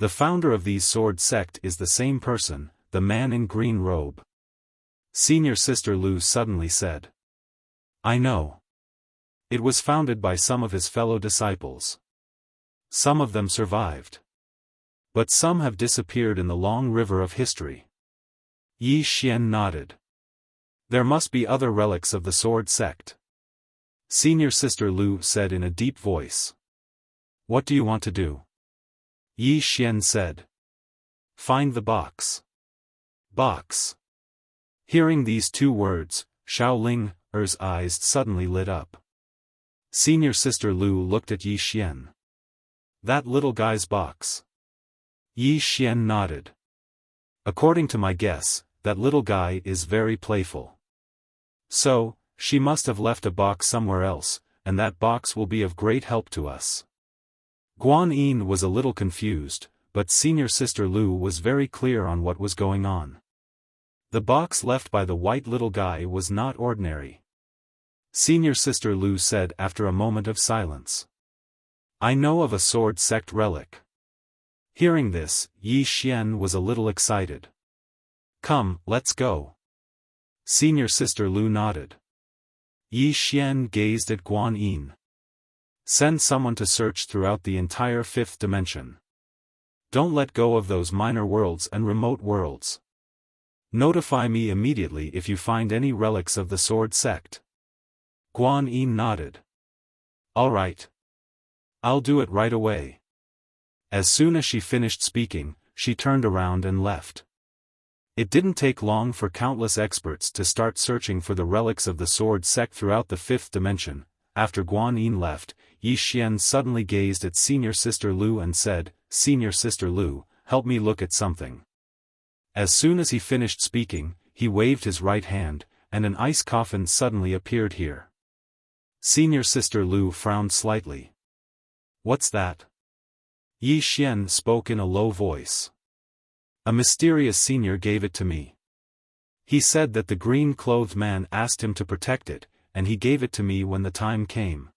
The founder of these Sword Sect is the same person, the man in green robe. Senior Sister Lu suddenly said. I know. It was founded by some of his fellow disciples. Some of them survived. But some have disappeared in the long river of history. Yi Xian nodded. There must be other relics of the Sword Sect. Senior Sister Lu said in a deep voice. What do you want to do? Yi Xian said. Find the box. Box. Hearing these two words, Xiaoling's eyes suddenly lit up. Senior Sister Lu looked at Yi Xian. That little guy's box. Yi Xian nodded. According to my guess, that little guy is very playful. So, she must have left a box somewhere else, and that box will be of great help to us. Guan Yin was a little confused, but Senior Sister Lu was very clear on what was going on. The box left by the white little guy was not ordinary. Senior Sister Lu said after a moment of silence. I know of a Sword Sect relic. Hearing this, Yi Xian was a little excited. Come, let's go. Senior Sister Lu nodded. Yi Xian gazed at Guan Yin. Send someone to search throughout the entire fifth dimension. Don't let go of those minor worlds and remote worlds. Notify me immediately if you find any relics of the Sword Sect. Guan Yin nodded. All right. I'll do it right away. As soon as she finished speaking, she turned around and left. It didn't take long for countless experts to start searching for the relics of the Sword Sect throughout the fifth dimension. After Guan Yin left, Yi Xian suddenly gazed at Senior Sister Lu and said, Senior Sister Lu, help me look at something. As soon as he finished speaking, he waved his right hand, and an ice coffin suddenly appeared here. Senior Sister Lu frowned slightly. What's that? Yi Xian spoke in a low voice. A mysterious senior gave it to me. He said that the green-clothed man asked him to protect it, and he gave it to me when the time came.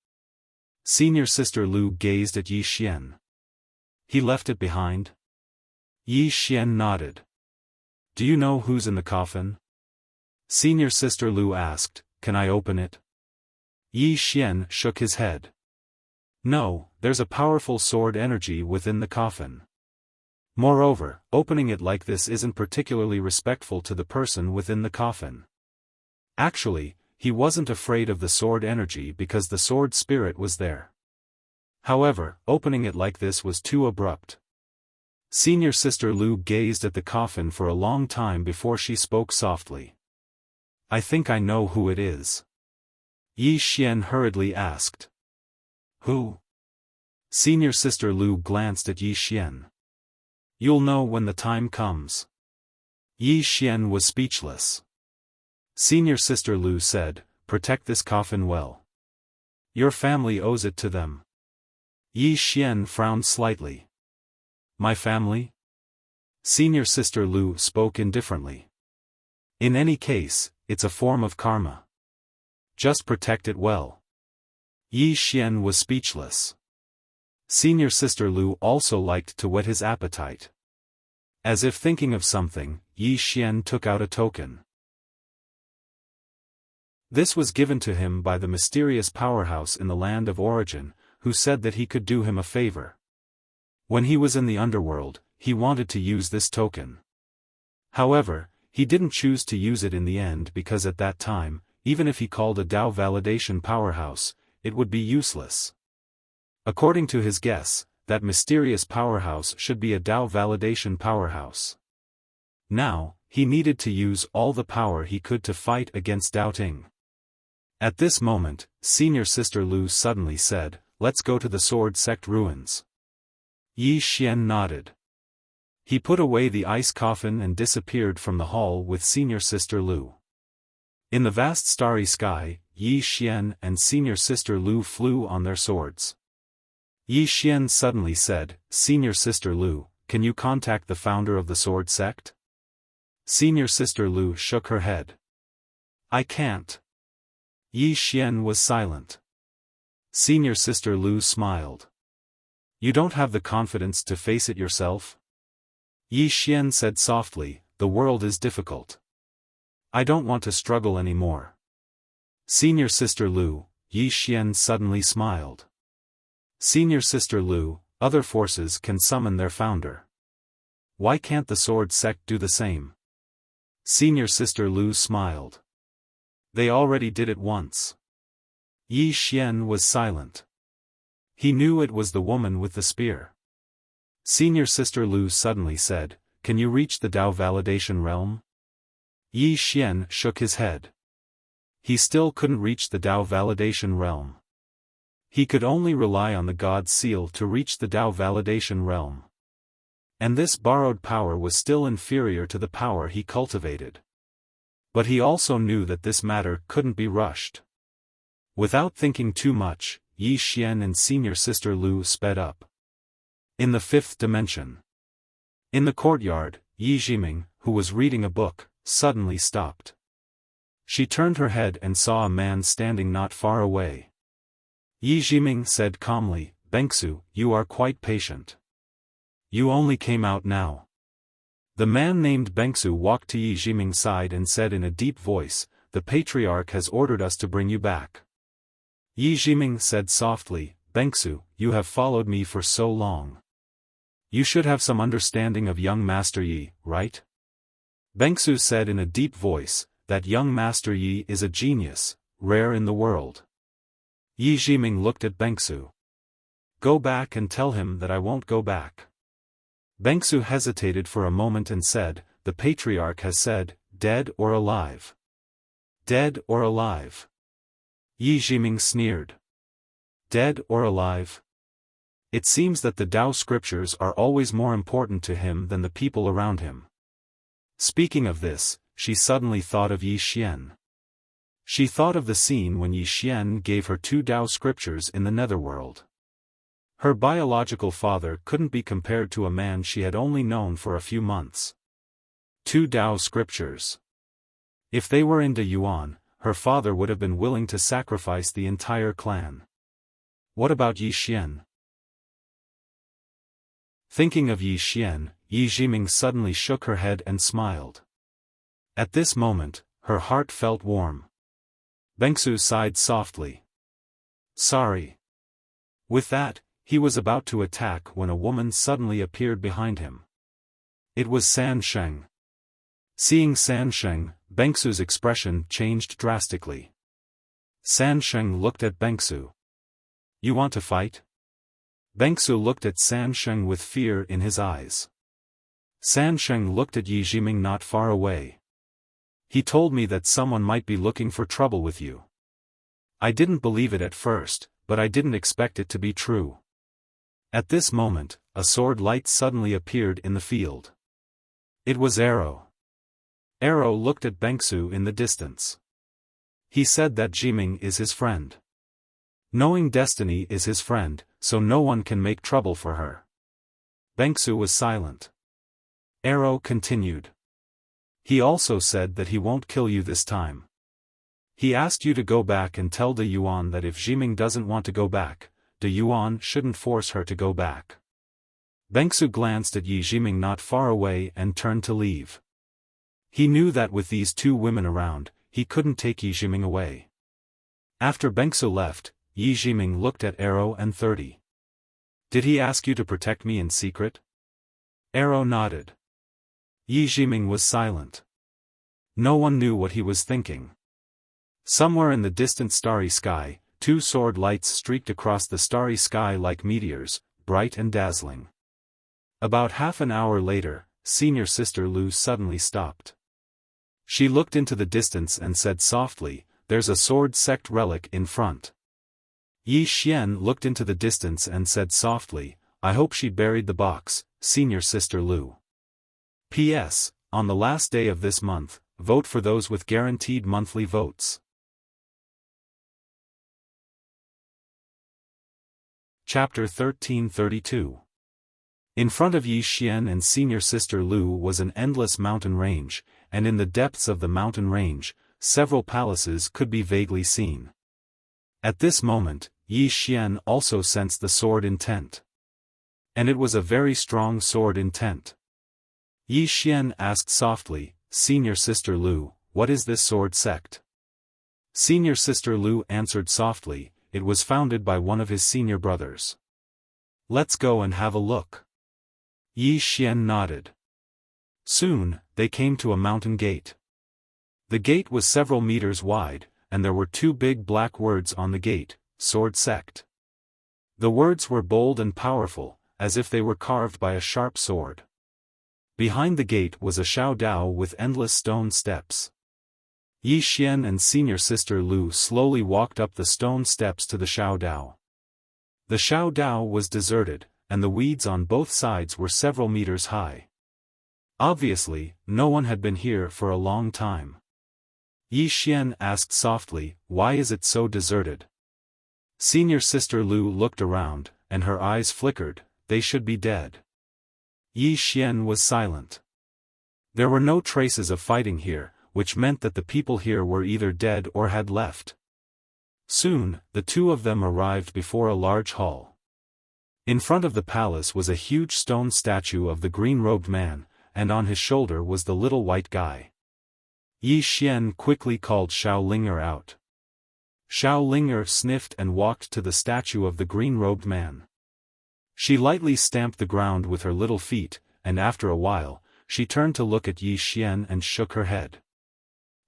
Senior Sister Lu gazed at Yi Xian. He left it behind? Yi Xian nodded. Do you know who's in the coffin? Senior Sister Lu asked, can I open it? Yi Xian shook his head. No, there's a powerful sword energy within the coffin. Moreover, opening it like this isn't particularly respectful to the person within the coffin. Actually, he wasn't afraid of the sword energy because the sword spirit was there. However, opening it like this was too abrupt. Senior Sister Lu gazed at the coffin for a long time before she spoke softly. I think I know who it is. Yi Xian hurriedly asked. Who? Senior Sister Lu glanced at Yi Xian. You'll know when the time comes. Yi Xian was speechless. Senior Sister Lu said, protect this coffin well. Your family owes it to them. Yi Xian frowned slightly. My family? Senior Sister Lu spoke indifferently. In any case, it's a form of karma. Just protect it well. Yi Xian was speechless. Senior Sister Lu also liked to whet his appetite. As if thinking of something, Yi Xian took out a token. This was given to him by the mysterious powerhouse in the land of origin, who said that he could do him a favor. When he was in the underworld, he wanted to use this token. However, he didn't choose to use it in the end because at that time, even if he called a Dao validation powerhouse, it would be useless. According to his guess, that mysterious powerhouse should be a Dao validation powerhouse. Now, he needed to use all the power he could to fight against doubting. At this moment, Senior Sister Lu suddenly said, let's go to the Sword Sect ruins. Yi Xian nodded. He put away the ice coffin and disappeared from the hall with Senior Sister Lu. In the vast starry sky, Yi Xian and Senior Sister Lu flew on their swords. Yi Xian suddenly said, Senior Sister Lu, can you contact the founder of the Sword Sect? Senior Sister Lu shook her head. I can't. Yi Xian was silent. Senior Sister Lu smiled. You don't have the confidence to face it yourself? Yi Xian said softly, the world is difficult. I don't want to struggle anymore. Senior Sister Lu, Yi Xian suddenly smiled. Senior Sister Lu, other forces can summon their founder. Why can't the Sword Sect do the same? Senior Sister Lu smiled. They already did it once. Yi Xian was silent. He knew it was the woman with the spear. Senior Sister Lu suddenly said, can you reach the Dao validation realm? Yi Xian shook his head. He still couldn't reach the Dao validation realm. He could only rely on the God's seal to reach the Dao validation realm. And this borrowed power was still inferior to the power he cultivated. But he also knew that this matter couldn't be rushed. Without thinking too much, Yi Xian and Senior Sister Lu sped up. In the fifth dimension. In the courtyard, Yi Jiming, who was reading a book, suddenly stopped. She turned her head and saw a man standing not far away. Yi Jiming said calmly, Bengsu, you are quite patient. You only came out now. The man named Bengsu walked to Yi Jiming's side and said in a deep voice, the Patriarch has ordered us to bring you back. Yi Jiming said softly, Bengsu, you have followed me for so long. You should have some understanding of young Master Yi, right? Bengsu said in a deep voice, that young Master Yi is a genius, rare in the world. Yi Jiming looked at Bengsu. Go back and tell him that I won't go back. Bengsu hesitated for a moment and said, the Patriarch has said, dead or alive. Dead or alive. Yi Jiming sneered. Dead or alive? It seems that the Tao scriptures are always more important to him than the people around him. Speaking of this, she suddenly thought of Yi Xian. She thought of the scene when Yi Xian gave her 2 Tao scriptures in the netherworld. Her biological father couldn't be compared to a man she had only known for a few months. 2 Tao scriptures. If they were into Yuan, her father would have been willing to sacrifice the entire clan. What about Yi Xian? Thinking of Yi Xian, Yi Jiming suddenly shook her head and smiled. At this moment, her heart felt warm. Bengsu sighed softly. Sorry. With that, he was about to attack when a woman suddenly appeared behind him. It was San Sheng. Seeing San Sheng, Bengsu's expression changed drastically. San Sheng looked at Bengsu. You want to fight? Bengsu looked at San Sheng with fear in his eyes. San Sheng looked at Yi Jiming not far away. He told me that someone might be looking for trouble with you. I didn't believe it at first, but I didn't expect it to be true. At this moment, a sword light suddenly appeared in the field. It was Arrow. Arrow looked at Bengsu in the distance. He said that Jiming is his friend. Knowing Destiny is his friend, so no one can make trouble for her. Bengsu was silent. Arrow continued. He also said that he won't kill you this time. He asked you to go back and tell De Yuan that if Jiming doesn't want to go back, De Yuan shouldn't force her to go back. Bengsu glanced at Yi Jiming not far away and turned to leave. He knew that with these two women around, he couldn't take Yi Jiming away. After Bengsu left, Yi Jiming looked at Arrow and 30. Did he ask you to protect me in secret? Arrow nodded. Yi Jiming was silent. No one knew what he was thinking. Somewhere in the distant starry sky, two sword lights streaked across the starry sky like meteors, bright and dazzling. About half an hour later, Senior Sister Lu suddenly stopped. She looked into the distance and said softly, "There's a sword sect relic in front." Yi Xian looked into the distance and said softly, "I hope she buried the box, Senior Sister Lu. P.S. On the last day of this month, vote for those with guaranteed monthly votes." Chapter 1332. In front of Yi Xian and Senior Sister Lu was an endless mountain range, and in the depths of the mountain range, several palaces could be vaguely seen. At this moment, Yi Xian also sensed the sword intent. And it was a very strong sword intent. Yi Xian asked softly, "Senior Sister Lu, what is this sword sect?" Senior Sister Lu answered softly, "It was founded by one of his senior brothers." "Let's go and have a look." Yi Xian nodded. Soon, they came to a mountain gate. The gate was several meters wide, and there were two big black words on the gate, "Sword Sect." The words were bold and powerful, as if they were carved by a sharp sword. Behind the gate was a Xiaodao with endless stone steps. Yi Xian and Senior Sister Lu slowly walked up the stone steps to the Xiaodao. The Xiaodao was deserted, and the weeds on both sides were several meters high. Obviously, no one had been here for a long time. Yi Xian asked softly, "Why is it so deserted?" Senior Sister Lu looked around, and her eyes flickered. "They should be dead." Yi Xian was silent. There were no traces of fighting here, which meant that the people here were either dead or had left. Soon, the two of them arrived before a large hall. In front of the palace was a huge stone statue of the green-robed man, and on his shoulder was the little white guy. Yi Xian quickly called Xiao Linger out. Xiao Linger sniffed and walked to the statue of the green-robed man. She lightly stamped the ground with her little feet, and after a while, she turned to look at Yi Xian and shook her head.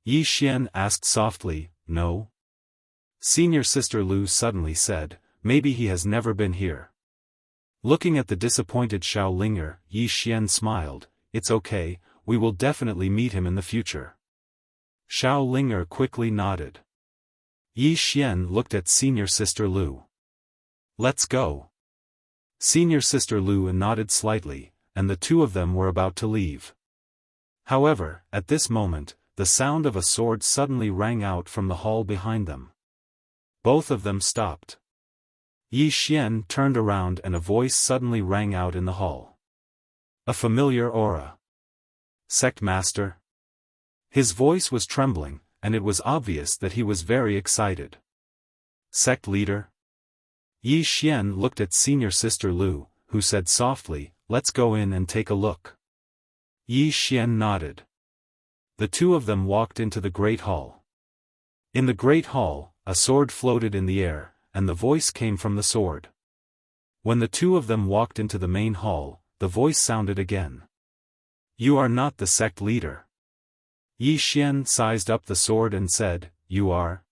Yi Xian asked softly, "No?" Senior Sister Lu suddenly said, "Maybe he has never been here." Looking at the disappointed Xiao Linger, Yi Xian smiled, "It's okay, we will definitely meet him in the future." Xiao Linger quickly nodded. Yi Xian looked at Senior Sister Lu. "Let's go." Senior Sister Lu nodded slightly, and the two of them were about to leave. However, at this moment, the sound of a sword suddenly rang out from the hall behind them. Both of them stopped. Yi Xian turned around and a voice suddenly rang out in the hall. A familiar aura. "Sect Master?" His voice was trembling, and it was obvious that he was very excited. "Sect Leader?" Yi Xian looked at Senior Sister Lu, who said softly, "Let's go in and take a look." Yi Xian nodded. The two of them walked into the great hall. In the great hall, a sword floated in the air, and the voice came from the sword. When the two of them walked into the main hall, the voice sounded again. "You are not the sect leader." Yi Xian sized up the sword and said, "You are?"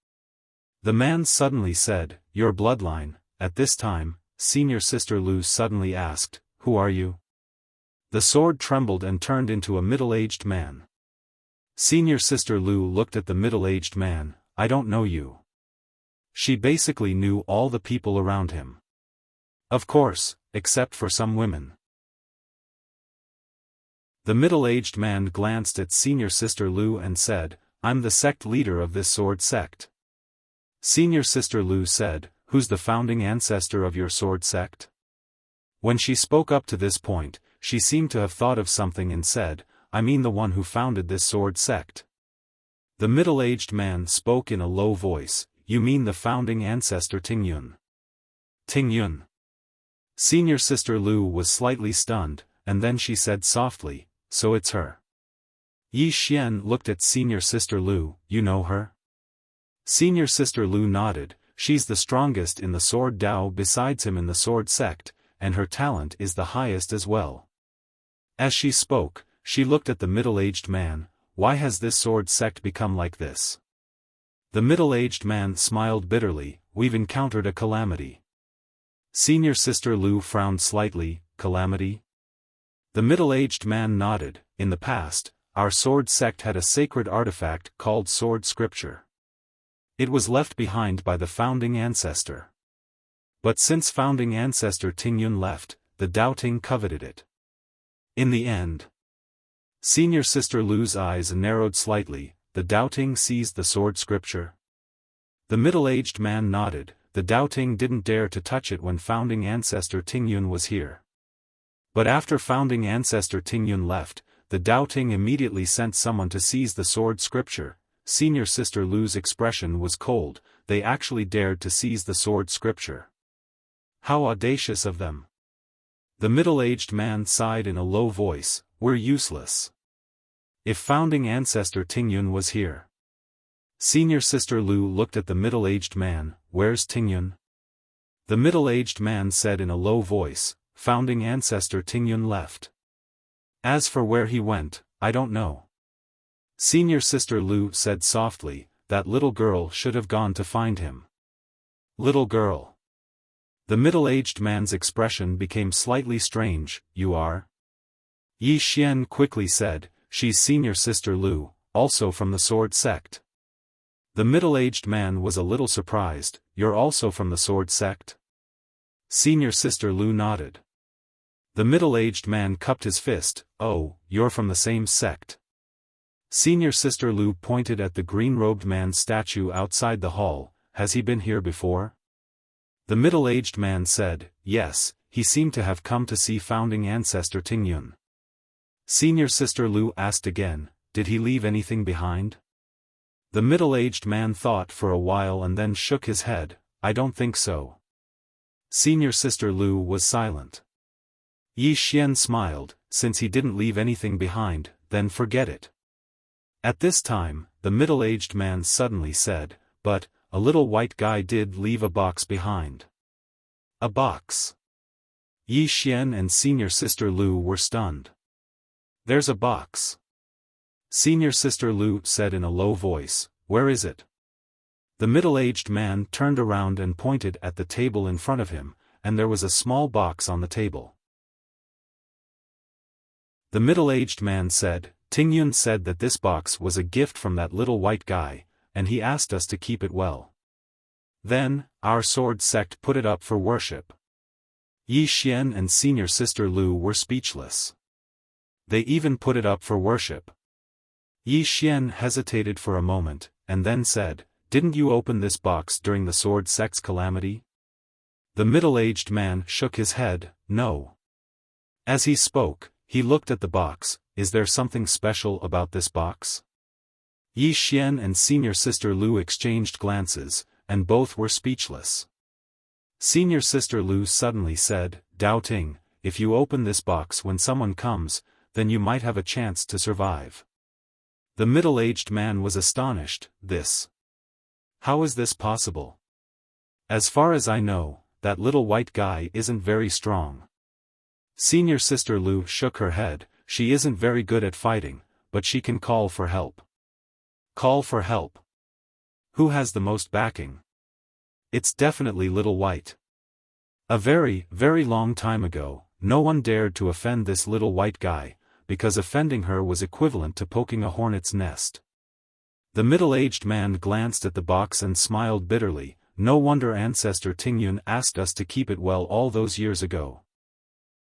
The man suddenly said, "Your bloodline." At this time, Senior Sister Lu suddenly asked, "Who are you?" The sword trembled and turned into a middle-aged man. Senior Sister Lu looked at the middle-aged man. "I don't know you." She basically knew all the people around him. Of course, except for some women. The middle-aged man glanced at Senior Sister Lu and said, I'm the sect leader of this sword sect. Senior Sister Lu said, who's the founding ancestor of your sword sect? When she spoke up to this point, she seemed to have thought of something and said, I mean the one who founded this sword sect. The middle-aged man spoke in a low voice, you mean the founding ancestor Tingyun. Tingyun. Senior Sister Lu was slightly stunned, and then she said softly, so it's her. Yi Xian looked at Senior Sister Lu, you know her? Senior Sister Lu nodded, she's the strongest in the sword Dao besides him in the sword sect, and her talent is the highest as well. As she spoke, she looked at the middle-aged man, why has this sword sect become like this? The middle-aged man smiled bitterly, we've encountered a calamity. Senior Sister Lu frowned slightly, calamity? The middle-aged man nodded, in the past, our sword sect had a sacred artifact called sword scripture. It was left behind by the founding ancestor. But since founding ancestor Tingyun left, the doubting coveted it. In the end, Senior Sister Lu's eyes narrowed slightly, the doubting seized the sword scripture. The middle-aged man nodded, the doubting didn't dare to touch it when founding ancestor Tingyun was here. But after founding ancestor Tingyun left, the doubting immediately sent someone to seize the sword scripture. Senior Sister Lu's expression was cold, they actually dared to seize the sword scripture. How audacious of them! The middle-aged man sighed in a low voice, we're useless. If founding ancestor Tingyun was here. Senior Sister Lu looked at the middle-aged man, where's Tingyun? The middle-aged man said in a low voice, founding ancestor Tingyun left. As for where he went, I don't know. Senior Sister Lu said softly, that little girl should have gone to find him. Little girl. The middle-aged man's expression became slightly strange, you are? Yi Xian quickly said, she's Senior Sister Lu, also from the sword sect. The middle-aged man was a little surprised, you're also from the sword sect? Senior Sister Lu nodded. The middle-aged man cupped his fist, oh, you're from the same sect. Senior Sister Lu pointed at the green-robed man's statue outside the hall, has he been here before? The middle-aged man said, yes, he seemed to have come to see founding ancestor Tingyun. Senior Sister Lu asked again, did he leave anything behind? The middle-aged man thought for a while and then shook his head, I don't think so. Senior Sister Lu was silent. Yi Xian smiled, since he didn't leave anything behind, then forget it. At this time, the middle-aged man suddenly said, but, a little white guy did leave a box behind. A box. Yi Xian and Senior Sister Lu were stunned. There's a box. Senior Sister Lu said in a low voice, where is it? The middle-aged man turned around and pointed at the table in front of him, and there was a small box on the table. The middle-aged man said, Tingyun said that this box was a gift from that little white guy, and he asked us to keep it well. Then, our sword sect put it up for worship. Yi Xian and Senior Sister Lu were speechless. They even put it up for worship. Yi Xian hesitated for a moment, and then said, didn't you open this box during the sword sect's calamity? The middle-aged man shook his head, no. As he spoke, he looked at the box, is there something special about this box? Yi Xian and Senior Sister Lu exchanged glances, and both were speechless. Senior Sister Lu suddenly said, doubting, if you open this box when someone comes, then you might have a chance to survive. The middle-aged man was astonished, this. How is this possible? As far as I know, that little white guy isn't very strong. Senior Sister Lu shook her head, she isn't very good at fighting, but she can call for help. Call for help. Who has the most backing? It's definitely Little White. A very, very long time ago, no one dared to offend this little white guy, because offending her was equivalent to poking a hornet's nest. The middle-aged man glanced at the box and smiled bitterly, no wonder ancestor Tingyun asked us to keep it well all those years ago.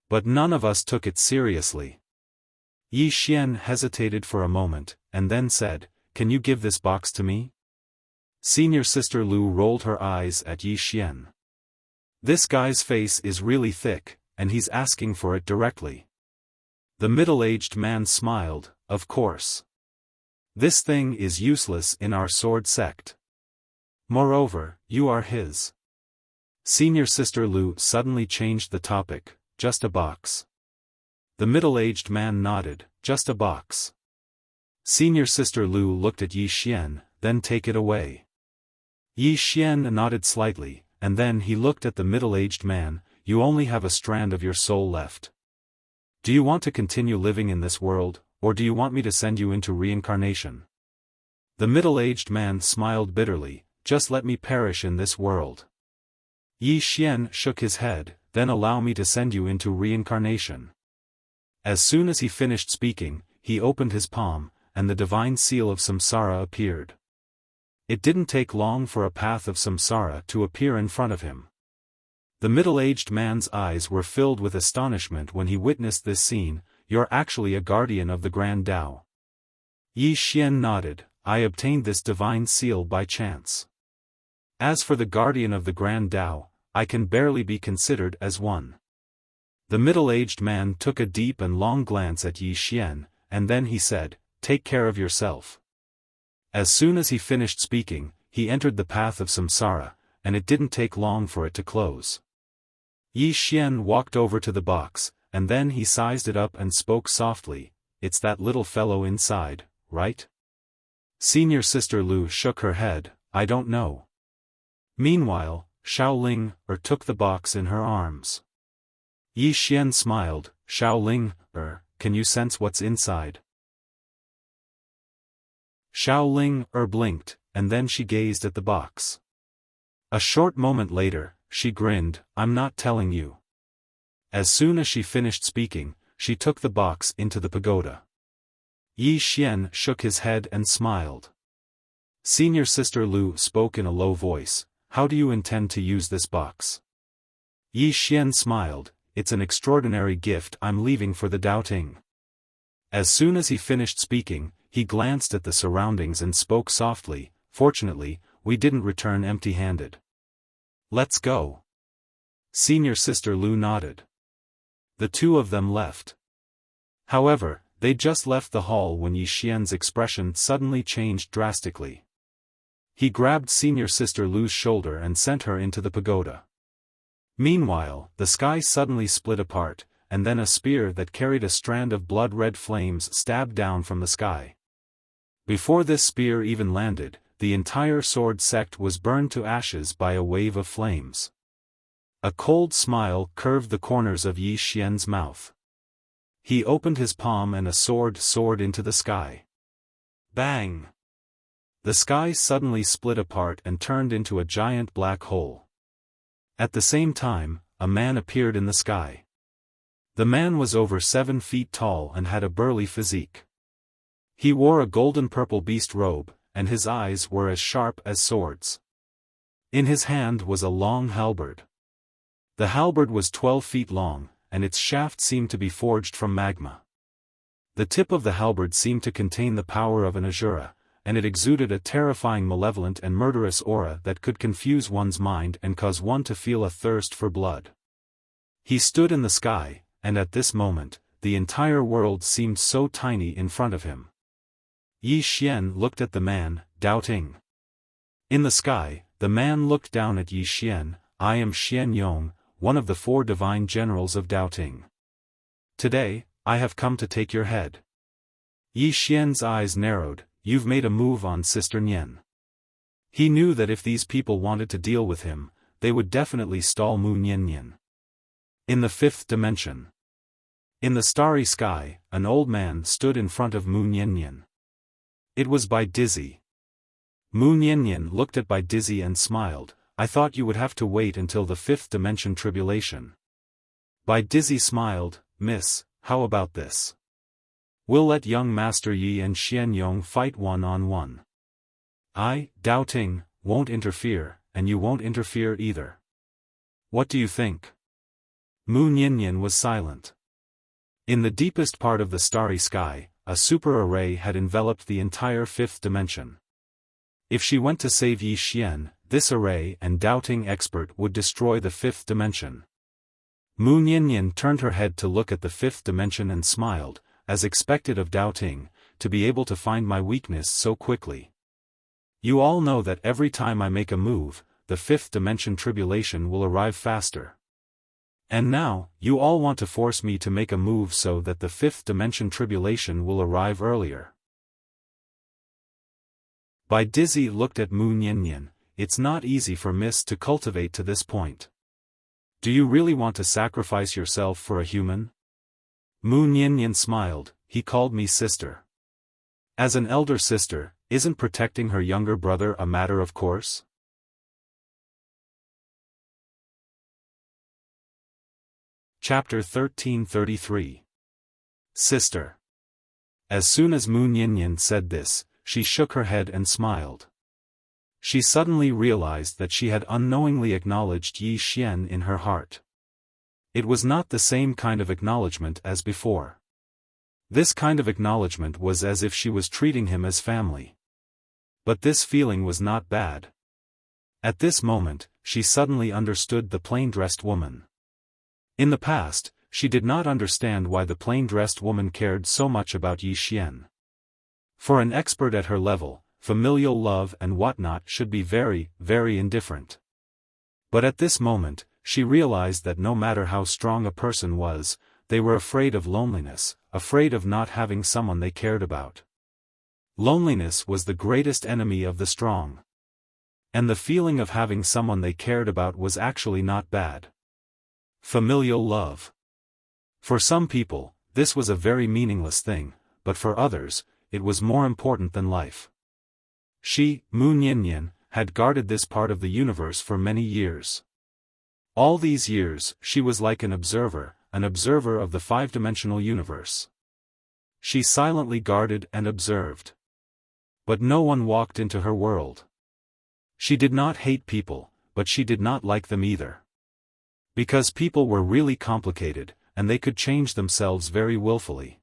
But none of us took it seriously. Yi Xian hesitated for a moment, and then said, "Can you give this box to me?" Senior Sister Lu rolled her eyes at Yi Xian. This guy's face is really thick, and he's asking for it directly. The middle-aged man smiled, "Of course. This thing is useless in our sword sect. Moreover, you are his." Senior Sister Lu suddenly changed the topic, "Just a box." The middle-aged man nodded, "Just a box." Senior Sister Lu looked at Yi Xian, "Then take it away." Yi Xian nodded slightly, and then he looked at the middle-aged man, "You only have a strand of your soul left. Do you want to continue living in this world, or do you want me to send you into reincarnation?" The middle-aged man smiled bitterly, "Just let me perish in this world." Yi Xian shook his head, "Then allow me to send you into reincarnation." As soon as he finished speaking, he opened his palm, and the divine seal of samsara appeared. It didn't take long for a path of samsara to appear in front of him. The middle-aged man's eyes were filled with astonishment when he witnessed this scene. "You're actually a guardian of the Grand Tao." Yi Xian nodded, "I obtained this divine seal by chance. As for the guardian of the Grand Tao, I can barely be considered as one." The middle-aged man took a deep and long glance at Yi Xian, and then he said, "Take care of yourself." As soon as he finished speaking, he entered the path of samsara, and it didn't take long for it to close. Yi Xian walked over to the box, and then he sized it up and spoke softly, "It's that little fellow inside, right?" Senior Sister Lu shook her head, "I don't know." Meanwhile, Xiaoling took the box in her arms. Yi Xian smiled, "Xiaoling, can you sense what's inside?" Xiaoling blinked, and then she gazed at the box. A short moment later, she grinned, "I'm not telling you." As soon as she finished speaking, she took the box into the pagoda. Yi Xian shook his head and smiled. Senior Sister Lu spoke in a low voice, "How do you intend to use this box?" Yi Xian smiled, "It's an extraordinary gift I'm leaving for the doubting." As soon as he finished speaking, he glanced at the surroundings and spoke softly, "Fortunately, we didn't return empty-handed. Let's go." Senior Sister Lu nodded. The two of them left. However, they just left the hall when Yi Xian's expression suddenly changed drastically. He grabbed Senior Sister Lu's shoulder and sent her into the pagoda. Meanwhile, the sky suddenly split apart, and then a spear that carried a strand of blood-red flames stabbed down from the sky. Before this spear even landed, the entire sword sect was burned to ashes by a wave of flames. A cold smile curved the corners of Yi Xian's mouth. He opened his palm and a sword soared into the sky. Bang! The sky suddenly split apart and turned into a giant black hole. At the same time, a man appeared in the sky. The man was over 7 feet tall and had a burly physique. He wore a golden-purple beast robe, and his eyes were as sharp as swords. In his hand was a long halberd. The halberd was 12 feet long, and its shaft seemed to be forged from magma. The tip of the halberd seemed to contain the power of an asura, and it exuded a terrifying malevolent and murderous aura that could confuse one's mind and cause one to feel a thirst for blood. He stood in the sky, and at this moment, the entire world seemed so tiny in front of him. Yi Xian looked at the man, doubting. In the sky, the man looked down at Yi Xian, "I am Xian Yong, one of the 4 divine generals of Doubting. Today, I have come to take your head." Yi Xian's eyes narrowed, "You've made a move on Sister Nian." He knew that if these people wanted to deal with him, they would definitely stall Mu Nian. In the 5th dimension. In the starry sky, an old man stood in front of Mu Nian. It was Bai Dizzy. Mu Nian looked at Bai Dizzy and smiled, "I thought you would have to wait until the 5th dimension tribulation." Bai Dizzy smiled, "Miss, how about this? We'll let young Master Yi and Xian Yong fight one-on-one. I, Doubting, won't interfere, and you won't interfere either. What do you think?" Mu Niannian was silent. In the deepest part of the starry sky, a super-array had enveloped the entire fifth dimension. If she went to save Yi Xian, this array and doubting expert would destroy the fifth dimension. Mu Niannian turned her head to look at the fifth dimension and smiled, as expected of doubting, to be able to find my weakness so quickly. You all know that every time I make a move, the fifth dimension tribulation will arrive faster. And now, you all want to force me to make a move so that the fifth dimension tribulation will arrive earlier. Bai Dizzy looked at Mu Niannian. It's not easy for Miss to cultivate to this point. Do you really want to sacrifice yourself for a human? Mu Niannian smiled. He called me sister. As an elder sister, isn't protecting her younger brother a matter of course? Chapter 1333. Sister. As soon as Mu Niannian said this, she shook her head and smiled. She suddenly realized that she had unknowingly acknowledged Yi Xian in her heart. It was not the same kind of acknowledgement as before. This kind of acknowledgement was as if she was treating him as family. But this feeling was not bad. At this moment, she suddenly understood the plain-dressed woman. In the past, she did not understand why the plain-dressed woman cared so much about Yi Xian. For an expert at her level, familial love and whatnot should be very, very indifferent. But at this moment, she realized that no matter how strong a person was, they were afraid of loneliness, afraid of not having someone they cared about. Loneliness was the greatest enemy of the strong. And the feeling of having someone they cared about was actually not bad. Familial love. For some people, this was a very meaningless thing, but for others, it was more important than life. She, Mu Niannian, had guarded this part of the universe for many years. All these years, she was like an observer of the five-dimensional universe. She silently guarded and observed. But no one walked into her world. She did not hate people, but she did not like them either. Because people were really complicated, and they could change themselves very willfully.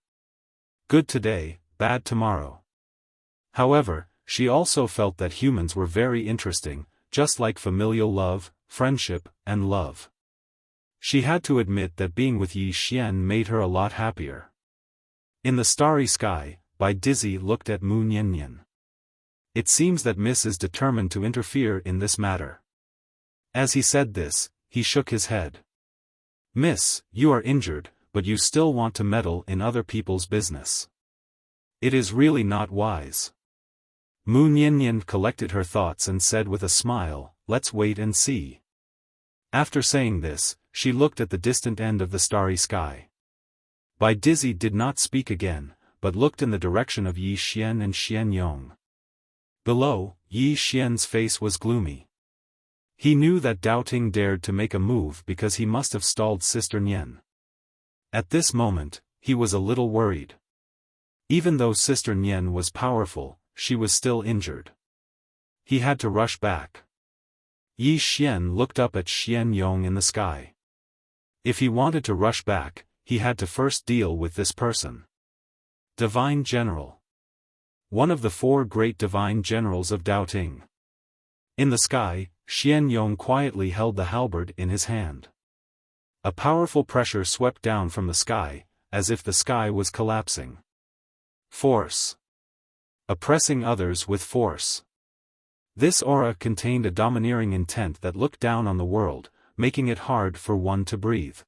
Good today, bad tomorrow. However, she also felt that humans were very interesting, just like familial love, friendship, and love. She had to admit that being with Yi Xian made her a lot happier. In the starry sky, Bai Dizzy looked at Mu Niannian. It seems that Miss is determined to interfere in this matter. As he said this, he shook his head. Miss, you are injured, but you still want to meddle in other people's business. It is really not wise. Mu Niannian collected her thoughts and said with a smile, let's wait and see. After saying this, she looked at the distant end of the starry sky. Bai Dizzy did not speak again, but looked in the direction of Yi Xian and Xian Yong. Below, Yi Xian's face was gloomy. He knew that Doubting dared to make a move because he must have stalled Sister Nian. At this moment, he was a little worried. Even though Sister Nian was powerful, she was still injured. He had to rush back. Yi Xian looked up at Xian Yong in the sky. If he wanted to rush back, he had to first deal with this person. Divine General. One of the four great divine generals of Doubting. In the sky, Xian Yong quietly held the halberd in his hand. A powerful pressure swept down from the sky, as if the sky was collapsing. Force. Oppressing others with force. This aura contained a domineering intent that looked down on the world, making it hard for one to breathe.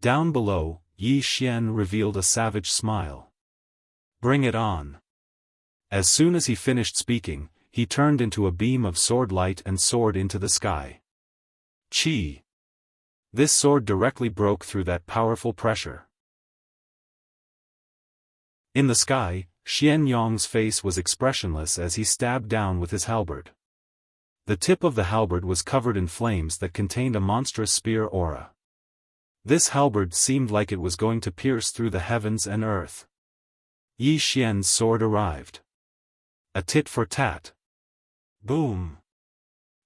Down below, Yi Xian revealed a savage smile. Bring it on. As soon as he finished speaking, he turned into a beam of sword light and soared into the sky. Chi. This sword directly broke through that powerful pressure. In the sky, Xian Yong's face was expressionless as he stabbed down with his halberd. The tip of the halberd was covered in flames that contained a monstrous spear aura. This halberd seemed like it was going to pierce through the heavens and earth. Yi Xian's sword arrived. A tit for tat. Boom!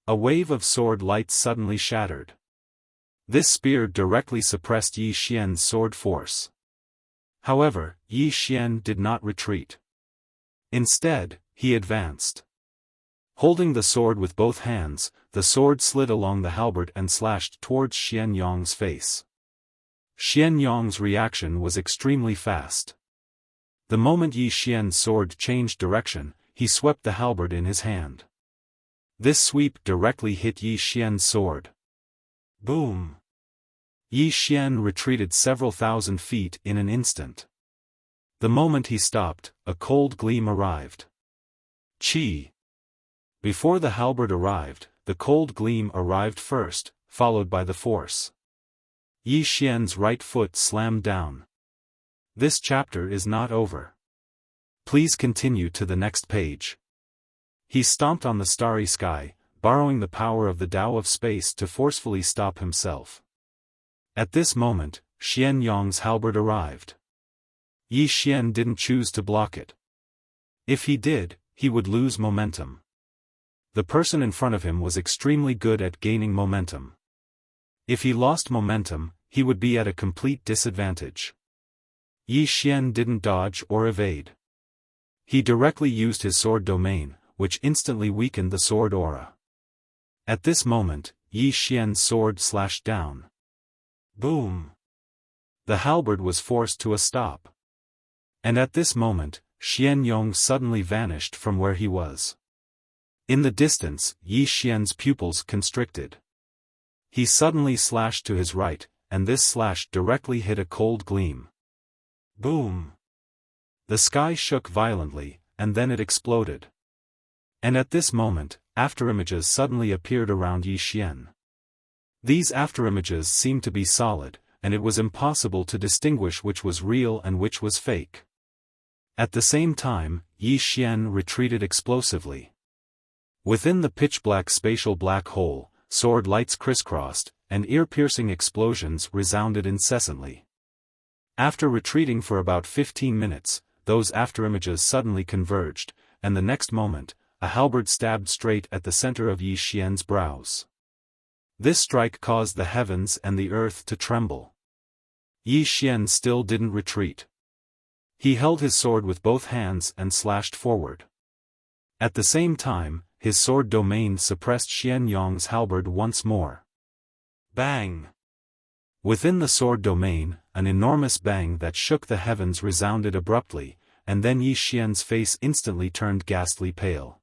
A wave of sword light suddenly shattered. This spear directly suppressed Yi Xian's sword force. However, Yi Xian did not retreat. Instead, he advanced. Holding the sword with both hands, the sword slid along the halberd and slashed towards Xian Yong's face. Xian Yong's reaction was extremely fast. The moment Yi Xian's sword changed direction, he swept the halberd in his hand. This sweep directly hit Yi Xian's sword. Boom! Yi Xian retreated several thousand feet in an instant. The moment he stopped, a cold gleam arrived. Chi! Before the halberd arrived, the cold gleam arrived first, followed by the force. Yi Xian's right foot slammed down. This chapter is not over. Please continue to the next page. He stomped on the starry sky, borrowing the power of the Tao of space to forcefully stop himself. At this moment, Xian Yong's halberd arrived. Yi Xian didn't choose to block it. If he did, he would lose momentum. The person in front of him was extremely good at gaining momentum. If he lost momentum, he would be at a complete disadvantage. Yi Xian didn't dodge or evade. He directly used his sword domain, which instantly weakened the sword aura. At this moment, Yi Xian's sword slashed down. Boom! The halberd was forced to a stop. And at this moment, Xian Yong suddenly vanished from where he was. In the distance, Yi Xian's pupils constricted. He suddenly slashed to his right, and this slash directly hit a cold gleam. Boom! The sky shook violently, and then it exploded. And at this moment, afterimages suddenly appeared around Yi Xian. These afterimages seemed to be solid, and it was impossible to distinguish which was real and which was fake. At the same time, Yi Xian retreated explosively. Within the pitch-black spatial black hole, sword lights crisscrossed, and ear-piercing explosions resounded incessantly. After retreating for about 15 minutes, those afterimages suddenly converged, and the next moment, a halberd stabbed straight at the center of Yi Xian's brows. This strike caused the heavens and the earth to tremble. Yi Xian still didn't retreat. He held his sword with both hands and slashed forward. At the same time, his sword domain suppressed Xian Yong's halberd once more. Bang! Within the sword domain, an enormous bang that shook the heavens resounded abruptly, and then Yi Xian's face instantly turned ghastly pale.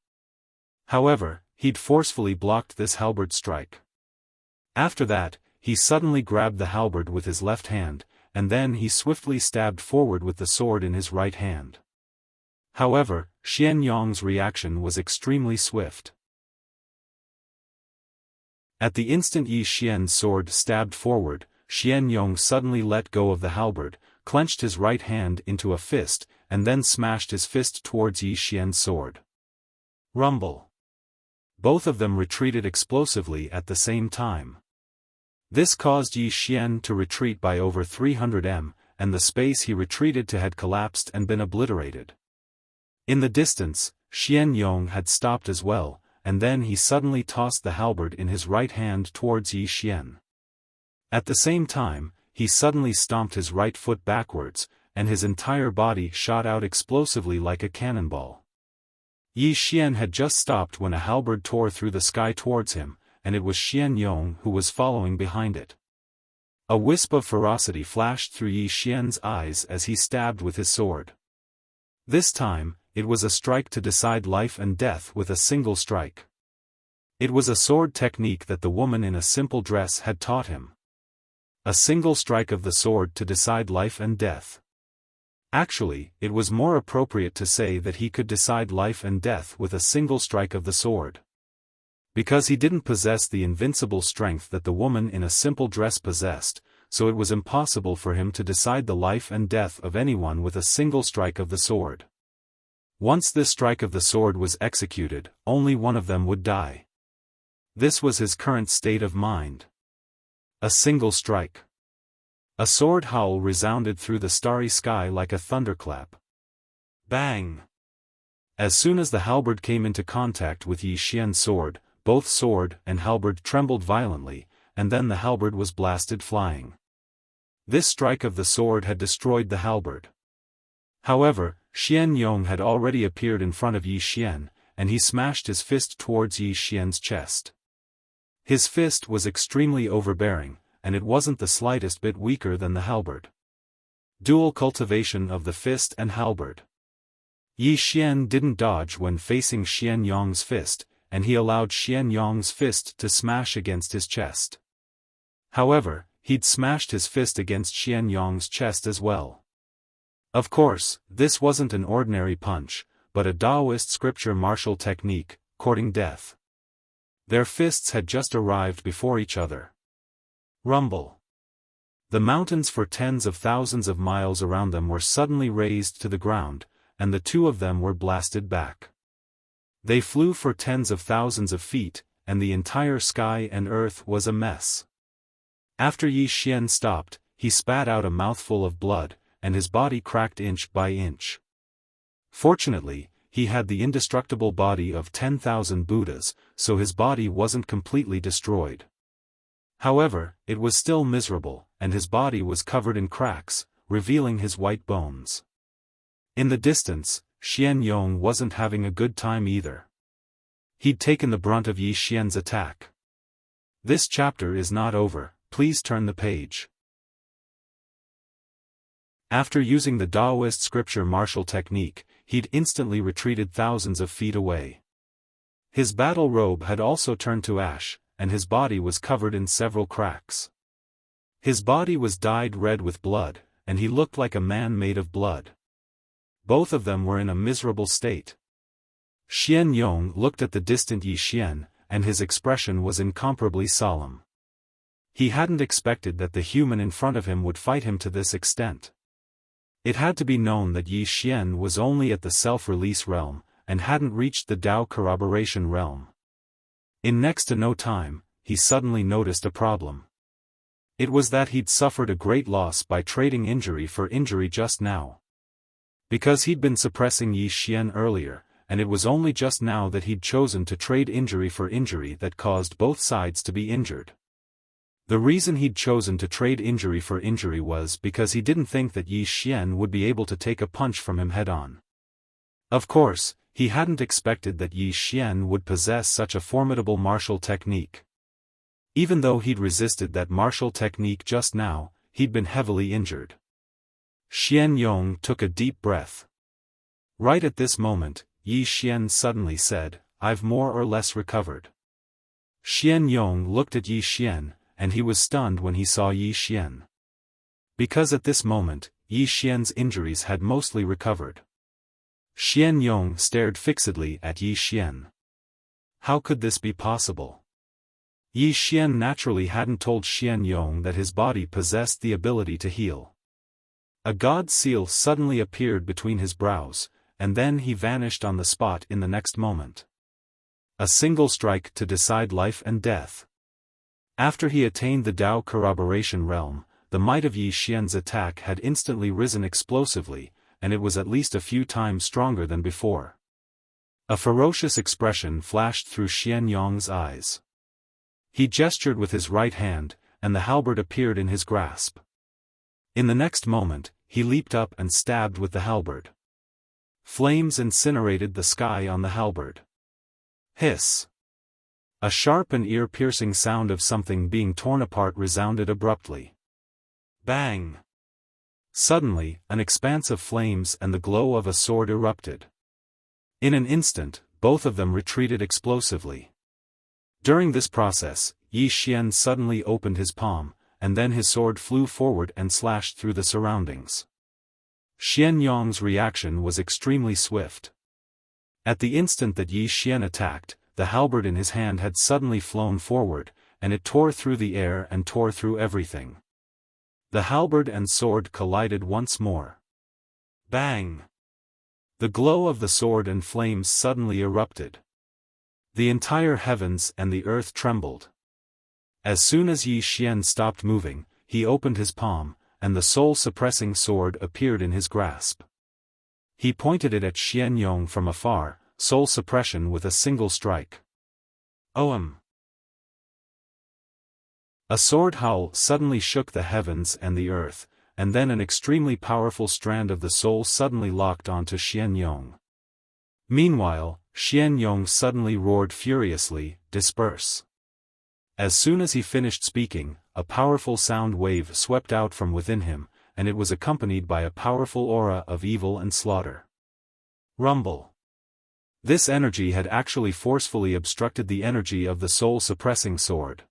However, he'd forcefully blocked this halberd strike. After that, he suddenly grabbed the halberd with his left hand, and then he swiftly stabbed forward with the sword in his right hand. However, Xian Yong's reaction was extremely swift. At the instant Yi Xian's sword stabbed forward, Xian Yong suddenly let go of the halberd, clenched his right hand into a fist, and then smashed his fist towards Yi Xian's sword. Rumble! Both of them retreated explosively at the same time. This caused Yi Xian to retreat by over 300 m, and the space he retreated to had collapsed and been obliterated. In the distance, Xian Yong had stopped as well, and then he suddenly tossed the halberd in his right hand towards Yi Xian. At the same time, he suddenly stomped his right foot backwards, and his entire body shot out explosively like a cannonball. Yi Xian had just stopped when a halberd tore through the sky towards him, and it was Xian Yong who was following behind it. A wisp of ferocity flashed through Yi Xian's eyes as he stabbed with his sword. This time, it was a strike to decide life and death with a single strike. It was a sword technique that the woman in a simple dress had taught him. A single strike of the sword to decide life and death. Actually, it was more appropriate to say that he could decide life and death with a single strike of the sword. Because he didn't possess the invincible strength that the woman in a simple dress possessed, so it was impossible for him to decide the life and death of anyone with a single strike of the sword. Once this strike of the sword was executed, only one of them would die. This was his current state of mind. A single strike. A sword howl resounded through the starry sky like a thunderclap. Bang! As soon as the halberd came into contact with Yi Xian's sword, both sword and halberd trembled violently, and then the halberd was blasted flying. This strike of the sword had destroyed the halberd. However, Xian Yong had already appeared in front of Yi Xian, and he smashed his fist towards Yi Xian's chest. His fist was extremely overbearing, and it wasn't the slightest bit weaker than the halberd. Dual cultivation of the fist and halberd. Yi Xian didn't dodge when facing Xian Yong's fist, and he allowed Xian Yong's fist to smash against his chest. However, he'd smashed his fist against Xian Yong's chest as well. Of course, this wasn't an ordinary punch, but a Taoist scripture martial technique, courting death. Their fists had just arrived before each other. Rumble. The mountains for tens of thousands of miles around them were suddenly razed to the ground, and the two of them were blasted back. They flew for tens of thousands of feet, and the entire sky and earth was a mess. After Yi Xian stopped, he spat out a mouthful of blood, and his body cracked inch by inch. Fortunately, he had the indestructible body of 10,000 Buddhas, so his body wasn't completely destroyed. However, it was still miserable, and his body was covered in cracks, revealing his white bones. In the distance, Xian Yong wasn't having a good time either. He'd taken the brunt of Yi Xian's attack. This chapter is not over, please turn the page. After using the Taoist scripture martial technique, he'd instantly retreated thousands of feet away. His battle robe had also turned to ash, and his body was covered in several cracks. His body was dyed red with blood, and he looked like a man made of blood. Both of them were in a miserable state. Xian Yong looked at the distant Yi Xian, and his expression was incomparably solemn. He hadn't expected that the human in front of him would fight him to this extent. It had to be known that Yi Xian was only at the self-release realm, and hadn't reached the Tao corroboration realm. In next to no time, he suddenly noticed a problem. It was that he'd suffered a great loss by trading injury for injury just now. Because he'd been suppressing Yi Xian earlier, and it was only just now that he'd chosen to trade injury for injury that caused both sides to be injured. The reason he'd chosen to trade injury for injury was because he didn't think that Yi Xian would be able to take a punch from him head-on. Of course, he hadn't expected that Yi Xian would possess such a formidable martial technique. Even though he'd resisted that martial technique just now, he'd been heavily injured. Xian Yong took a deep breath. Right at this moment, Yi Xian suddenly said, "I've more or less recovered." Xian Yong looked at Yi Xian, and he was stunned when he saw Yi Xian. Because at this moment, Yi Xian's injuries had mostly recovered. Xian Yong stared fixedly at Yi Xian. How could this be possible? Yi Xian naturally hadn't told Xian Yong that his body possessed the ability to heal. A god seal suddenly appeared between his brows, and then he vanished on the spot in the next moment. A single strike to decide life and death. After he attained the Tao corroboration realm, the might of Yi Xian's attack had instantly risen explosively, and it was at least a few times stronger than before. A ferocious expression flashed through Xian Yong's eyes. He gestured with his right hand, and the halberd appeared in his grasp. In the next moment, he leaped up and stabbed with the halberd. Flames incinerated the sky on the halberd. Hiss! A sharp and ear-piercing sound of something being torn apart resounded abruptly. Bang! Suddenly, an expanse of flames and the glow of a sword erupted. In an instant, both of them retreated explosively. During this process, Yi Xian suddenly opened his palm, and then his sword flew forward and slashed through the surroundings. Xian Yong's reaction was extremely swift. At the instant that Yi Xian attacked, the halberd in his hand had suddenly flown forward, and it tore through the air and tore through everything. The halberd and sword collided once more. Bang! The glow of the sword and flames suddenly erupted. The entire heavens and the earth trembled. As soon as Yi Xian stopped moving, he opened his palm, and the soul-suppressing sword appeared in his grasp. He pointed it at Xian Yong from afar, soul suppression with a single strike. Oam! A sword howl suddenly shook the heavens and the earth, and then an extremely powerful strand of the soul suddenly locked onto Xian Yong. Meanwhile, Xian Yong suddenly roared furiously, "Disperse!" As soon as he finished speaking, a powerful sound wave swept out from within him, and it was accompanied by a powerful aura of evil and slaughter. Rumble. This energy had actually forcefully obstructed the energy of the soul-suppressing sword.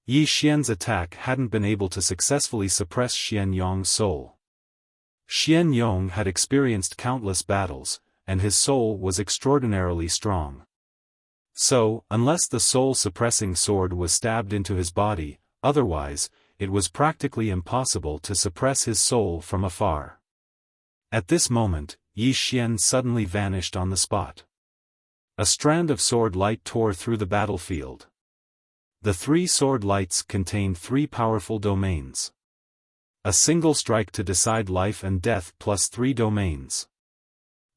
Yi Xian's attack hadn't been able to successfully suppress Xian Yong's soul. Xian Yong had experienced countless battles, and his soul was extraordinarily strong. So, unless the soul-suppressing sword was stabbed into his body, otherwise, it was practically impossible to suppress his soul from afar. At this moment, Yi Xian suddenly vanished on the spot. A strand of sword light tore through the battlefield. The 3 sword lights contained 3 powerful domains. A single strike to decide life and death plus 3 domains.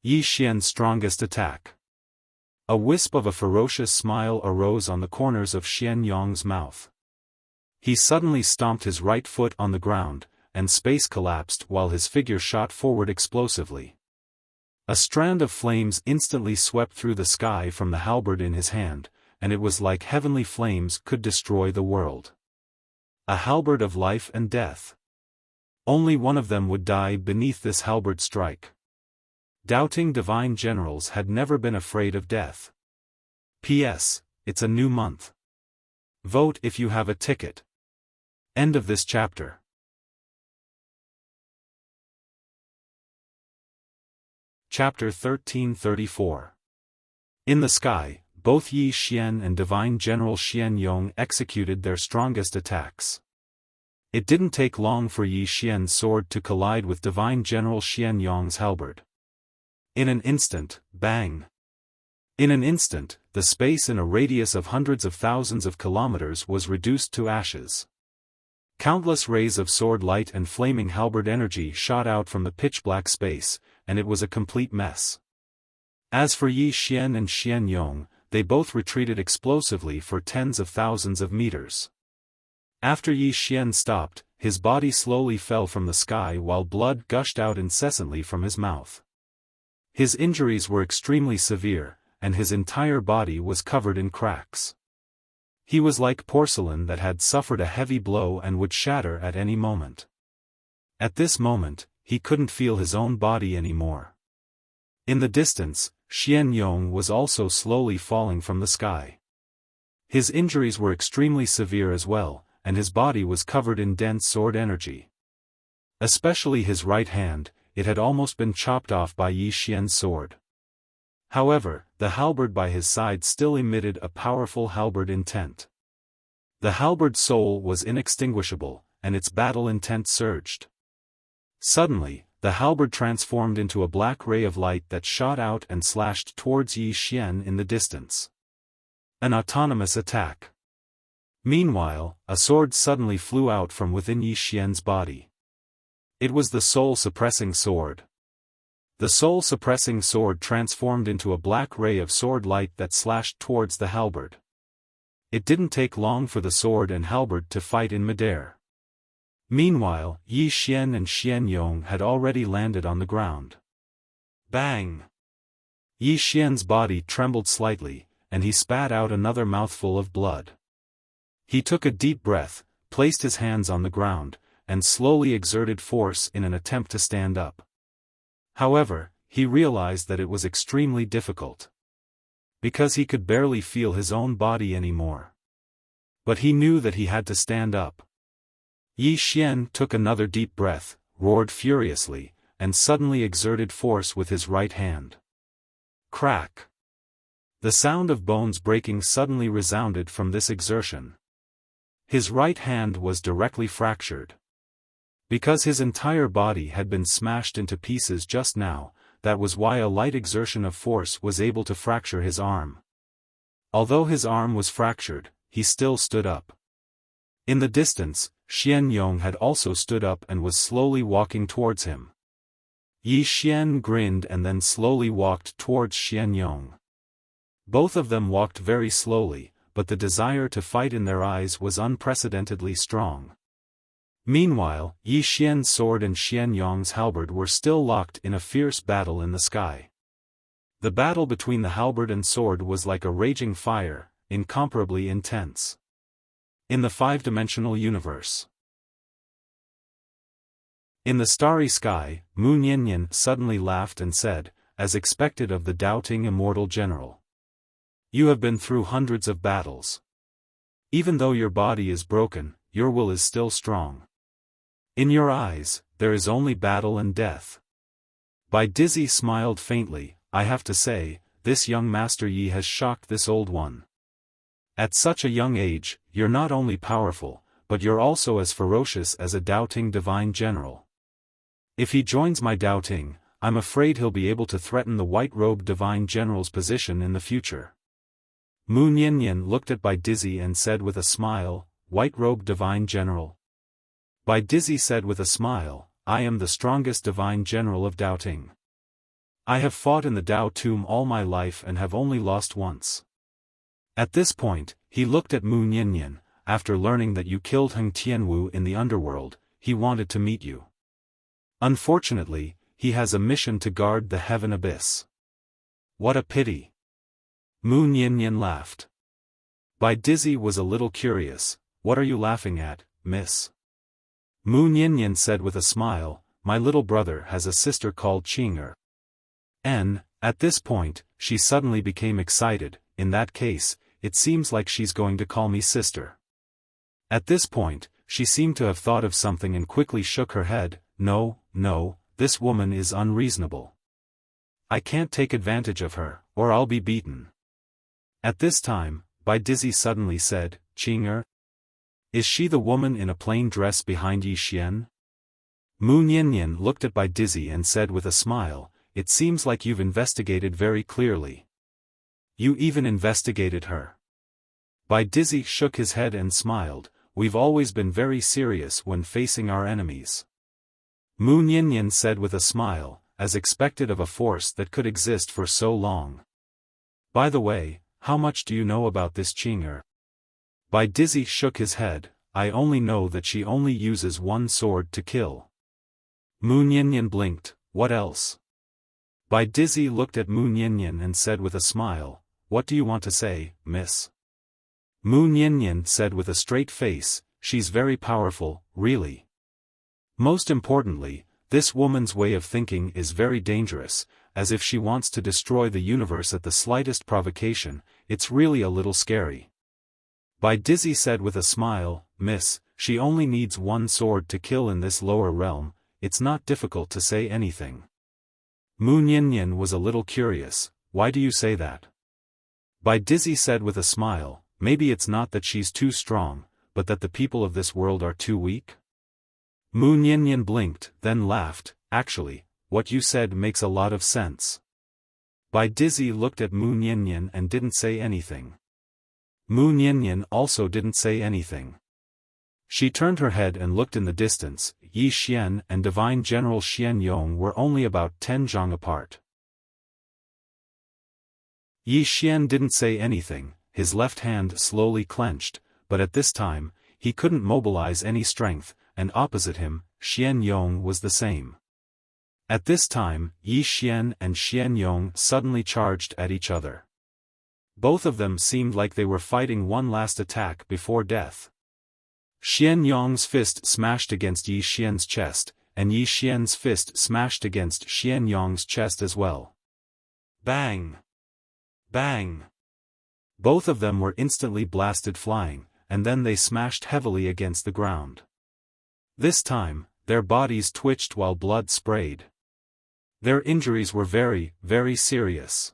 Yi Xian's strongest attack. A wisp of a ferocious smile arose on the corners of Xian Yong's mouth. He suddenly stomped his right foot on the ground, and space collapsed while his figure shot forward explosively. A strand of flames instantly swept through the sky from the halberd in his hand, and it was like heavenly flames could destroy the world. A halberd of life and death. Only one of them would die beneath this halberd strike. Doubting divine generals had never been afraid of death. P.S. It's a new month. Vote if you have a ticket. End of this chapter. Chapter 1334. In the sky, both Yi Xian and Divine General Xian Yong executed their strongest attacks. It didn't take long for Yi Xian's sword to collide with Divine General Xian Yong's halberd. In an instant, bang! In an instant, the space in a radius of hundreds of thousands of kilometers was reduced to ashes. Countless rays of sword light and flaming halberd energy shot out from the pitch-black space, and it was a complete mess. As for Yi Xian and Xian Yong, they both retreated explosively for tens of thousands of meters. After Yi Xian stopped, his body slowly fell from the sky while blood gushed out incessantly from his mouth. His injuries were extremely severe, and his entire body was covered in cracks. He was like porcelain that had suffered a heavy blow and would shatter at any moment. At this moment, he couldn't feel his own body anymore. In the distance, Xian Yong was also slowly falling from the sky. His injuries were extremely severe as well, and his body was covered in dense sword energy. Especially his right hand, it had almost been chopped off by Yi Xian's sword. However, the halberd by his side still emitted a powerful halberd intent. The halberd soul was inextinguishable, and its battle intent surged. Suddenly, the halberd transformed into a black ray of light that shot out and slashed towards Yi Xian in the distance. An autonomous attack. Meanwhile, a sword suddenly flew out from within Yi Xian's body. It was the soul-suppressing sword. The soul-suppressing sword transformed into a black ray of sword light that slashed towards the halberd. It didn't take long for the sword and halberd to fight in midair. Meanwhile, Yi Xian and Xian Yong had already landed on the ground. Bang! Yi Xian's body trembled slightly, and he spat out another mouthful of blood. He took a deep breath, placed his hands on the ground, and slowly exerted force in an attempt to stand up. However, he realized that it was extremely difficult. Because he could barely feel his own body anymore. But he knew that he had to stand up. Yi Xian took another deep breath, roared furiously, and suddenly exerted force with his right hand. Crack! The sound of bones breaking suddenly resounded from this exertion. His right hand was directly fractured. Because his entire body had been smashed into pieces just now, that was why a light exertion of force was able to fracture his arm. Although his arm was fractured, he still stood up. In the distance, Xian Yong had also stood up and was slowly walking towards him. Yi Xian grinned and then slowly walked towards Xian Yong. Both of them walked very slowly, but the desire to fight in their eyes was unprecedentedly strong. Meanwhile, Yi Xian's sword and Xian Yong's halberd were still locked in a fierce battle in the sky. The battle between the halberd and sword was like a raging fire, incomparably intense. In the five-dimensional universe. In the starry sky, Mu Niannian suddenly laughed and said, as expected of the doubting immortal general. You have been through hundreds of battles. Even though your body is broken, your will is still strong. In your eyes, there is only battle and death. Bai Dizzy smiled faintly. I have to say, this young Master Yi has shocked this old one. At such a young age, you're not only powerful, but you're also as ferocious as a doubting divine general. If he joins my doubting, I'm afraid he'll be able to threaten the white-robed divine general's position in the future. Mu Niannian looked at Bai Dizzy and said with a smile, White-robed divine general. Bai Dizzy said with a smile, I am the strongest divine general of doubting. I have fought in the Dao tomb all my life and have only lost once. At this point, he looked at Mu Niannian. After learning that you killed Heng Tianwu in the underworld, he wanted to meet you. Unfortunately, he has a mission to guard the heaven abyss. What a pity. Mu Niannian laughed. Bai Dizzy was a little curious. What are you laughing at, miss? Mu Niannian said with a smile, my little brother has a sister called Qing'er. At this point, she suddenly became excited. In that case, it seems like she's going to call me sister. At this point, she seemed to have thought of something and quickly shook her head. No, this woman is unreasonable. I can't take advantage of her, or I'll be beaten. At this time, Bai Dizzy suddenly said, Qing'er? Is she the woman in a plain dress behind Yi Xian? Mu Niannian looked at Bai Dizzy and said with a smile, it seems like you've investigated very clearly. You even investigated her. Bai Dizzy shook his head and smiled, we've always been very serious when facing our enemies. Mu Niannian said with a smile, as expected of a force that could exist for so long. By the way, how much do you know about this Qing'er? Bai Dizzy shook his head, I only know that she only uses one sword to kill. Mu Niannian blinked, what else? Bai Dizzy looked at Mu Niannian and said with a smile, what do you want to say, miss? Mu Niannian said with a straight face, she's very powerful, really. Most importantly, this woman's way of thinking is very dangerous, as if she wants to destroy the universe at the slightest provocation. It's really a little scary. Bai Dizzy said with a smile, miss, she only needs one sword to kill in this lower realm, it's not difficult to say anything. Mu Niannian was a little curious, why do you say that? Bai Dizzy said with a smile, maybe it's not that she's too strong, but that the people of this world are too weak? Mu Niannian blinked, then laughed, actually, what you said makes a lot of sense. Bai Dizzy looked at Mu Niannian and didn't say anything. Mu Niannian also didn't say anything. She turned her head and looked in the distance. Yi Xian and Divine General Xian Yong were only about 10 zhang apart. Yi Xian didn't say anything, his left hand slowly clenched, but at this time, he couldn't mobilize any strength, and opposite him, Xian Yong was the same. At this time, Yi Xian and Xian Yong suddenly charged at each other. Both of them seemed like they were fighting one last attack before death. Xian Yong's fist smashed against Yi Xian's chest, and Yi Xian's fist smashed against Xian Yong's chest as well. Bang! Bang! Both of them were instantly blasted flying, and then they smashed heavily against the ground. This time, their bodies twitched while blood sprayed. Their injuries were very, very serious.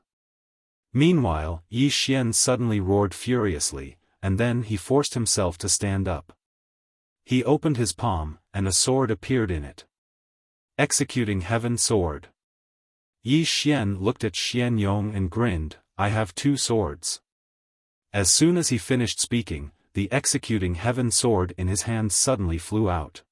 Meanwhile, Yi Xian suddenly roared furiously, and then he forced himself to stand up. He opened his palm, and a sword appeared in it. Executing Heaven Sword. Yi Xian looked at Xian Yong and grinned, I have two swords. As soon as he finished speaking, the Executing Heaven Sword in his hand suddenly flew out.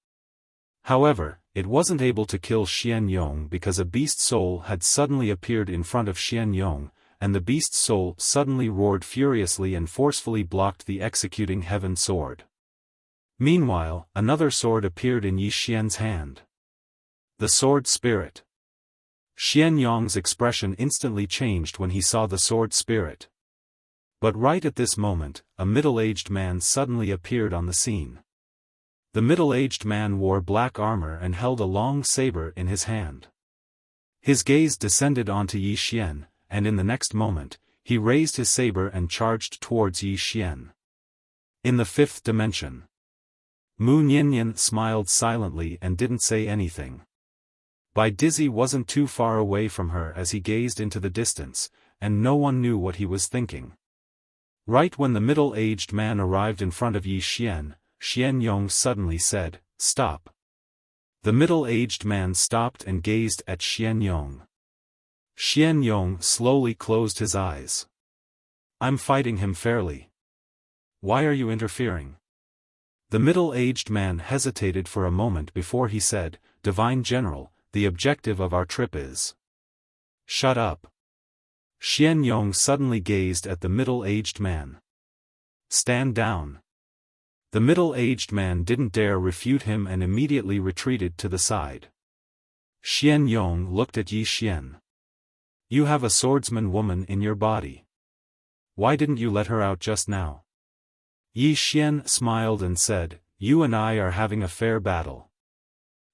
However, it wasn't able to kill Xian Yong because a beast soul had suddenly appeared in front of Xian Yong, and the beast's soul suddenly roared furiously and forcefully blocked the executing heaven sword. Meanwhile, another sword appeared in Yi Xian's hand. The sword spirit. Xian Yong's expression instantly changed when he saw the sword spirit. But right at this moment, a middle-aged man suddenly appeared on the scene. The middle-aged man wore black armor and held a long saber in his hand. His gaze descended onto Yi Xian, and in the next moment, he raised his saber and charged towards Yi Xian. In the fifth dimension. Mu Niannian smiled silently and didn't say anything. Bai Dizzy wasn't too far away from her as he gazed into the distance, and no one knew what he was thinking. Right when the middle-aged man arrived in front of Yi Xian, Xian Yong suddenly said, "Stop." The middle-aged man stopped and gazed at Xian Yong. Xian Yong slowly closed his eyes. "I'm fighting him fairly. Why are you interfering?" The middle-aged man hesitated for a moment before he said, "Divine General, the objective of our trip is..." "Shut up." Xian Yong suddenly gazed at the middle-aged man. "Stand down." The middle-aged man didn't dare refute him and immediately retreated to the side. Xian Yong looked at Yi Xian. "You have a swordsman woman in your body. Why didn't you let her out just now?" Yi Xian smiled and said, "You and I are having a fair battle.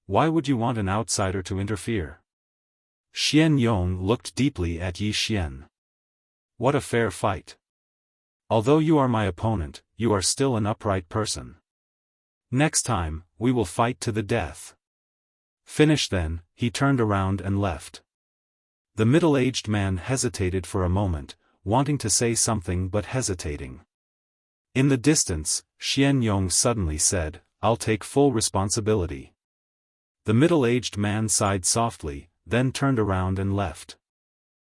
Why would you want an outsider to interfere?" Xian Yong looked deeply at Yi Xian. "What a fair fight. Although you are my opponent, you are still an upright person. Next time, we will fight to the death." Finish then, he turned around and left. The middle-aged man hesitated for a moment, wanting to say something but hesitating. In the distance, Xian Yong suddenly said, "I'll take full responsibility." The middle-aged man sighed softly, then turned around and left.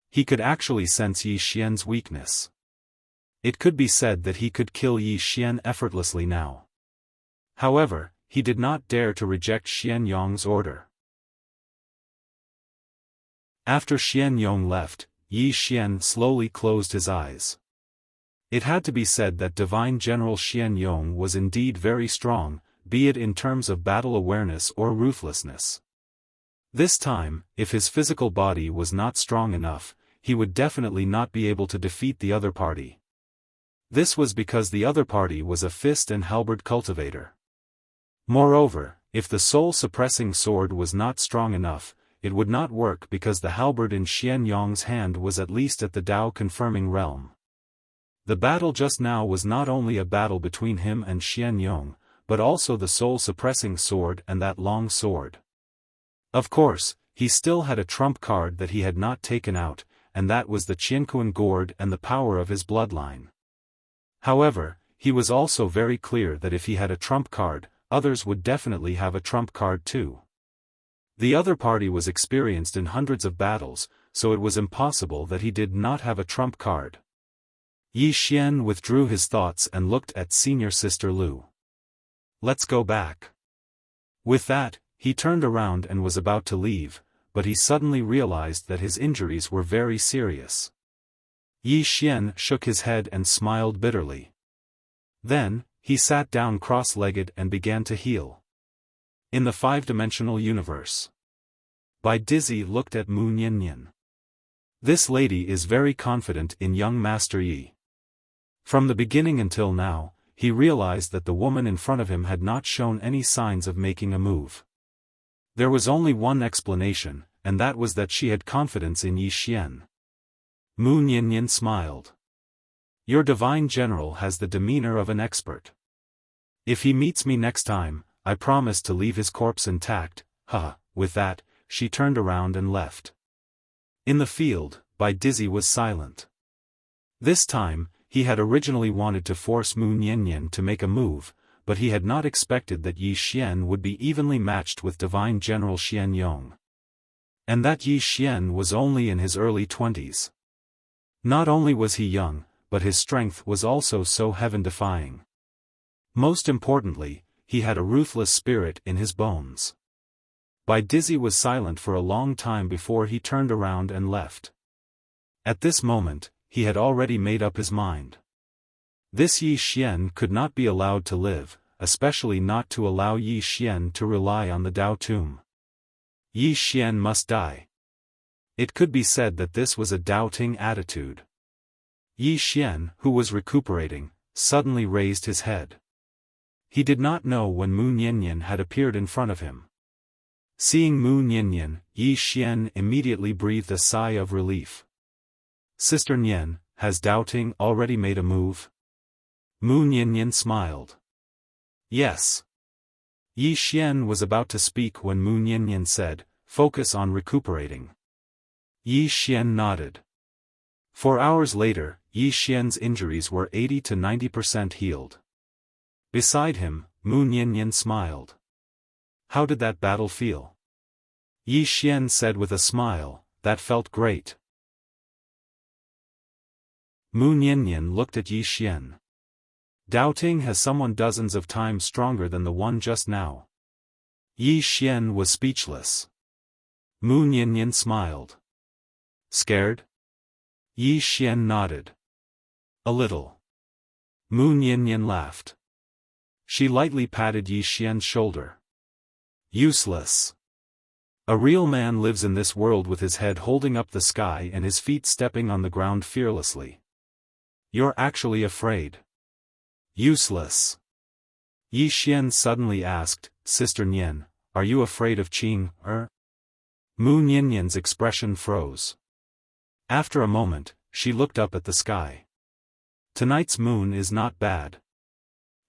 He could actually sense Yi Xian's weakness. It could be said that he could kill Yi Xian effortlessly now. However, he did not dare to reject Xian Yong's order. After Xian Yong left, Yi Xian slowly closed his eyes. It had to be said that Divine General Xian Yong was indeed very strong, be it in terms of battle awareness or ruthlessness. This time, if his physical body was not strong enough, he would definitely not be able to defeat the other party. This was because the other party was a fist and halberd cultivator. Moreover, if the soul-suppressing sword was not strong enough, it would not work because the halberd in Xian Yong's hand was at least at the Tao-confirming realm. The battle just now was not only a battle between him and Xian Yong, but also the soul-suppressing sword and that long sword. Of course, he still had a trump card that he had not taken out, and that was the Qianquan gourd and the power of his bloodline. However, he was also very clear that if he had a trump card, others would definitely have a trump card too. The other party was experienced in hundreds of battles, so it was impossible that he did not have a trump card. Yi Xian withdrew his thoughts and looked at senior sister Lu. "Let's go back." With that, he turned around and was about to leave, but he suddenly realized that his injuries were very serious. Yi Xian shook his head and smiled bitterly. Then, he sat down cross-legged and began to heal. In the five-dimensional universe. Bai Dizzy looked at Mu Niannian. This lady is very confident in young Master Yi. From the beginning until now, he realized that the woman in front of him had not shown any signs of making a move. There was only one explanation, and that was that she had confidence in Yi Xian. Mu Niannian smiled. "Your divine general has the demeanor of an expert. If he meets me next time, I promise to leave his corpse intact." With that, she turned around and left. In the field, Bai Dizzy was silent. This time, he had originally wanted to force Mu Niannian to make a move, but he had not expected that Yi Xian would be evenly matched with Divine General Xian Yong. And that Yi Xian was only in his early 20s. Not only was he young, but his strength was also so heaven-defying. Most importantly, he had a ruthless spirit in his bones. Bai Dizzy was silent for a long time before he turned around and left. At this moment, he had already made up his mind. This Yi Xian could not be allowed to live, especially not to allow Yi Xian to rely on the Dao tomb. Yi Xian must die. It could be said that this was a doubting attitude. Yi Xian, who was recuperating, suddenly raised his head. He did not know when Mu Nianyan had appeared in front of him. Seeing Mu Nianyan, Yi Xian immediately breathed a sigh of relief. Sister Nian, has doubting already made a move? Mu Nianyan smiled. Yes. Yi Xian was about to speak when Mu Nianyan said, focus on recuperating. Yi Xian nodded. 4 hours later, Yi Xian's injuries were 80 to 90% healed. Beside him, Mu Nianyan smiled. How did that battle feel? Yi Xian said with a smile, that felt great. Mu Nianyan looked at Yi Xian. Doubting has someone dozens of times stronger than the one just now. Yi Xian was speechless. Mu Nianyan smiled. Scared? Yi Xian nodded. A little. Mu Nianyan laughed. She lightly patted Yi Xian's shoulder. Useless. A real man lives in this world with his head holding up the sky and his feet stepping on the ground fearlessly. You're actually afraid. Useless. Yi Xian suddenly asked, Sister Nian, are you afraid of Qing, Mu Nianyan's expression froze. After a moment, she looked up at the sky. Tonight's moon is not bad.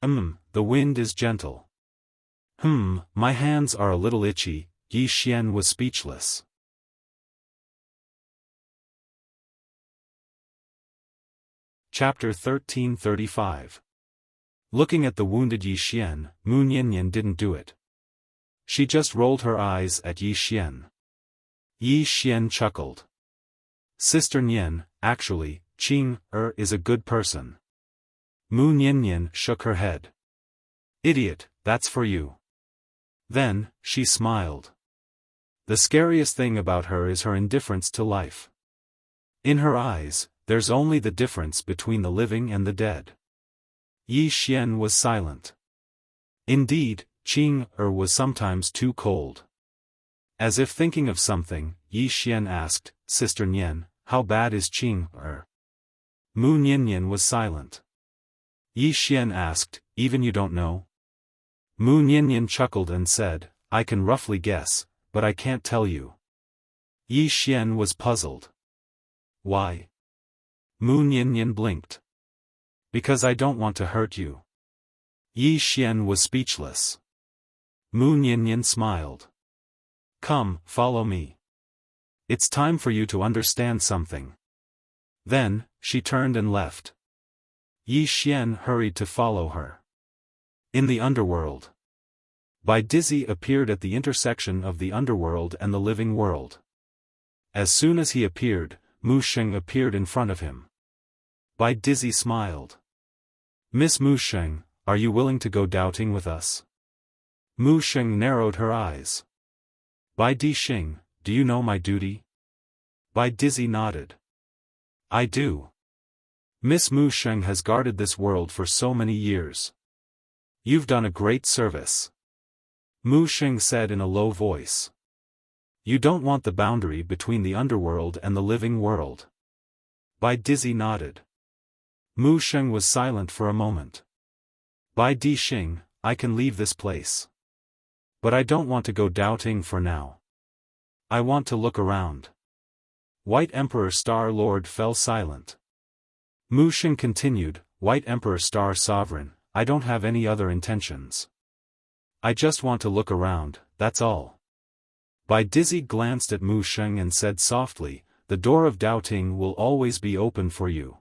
The wind is gentle. My hands are a little itchy. Yi Xian was speechless. Chapter 1335. Looking at the wounded Yi Xian, Mu Nianyan didn't do it. She just rolled her eyes at Yi Xian. Yi Xian chuckled. Sister Nian, actually, Qing, is a good person. Mu Nianyan shook her head. Idiot, that's for you. Then, she smiled. The scariest thing about her is her indifference to life. In her eyes, there's only the difference between the living and the dead. Yi Xian was silent. Indeed, Qing was sometimes too cold. As if thinking of something, Yi Xian asked, Sister Nian, how bad is Qing? Mu Nianyan was silent. Yi Xian asked, even you don't know? Mu Nianyan chuckled and said, I can roughly guess, but I can't tell you. Yi Xian was puzzled. Why? Mu Nianyan blinked. Because I don't want to hurt you. Yi Xian was speechless. Mu Nianyan smiled. Come, follow me. It's time for you to understand something. Then, she turned and left. Yi Xian hurried to follow her. In the underworld. Bai Dizzy appeared at the intersection of the underworld and the living world. As soon as he appeared, Mu Sheng appeared in front of him. Bai Dizzy smiled. Miss Mu Sheng, are you willing to go doubting with us? Mu Sheng narrowed her eyes. Bai Di Xing, do you know my duty? Bai Dizzy nodded. I do. Miss Mu Sheng has guarded this world for so many years. You've done a great service. Mu Sheng said in a low voice. You don't want the boundary between the underworld and the living world. Bai Dizzy nodded. Mu Sheng was silent for a moment. Bai Di Xing, I can leave this place. But I don't want to go doubting for now. I want to look around. White Emperor Star Lord fell silent. Mu Sheng continued, White Emperor Star Sovereign, I don't have any other intentions. I just want to look around, that's all. Bai Dizzy glanced at Mu Sheng and said softly, the door of doubting will always be open for you.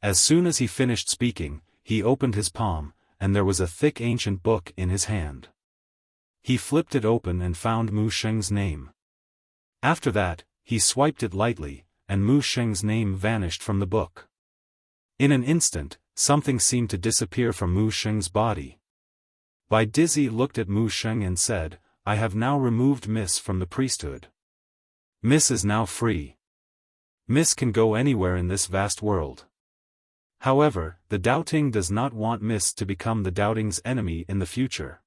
As soon as he finished speaking, he opened his palm, and there was a thick ancient book in his hand. He flipped it open and found Mu Sheng's name. After that, he swiped it lightly, and Mu Sheng's name vanished from the book. In an instant, something seemed to disappear from Mu Sheng's body. Bai Dizzy looked at Mu Sheng and said, I have now removed Miss from the priesthood. Miss is now free. Miss can go anywhere in this vast world. However, the doubting does not want Miss to become the doubting's enemy in the future.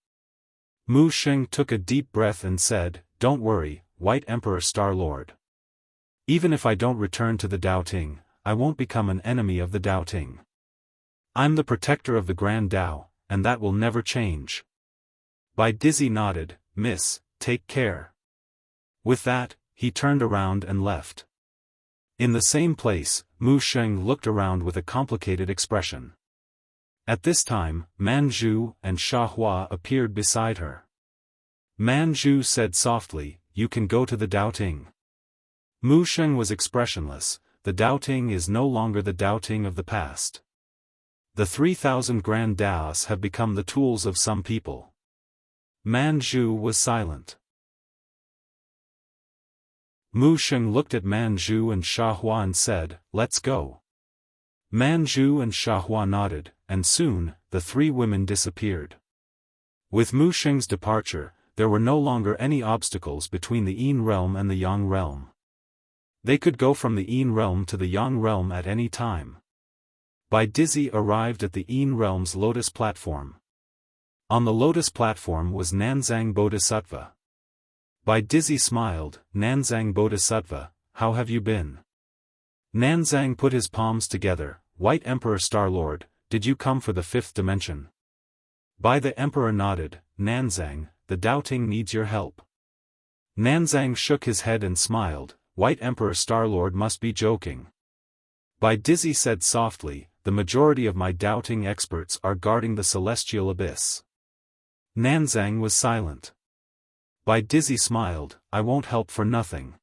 Mu Sheng took a deep breath and said, "Don't worry, White Emperor Star-Lord. Even if I don't return to the doubting, I won't become an enemy of the doubting. I'm the protector of the Grand Tao, and that will never change." Bai Dizzy nodded, "Miss, take care." With that, he turned around and left. In the same place, Mu Sheng looked around with a complicated expression. At this time, Man Zhu and Xiaofan appeared beside her. Man Zhu said softly, "You can go to the doubting." Mu Sheng was expressionless. The doubting is no longer the doubting of the past. The 3,000 Grand Taos have become the tools of some people. Man Zhu was silent. Mu Sheng looked at Man Zhu and Xiaofan and said, "Let's go." Man Zhu and Xiaofan nodded, and soon, the three women disappeared. With Mu Sheng's departure, there were no longer any obstacles between the Yin realm and the Yang realm. They could go from the Yin realm to the Yang realm at any time. Bai Dizzy arrived at the Yin realm's lotus platform. On the lotus platform was Nanzang Bodhisattva. Bai Dizzy smiled, "Nanzang Bodhisattva, how have you been?" Nanzang put his palms together, "White Emperor Star-Lord, did you come for the fifth dimension?" Bai the Emperor nodded, "Nanzang, the doubting needs your help." Nanzang shook his head and smiled, "White Emperor Star-Lord must be joking." Bai Dizzy said softly, "The majority of my doubting experts are guarding the celestial abyss." Nanzang was silent. Bai Dizzy smiled, "I won't help for nothing."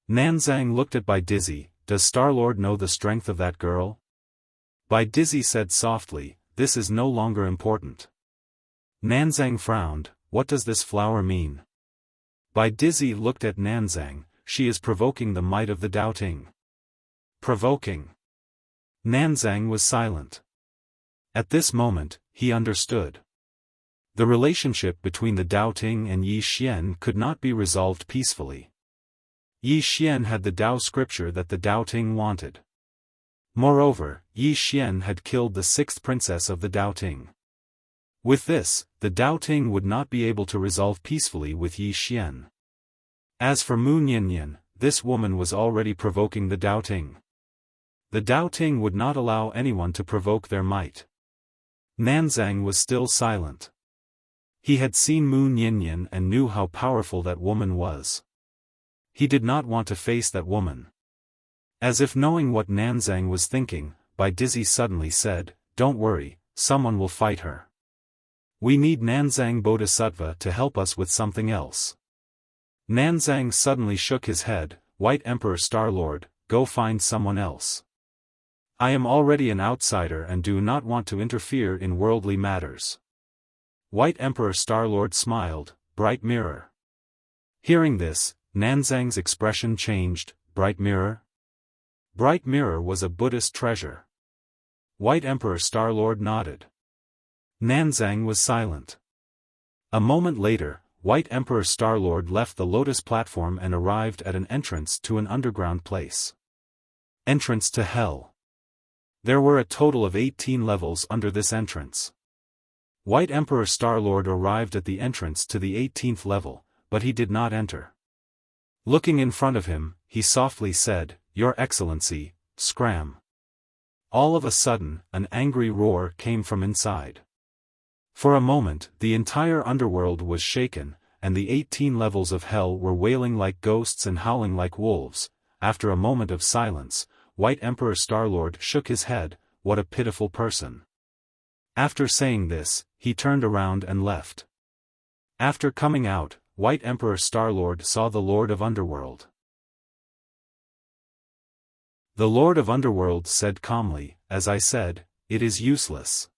Nanzang looked at Bai Dizzy, "Does Star-Lord know the strength of that girl?" Bai Dizzy said softly, "This is no longer important." Nanzang frowned, "What does this flower mean?" Bai Dizzy looked at Nanzang, "She is provoking the might of the doubting." Provoking. Nanzang was silent. At this moment, he understood. The relationship between the doubting and Yi Xian could not be resolved peacefully. Yi Xian had the Tao scripture that the doubting wanted. Moreover, Yi Xian had killed the sixth princess of the doubting. With this, the doubting would not be able to resolve peacefully with Yi Xian. As for Mu Nyanyan, this woman was already provoking the doubting. The doubting would not allow anyone to provoke their might. Nanzang was still silent. He had seen Mu Nyanyan and knew how powerful that woman was. He did not want to face that woman. As if knowing what Nanzang was thinking, Bai Dizzy suddenly said, "Don't worry, someone will fight her. We need Nanzang Bodhisattva to help us with something else." Nanzang suddenly shook his head, "White Emperor Star-Lord, go find someone else. I am already an outsider and do not want to interfere in worldly matters." White Emperor Star-Lord smiled, "Bright Mirror." Hearing this, Nanzang's expression changed, "Bright Mirror?" Bright Mirror was a Buddhist treasure. White Emperor Star-Lord nodded. Nanzang was silent. A moment later, White Emperor Star-Lord left the lotus platform and arrived at an entrance to an underground place. Entrance to Hell. There were a total of 18 levels under this entrance. White Emperor Star-Lord arrived at the entrance to the 18th level, but he did not enter. Looking in front of him, he softly said, "Your Excellency, scram." All of a sudden, an angry roar came from inside. For a moment, the entire underworld was shaken, and the 18 levels of hell were wailing like ghosts and howling like wolves. After a moment of silence, White Emperor Star-Lord shook his head, "What a pitiful person." After saying this, he turned around and left. After coming out, White Emperor Star-Lord saw the Lord of Underworld. The Lord of Underworld said calmly, "As I said, it is useless."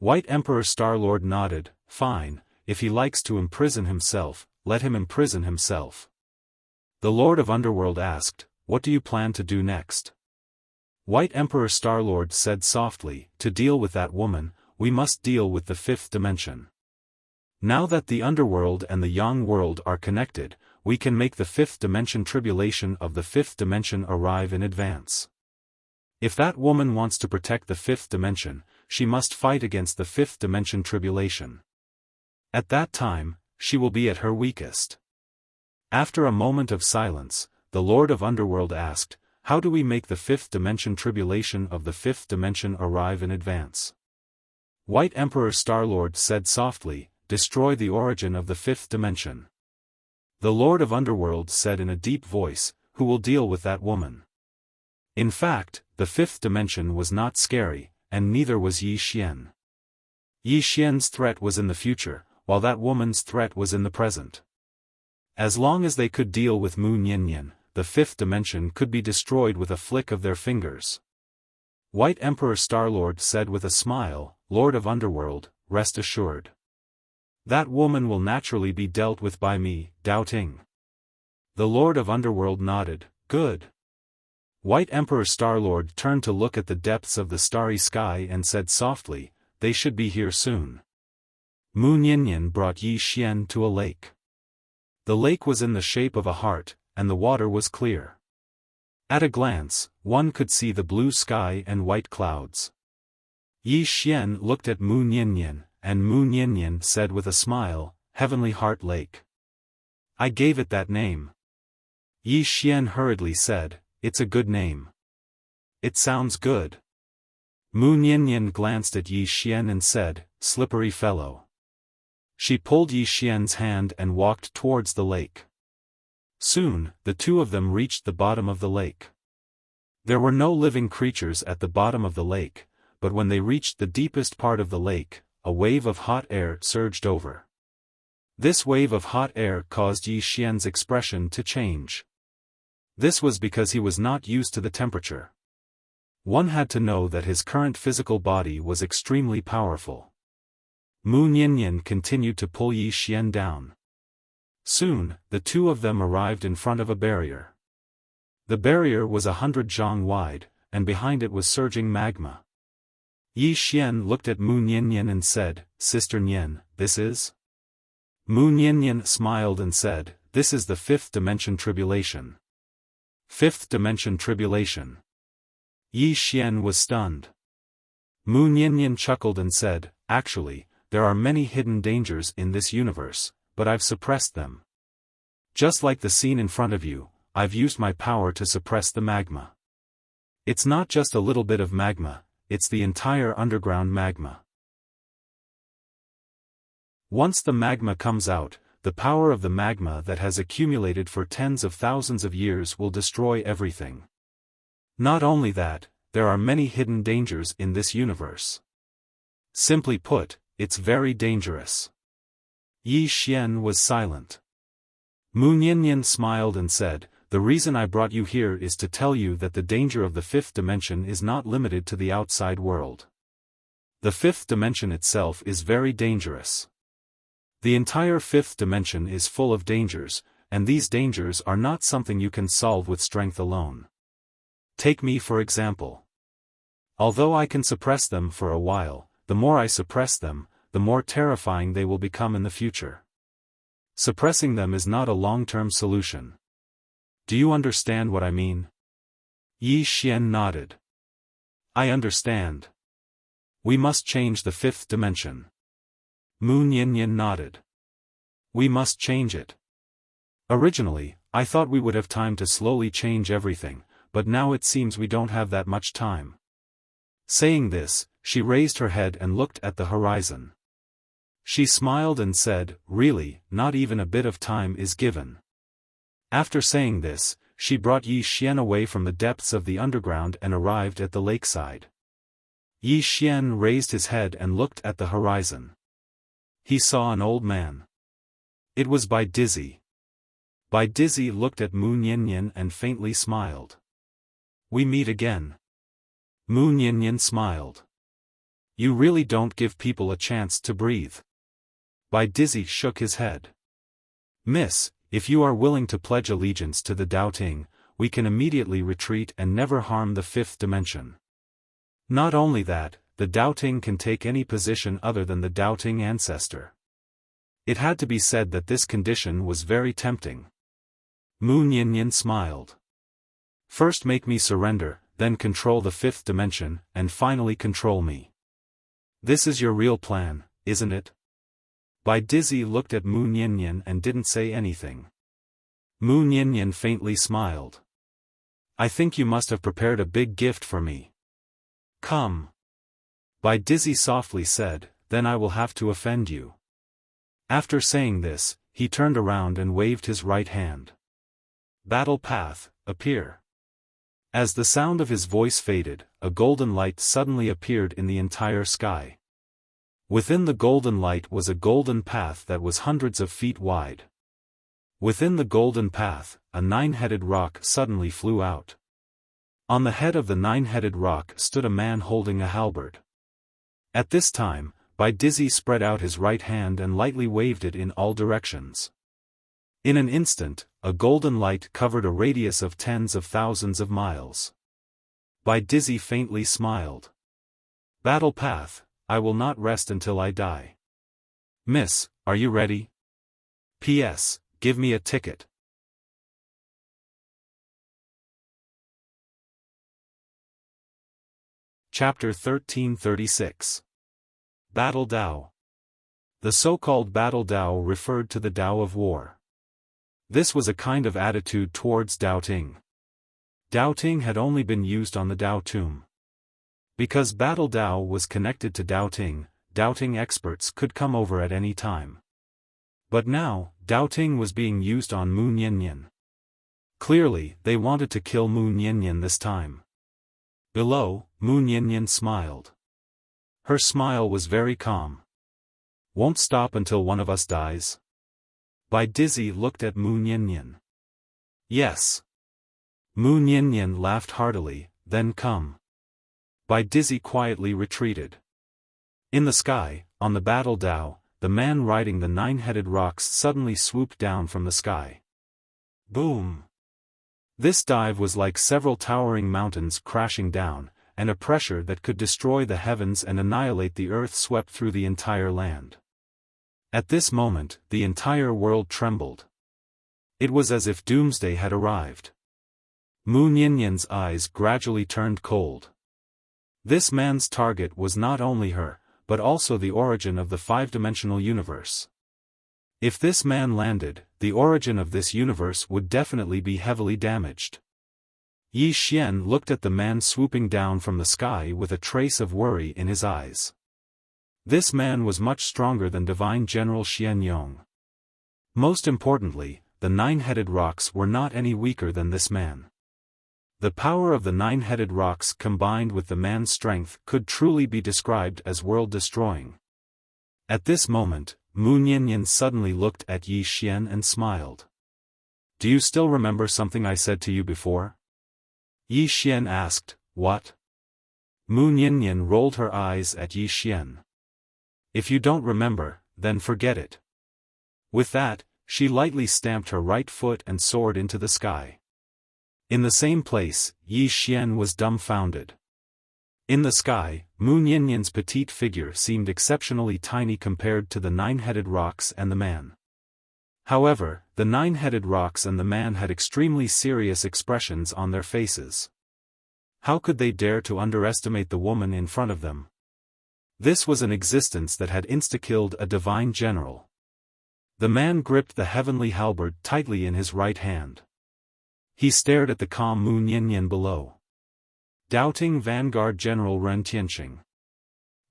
White Emperor Star-Lord nodded, "Fine, if he likes to imprison himself, let him imprison himself." The Lord of Underworld asked, "What do you plan to do next?" White Emperor Star-Lord said softly, "To deal with that woman, we must deal with the fifth dimension. Now that the underworld and the Yang world are connected, we can make the fifth dimension tribulation of the fifth dimension arrive in advance. If that woman wants to protect the fifth dimension, she must fight against the fifth dimension tribulation. At that time, she will be at her weakest. After a moment of silence, the Lord of Underworld asked, "How do we make the fifth dimension tribulation of the fifth dimension arrive in advance?" White Emperor Starlord said softly, "Destroy the origin of the fifth dimension." The Lord of Underworld said in a deep voice, "Who will deal with that woman?" In fact, the fifth dimension was not scary, and neither was Yi Xian. Yi Xian's threat was in the future, while that woman's threat was in the present. As long as they could deal with Mu Niannian, the fifth dimension could be destroyed with a flick of their fingers. White Emperor Starlord said with a smile, "Lord of Underworld, rest assured. That woman will naturally be dealt with by me, Doubting." The Lord of Underworld nodded, "Good." White Emperor Starlord turned to look at the depths of the starry sky and said softly, "They should be here soon." Mu Niannian brought Yi Xian to a lake. The lake was in the shape of a heart, and the water was clear. At a glance, one could see the blue sky and white clouds. Yi Xian looked at Mu Niannian, and Mu Niannian said with a smile, "Heavenly Heart Lake. I gave it that name." Yi Xian hurriedly said, "It's a good name. It sounds good." Mu Niannian glanced at Yi Xian and said, "Slippery fellow." She pulled Yi Xian's hand and walked towards the lake. Soon, the two of them reached the bottom of the lake. There were no living creatures at the bottom of the lake, but when they reached the deepest part of the lake, a wave of hot air surged over. This wave of hot air caused Yi Xian's expression to change. This was because he was not used to the temperature. One had to know that his current physical body was extremely powerful. Mu Niannian continued to pull Yi Xian down. Soon, the two of them arrived in front of a barrier. The barrier was 100 zhang wide, and behind it was surging magma. Yi Xian looked at Mu Niannian and said, "Sister Nian, this is?" Mu Niannian smiled and said, "This is the fifth dimension tribulation." Fifth dimension tribulation. Yi Xian was stunned. Mu Niannian chuckled and said, "Actually, there are many hidden dangers in this universe, but I've suppressed them. Just like the scene in front of you, I've used my power to suppress the magma. It's not just a little bit of magma, it's the entire underground magma. Once the magma comes out, the power of the magma that has accumulated for tens of thousands of years will destroy everything. Not only that, there are many hidden dangers in this universe. Simply put, it's very dangerous." Yi Xian was silent. Mu Niannian smiled and said, "The reason I brought you here is to tell you that the danger of the fifth dimension is not limited to the outside world. The fifth dimension itself is very dangerous. The entire fifth dimension is full of dangers, and these dangers are not something you can solve with strength alone. Take me for example. Although I can suppress them for a while, the more I suppress them, the more terrifying they will become in the future. Suppressing them is not a long-term solution. Do you understand what I mean?" Yi Xian nodded. "I understand. We must change the fifth dimension." Mu Niannian nodded. "We must change it. Originally, I thought we would have time to slowly change everything, but now it seems we don't have that much time." Saying this, she raised her head and looked at the horizon. She smiled and said, "Really, not even a bit of time is given." After saying this, she brought Yi Xian away from the depths of the underground and arrived at the lakeside. Yi Xian raised his head and looked at the horizon. He saw an old man. It was Bai Dizzy. Bai Dizzy looked at Mu Niannian and faintly smiled. "We meet again." Mu Niannian smiled. "You really don't give people a chance to breathe." Bai Dizzy shook his head. "Miss, if you are willing to pledge allegiance to the Doubting, we can immediately retreat and never harm the fifth dimension. Not only that, the Doubting can take any position other than the Doubting ancestor." It had to be said that this condition was very tempting. Mu Niannian smiled. First make me surrender, then control the fifth dimension, and finally control me. This is your real plan, isn't it? Bai Dizzy looked at Mu Niannian and didn't say anything. Mu Niannian faintly smiled. I think you must have prepared a big gift for me. Come. Bai Dizzy softly said, then I will have to offend you. After saying this, he turned around and waved his right hand. Battle path, appear. As the sound of his voice faded, a golden light suddenly appeared in the entire sky. Within the golden light was a golden path that was hundreds of feet wide. Within the golden path, a nine-headed rock suddenly flew out. On the head of the nine-headed rock stood a man holding a halberd. At this time, Bai Dizzy spread out his right hand and lightly waved it in all directions. In an instant, a golden light covered a radius of tens of thousands of miles. Bai Dizzy faintly smiled. Battle path, I will not rest until I die. Miss, are you ready? P.S. Give me a ticket. Chapter 1336. Battle Dao. The so-called Battle Dao referred to the Dao of war. This was a kind of attitude towards doubting. Doubting had only been used on the Dao tomb. Because Battle Dao was connected to doubting, doubting experts could come over at any time. But now, doubting was being used on Mu Niannian. Clearly, they wanted to kill Mu Niannian this time. Below, Mu Niannian smiled. Her smile was very calm. Won't stop until one of us dies? Bai Dizzy looked at Mu Niannian. Yes. Mu Niannian laughed heartily, then come. Bai Dizzy quietly retreated. In the sky, on the Battle Dao, the man riding the nine-headed rocks suddenly swooped down from the sky. Boom! This dive was like several towering mountains crashing down, and a pressure that could destroy the heavens and annihilate the earth swept through the entire land. At this moment, the entire world trembled. It was as if doomsday had arrived. Mu Niannian's eyes gradually turned cold. This man's target was not only her, but also the origin of the five-dimensional universe. If this man landed, the origin of this universe would definitely be heavily damaged. Yi Xian looked at the man swooping down from the sky with a trace of worry in his eyes. This man was much stronger than Divine General Xian Yong. Most importantly, the nine-headed rocks were not any weaker than this man. The power of the nine-headed rocks combined with the man's strength could truly be described as world-destroying. At this moment, Mu Niannian suddenly looked at Yi Xian and smiled. Do you still remember something I said to you before? Yi Xian asked, What? Mu Niannian rolled her eyes at Yi Xian. If you don't remember, then forget it. With that, she lightly stamped her right foot and soared into the sky. In the same place, Yi Xian was dumbfounded. In the sky, Mu Niannian's petite figure seemed exceptionally tiny compared to the nine-headed rocks and the man. However, the nine-headed rocks and the man had extremely serious expressions on their faces. How could they dare to underestimate the woman in front of them? This was an existence that had insta-killed a divine general. The man gripped the heavenly halberd tightly in his right hand. He stared at the calm Mu Niannian below. Doubting Vanguard General Ren Tianqing.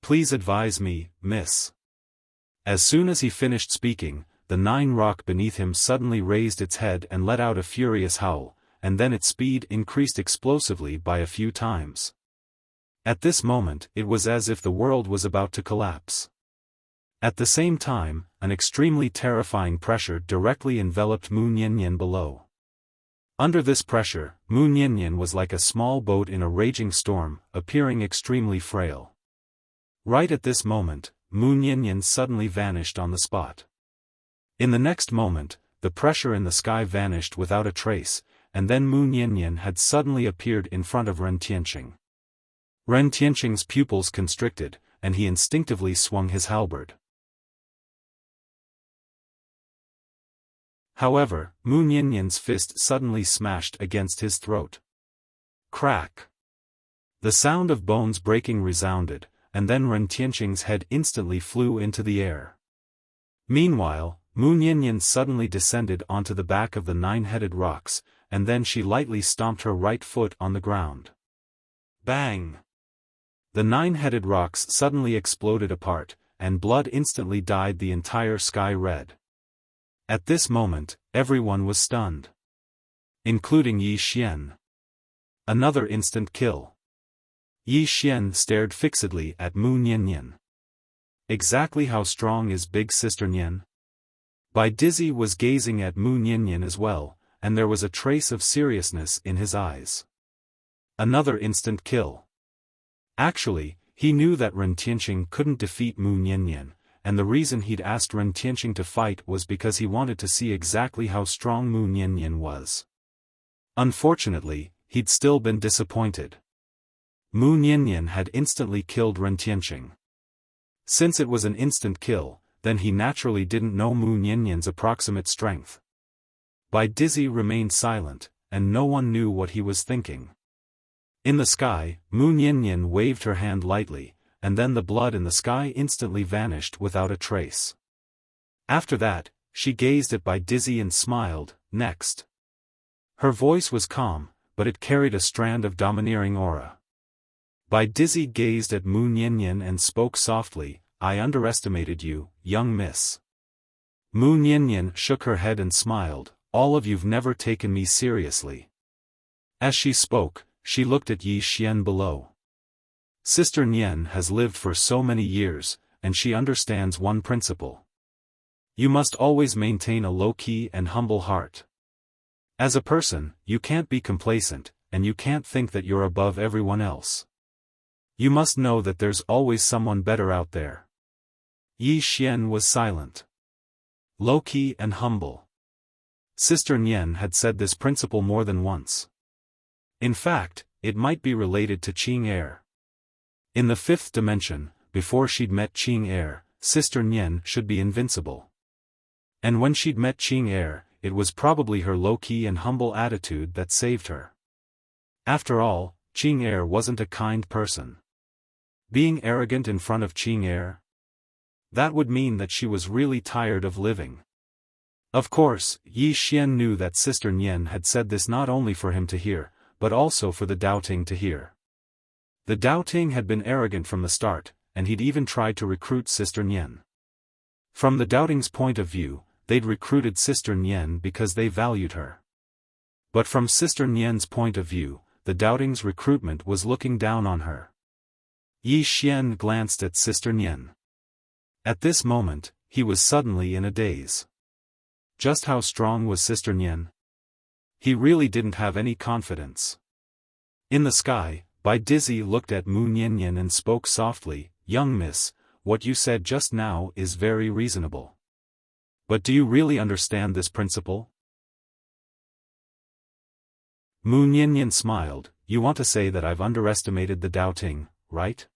Please advise me, miss. As soon as he finished speaking, the nine rock beneath him suddenly raised its head and let out a furious howl, and then its speed increased explosively by a few times. At this moment, it was as if the world was about to collapse. At the same time, an extremely terrifying pressure directly enveloped Mu Niannian below. Under this pressure, Mu Niannian was like a small boat in a raging storm, appearing extremely frail. Right at this moment, Mu Niannian suddenly vanished on the spot. In the next moment, the pressure in the sky vanished without a trace, and then Mu Niannian had suddenly appeared in front of Ren Tianqing. Ren Tianqing's pupils constricted, and he instinctively swung his halberd. However, Mu Nianyan's fist suddenly smashed against his throat. Crack! The sound of bones breaking resounded, and then Ren Tianqing's head instantly flew into the air. Meanwhile, Mu Nianyan suddenly descended onto the back of the nine-headed rocks, and then she lightly stomped her right foot on the ground. Bang! The nine-headed rocks suddenly exploded apart, and blood instantly dyed the entire sky red. At this moment, everyone was stunned. Including Yi Xian. Another instant kill. Yi Xian stared fixedly at Mu Nianyan. Exactly how strong is Big Sister Nian? Bai Dizzy was gazing at Mu Nianyan as well, and there was a trace of seriousness in his eyes. Another instant kill. Actually, he knew that Ren Tianqing couldn't defeat Mu Nianyan, and the reason he'd asked Ren Tianqing to fight was because he wanted to see exactly how strong Mu Nianyan was. Unfortunately, he'd still been disappointed. Mu Nianyan had instantly killed Ren Tianqing. Since it was an instant kill, then he naturally didn't know Mu Nianyan's approximate strength. Bai Dizzy remained silent, and no one knew what he was thinking. In the sky, Mu Nianyan waved her hand lightly, and then the blood in the sky instantly vanished without a trace. After that, she gazed at Bai Dizzy and smiled. Next. Her voice was calm, but it carried a strand of domineering aura. Bai Dizzy gazed at Mu Nianyan and spoke softly, "I underestimated you, young miss." Mu Nianyan shook her head and smiled, "All of you've never taken me seriously." As she spoke, she looked at Yi Xian below. Sister Nian has lived for so many years, and she understands one principle. You must always maintain a low-key and humble heart. As a person, you can't be complacent, and you can't think that you're above everyone else. You must know that there's always someone better out there. Yi Xian was silent. Low-key and humble. Sister Nian had said this principle more than once. In fact, it might be related to Qing Er. In the fifth dimension, before she'd met Qing Er, Sister Nian should be invincible. And when she'd met Qing Er, it was probably her low-key and humble attitude that saved her. After all, Qing Er wasn't a kind person. Being arrogant in front of Qing Er? That would mean that she was really tired of living. Of course, Yi Xian knew that Sister Nian had said this not only for him to hear, but also for the Doubting to hear. The Doubting had been arrogant from the start, and he'd even tried to recruit Sister Nian. From the Doubting's point of view, they'd recruited Sister Nian because they valued her. But from Sister Nian's point of view, the Doubting's recruitment was looking down on her. Yi Xian glanced at Sister Nian. At this moment, he was suddenly in a daze. Just how strong was Sister Nian? He really didn't have any confidence. In the sky, Bai Dizzy looked at Mu Nianyan and spoke softly, "Young miss, what you said just now is very reasonable. But do you really understand this principle?" Mu Nianyan smiled, "You want to say that I've underestimated the Doubting, right?"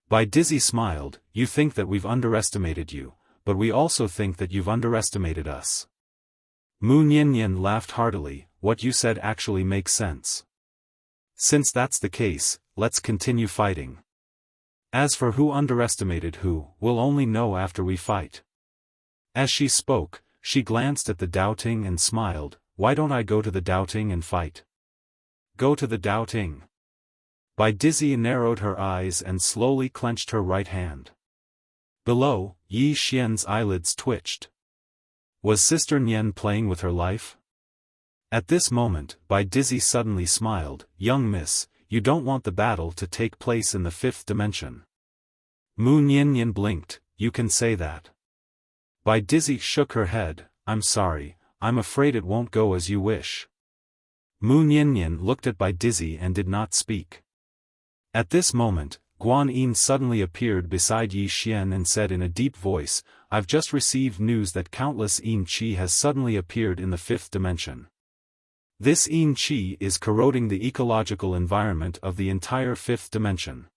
Bai Dizzy smiled, "You think that we've underestimated you, but we also think that you've underestimated us." Mu Nianyan laughed heartily, "What you said actually makes sense. Since that's the case, let's continue fighting. As for who underestimated who, we'll only know after we fight." As she spoke, she glanced at the Doubting and smiled, "Why don't I go to the Doubting and fight?" "Go to the Doubting." Bai Dizzy narrowed her eyes and slowly clenched her right hand. Below, Yi Xian's eyelids twitched. Was Sister Nian playing with her life? At this moment, Bai Dizzy suddenly smiled, "Young miss, you don't want the battle to take place in the fifth dimension." Mu Nianyan blinked, "You can say that." Bai Dizzy shook her head, "I'm sorry, I'm afraid it won't go as you wish." Mu Nianyan looked at Bai Dizzy and did not speak. At this moment, Guan Yin suddenly appeared beside Yi Xian and said in a deep voice, "I've just received news that countless Yin Qi has suddenly appeared in the fifth dimension. This Yin Qi is corroding the ecological environment of the entire fifth dimension.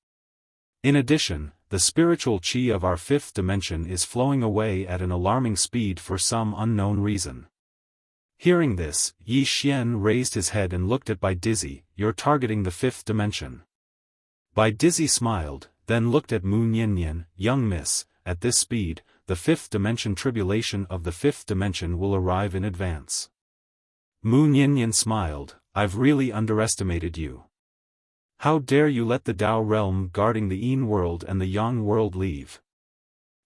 In addition, the spiritual Qi of our fifth dimension is flowing away at an alarming speed for some unknown reason. Hearing this, Yi Xian raised his head and looked at Bai Dizzy. You're targeting the fifth dimension. Bai Dizzy smiled, then looked at Mu Niannian. Young miss, at this speed, the fifth dimension tribulation of the fifth dimension will arrive in advance. Mu Niannian smiled, I've really underestimated you. How dare you let the Dao realm guarding the Yin world and the Yang world leave?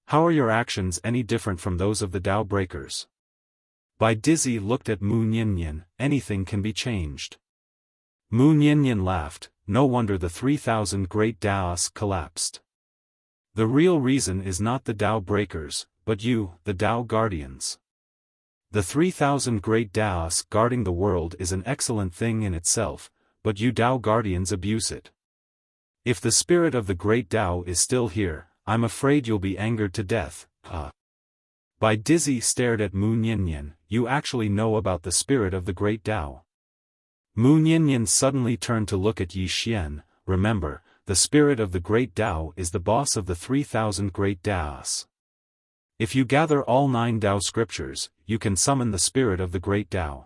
How are your actions any different from those of the Dao breakers? Bai Dizzy looked at Mu Niannian. Anything can be changed. Mu Niannian laughed. No wonder the 3,000 great Daos collapsed. The real reason is not the Dao breakers, but you, the Dao guardians. The 3,000 great Daos guarding the world is an excellent thing in itself, but you Dao guardians abuse it. If the spirit of the great Dao is still here, I'm afraid you'll be angered to death. Bai Dizzy stared at Mu Niannian. You actually know about the spirit of the great Dao. Mu Niannian suddenly turned to look at Yi Xian. Remember, the spirit of the great Dao is the boss of the 3,000 great Daos. If you gather all 9 Dao scriptures, you can summon the spirit of the great Dao.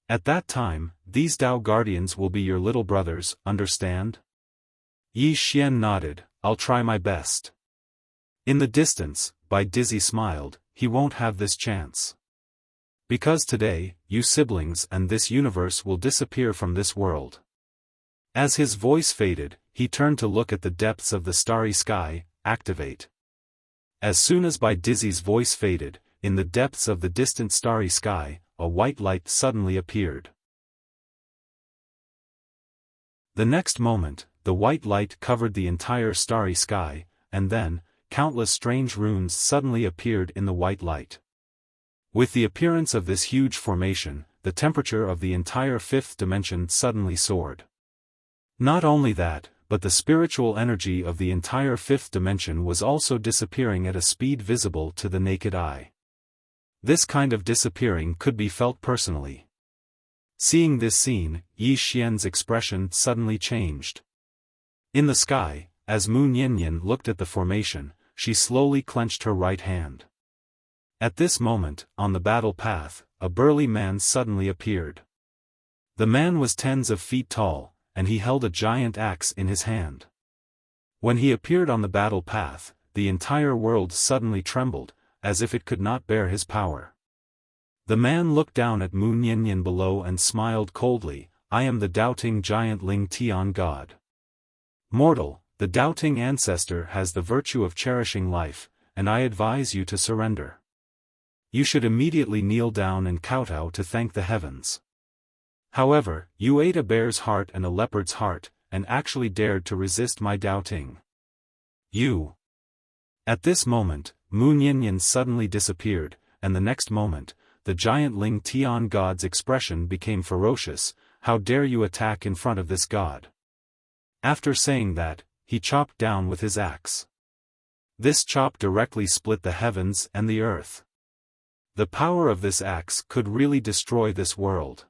At that time, these Dao guardians will be your little brothers, understand? Yi Xian nodded, I'll try my best. In the distance, Bai Dizzy smiled, he won't have this chance. Because today, you siblings and this universe will disappear from this world. As his voice faded, he turned to look at the depths of the starry sky. Activate. As soon as Bai Dizzy's voice faded, in the depths of the distant starry sky, a white light suddenly appeared. The next moment, the white light covered the entire starry sky, and then, countless strange runes suddenly appeared in the white light. With the appearance of this huge formation, the temperature of the entire fifth dimension suddenly soared. Not only that, but the spiritual energy of the entire fifth dimension was also disappearing at a speed visible to the naked eye. This kind of disappearing could be felt personally. Seeing this scene, Yi Xian's expression suddenly changed. In the sky, as Mu Niannian looked at the formation, she slowly clenched her right hand. At this moment, on the battle path, a burly man suddenly appeared. The man was tens of feet tall, and he held a giant axe in his hand. When he appeared on the battle path, the entire world suddenly trembled, as if it could not bear his power. The man looked down at Mu Niannian below and smiled coldly, I am the doubting giant Ling Tian god. Mortal, the doubting ancestor has the virtue of cherishing life, and I advise you to surrender. You should immediately kneel down and kowtow to thank the heavens. However, you ate a bear's heart and a leopard's heart, and actually dared to resist my doubting. You. At this moment, Mu Niannian suddenly disappeared, and the next moment, the giant Ling Tian god's expression became ferocious. How dare you attack in front of this god? After saying that, he chopped down with his axe. This chop directly split the heavens and the earth. The power of this axe could really destroy this world.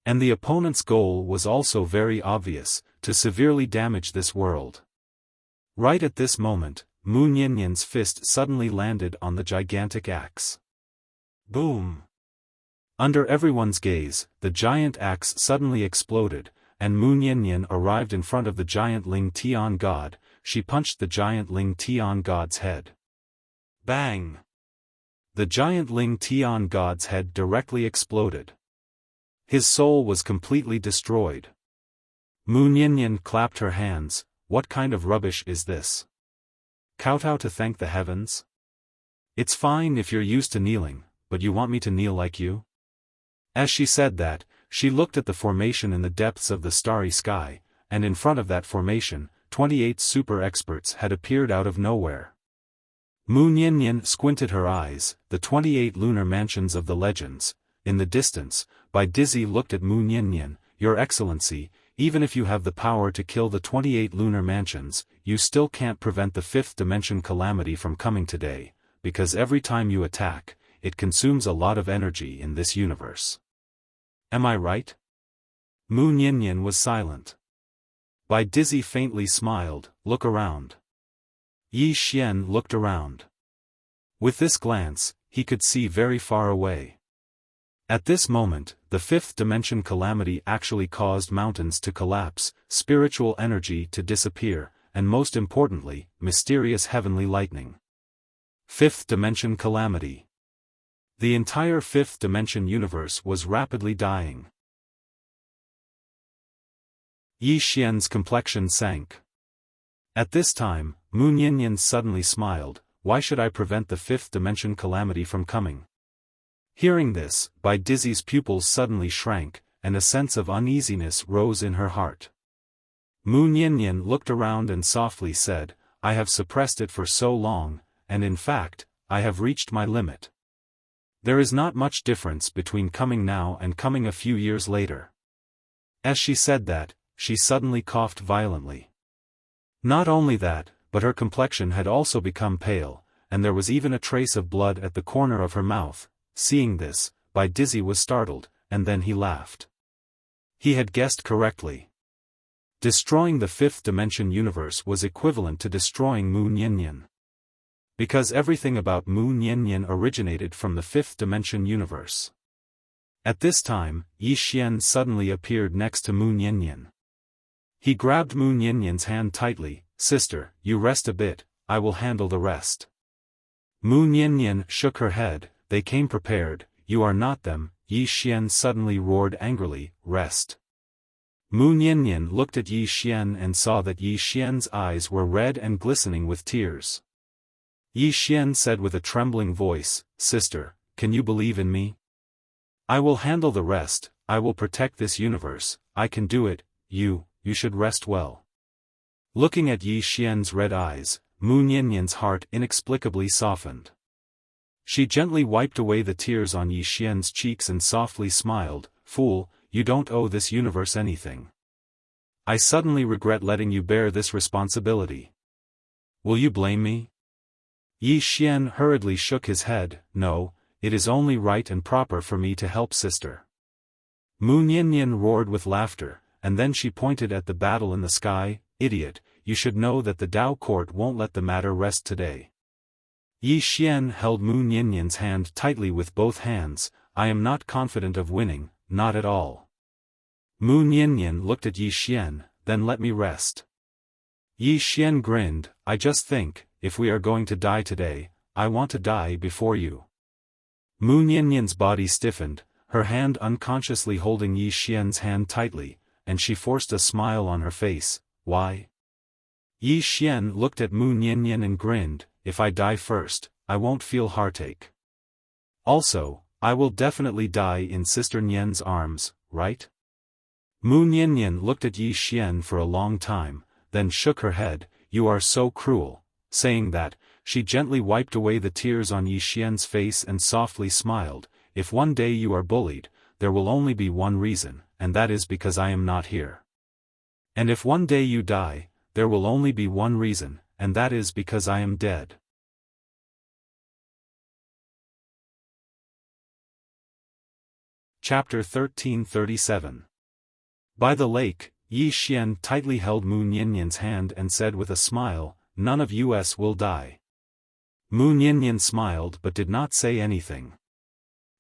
And the opponent's goal was also very obvious, to severely damage this world. Right at this moment, Mu Niannian's fist suddenly landed on the gigantic axe. Boom! Under everyone's gaze, the giant axe suddenly exploded, and Mu Niannian arrived in front of the giant Ling Tian god. She punched the giant Ling Tian god's head. Bang! The giant Ling Tian god's head directly exploded. His soul was completely destroyed. Mu Niannian clapped her hands. What kind of rubbish is this? Kowtow to thank the heavens? It's fine if you're used to kneeling, but you want me to kneel like you? As she said that, she looked at the formation in the depths of the starry sky, and in front of that formation, 28 super experts had appeared out of nowhere. Mu Niannian squinted her eyes, the 28 lunar mansions of the legends. In the distance, Bai Dizzy looked at Mu Niannian. Your Excellency, even if you have the power to kill the 28 lunar mansions, you still can't prevent the fifth dimension calamity from coming today, because every time you attack, it consumes a lot of energy in this universe. Am I right? Mu Niannian was silent. Bai Dizzy faintly smiled. Look around. Yi Xian looked around. With this glance, he could see very far away. At this moment, the fifth dimension calamity actually caused mountains to collapse, spiritual energy to disappear, and most importantly, mysterious heavenly lightning. Fifth dimension calamity. The entire fifth dimension universe was rapidly dying. Yi Xian's complexion sank. At this time, Mu Nianyan suddenly smiled. Why should I prevent the fifth dimension calamity from coming? Hearing this, Bai Dizzy's pupils suddenly shrank, and a sense of uneasiness rose in her heart. Mu Nianyan looked around and softly said, I have suppressed it for so long, and in fact, I have reached my limit. There is not much difference between coming now and coming a few years later. As she said that, she suddenly coughed violently. Not only that, but her complexion had also become pale, and there was even a trace of blood at the corner of her mouth. Seeing this, Bai Dizzy was startled, and then he laughed. He had guessed correctly. Destroying the fifth dimension universe was equivalent to destroying Mu Nianyan. Because everything about Mu Nianyan originated from the fifth dimension universe. At this time, Yi Xian suddenly appeared next to Mu Nianyan. He grabbed Mu Nianyan's hand tightly. Sister, you rest a bit, I will handle the rest. Mu Nianyan shook her head. They came prepared, you are not them. Yi Xian suddenly roared angrily, rest. Mu Nianyan looked at Yi Xian and saw that Yi Xian's eyes were red and glistening with tears. Yi Xian said with a trembling voice, Sister, can you believe in me? I will handle the rest, I will protect this universe, I can do it, you should rest well. Looking at Yi Xian's red eyes, Mu Nianyan's heart inexplicably softened. She gently wiped away the tears on Yi Xian's cheeks and softly smiled, Fool, you don't owe this universe anything. I suddenly regret letting you bear this responsibility. Will you blame me? Yi Xian hurriedly shook his head, No, it is only right and proper for me to help sister. Mu Nianyan roared with laughter, and then she pointed at the battle in the sky, Idiot, you should know that the Tao court won't let the matter rest today. Yi Xian held Mu Nianyan's hand tightly with both hands. I am not confident of winning, not at all. Mu Nianyan looked at Yi Xian, then let me rest. Yi Xian grinned, I just think, if we are going to die today, I want to die before you. Mu Nianyan's body stiffened, her hand unconsciously holding Yi Xian's hand tightly, and she forced a smile on her face. Why? Yi Xian looked at Mu Nianyan and grinned, If I die first, I won't feel heartache. Also, I will definitely die in Sister Nian's arms, right? Mu Nianyan looked at Yi Xian for a long time, then shook her head, You are so cruel. Saying that, she gently wiped away the tears on Yi Xian's face and softly smiled, If one day you are bullied, there will only be one reason, and that is because I am not here. And if one day you die, there will only be one reason, and that is because I am dead. Chapter 1337. By the lake, Yi Xian tightly held Mu Nianyan's hand and said with a smile, None of us will die. Mu Nianyan smiled but did not say anything.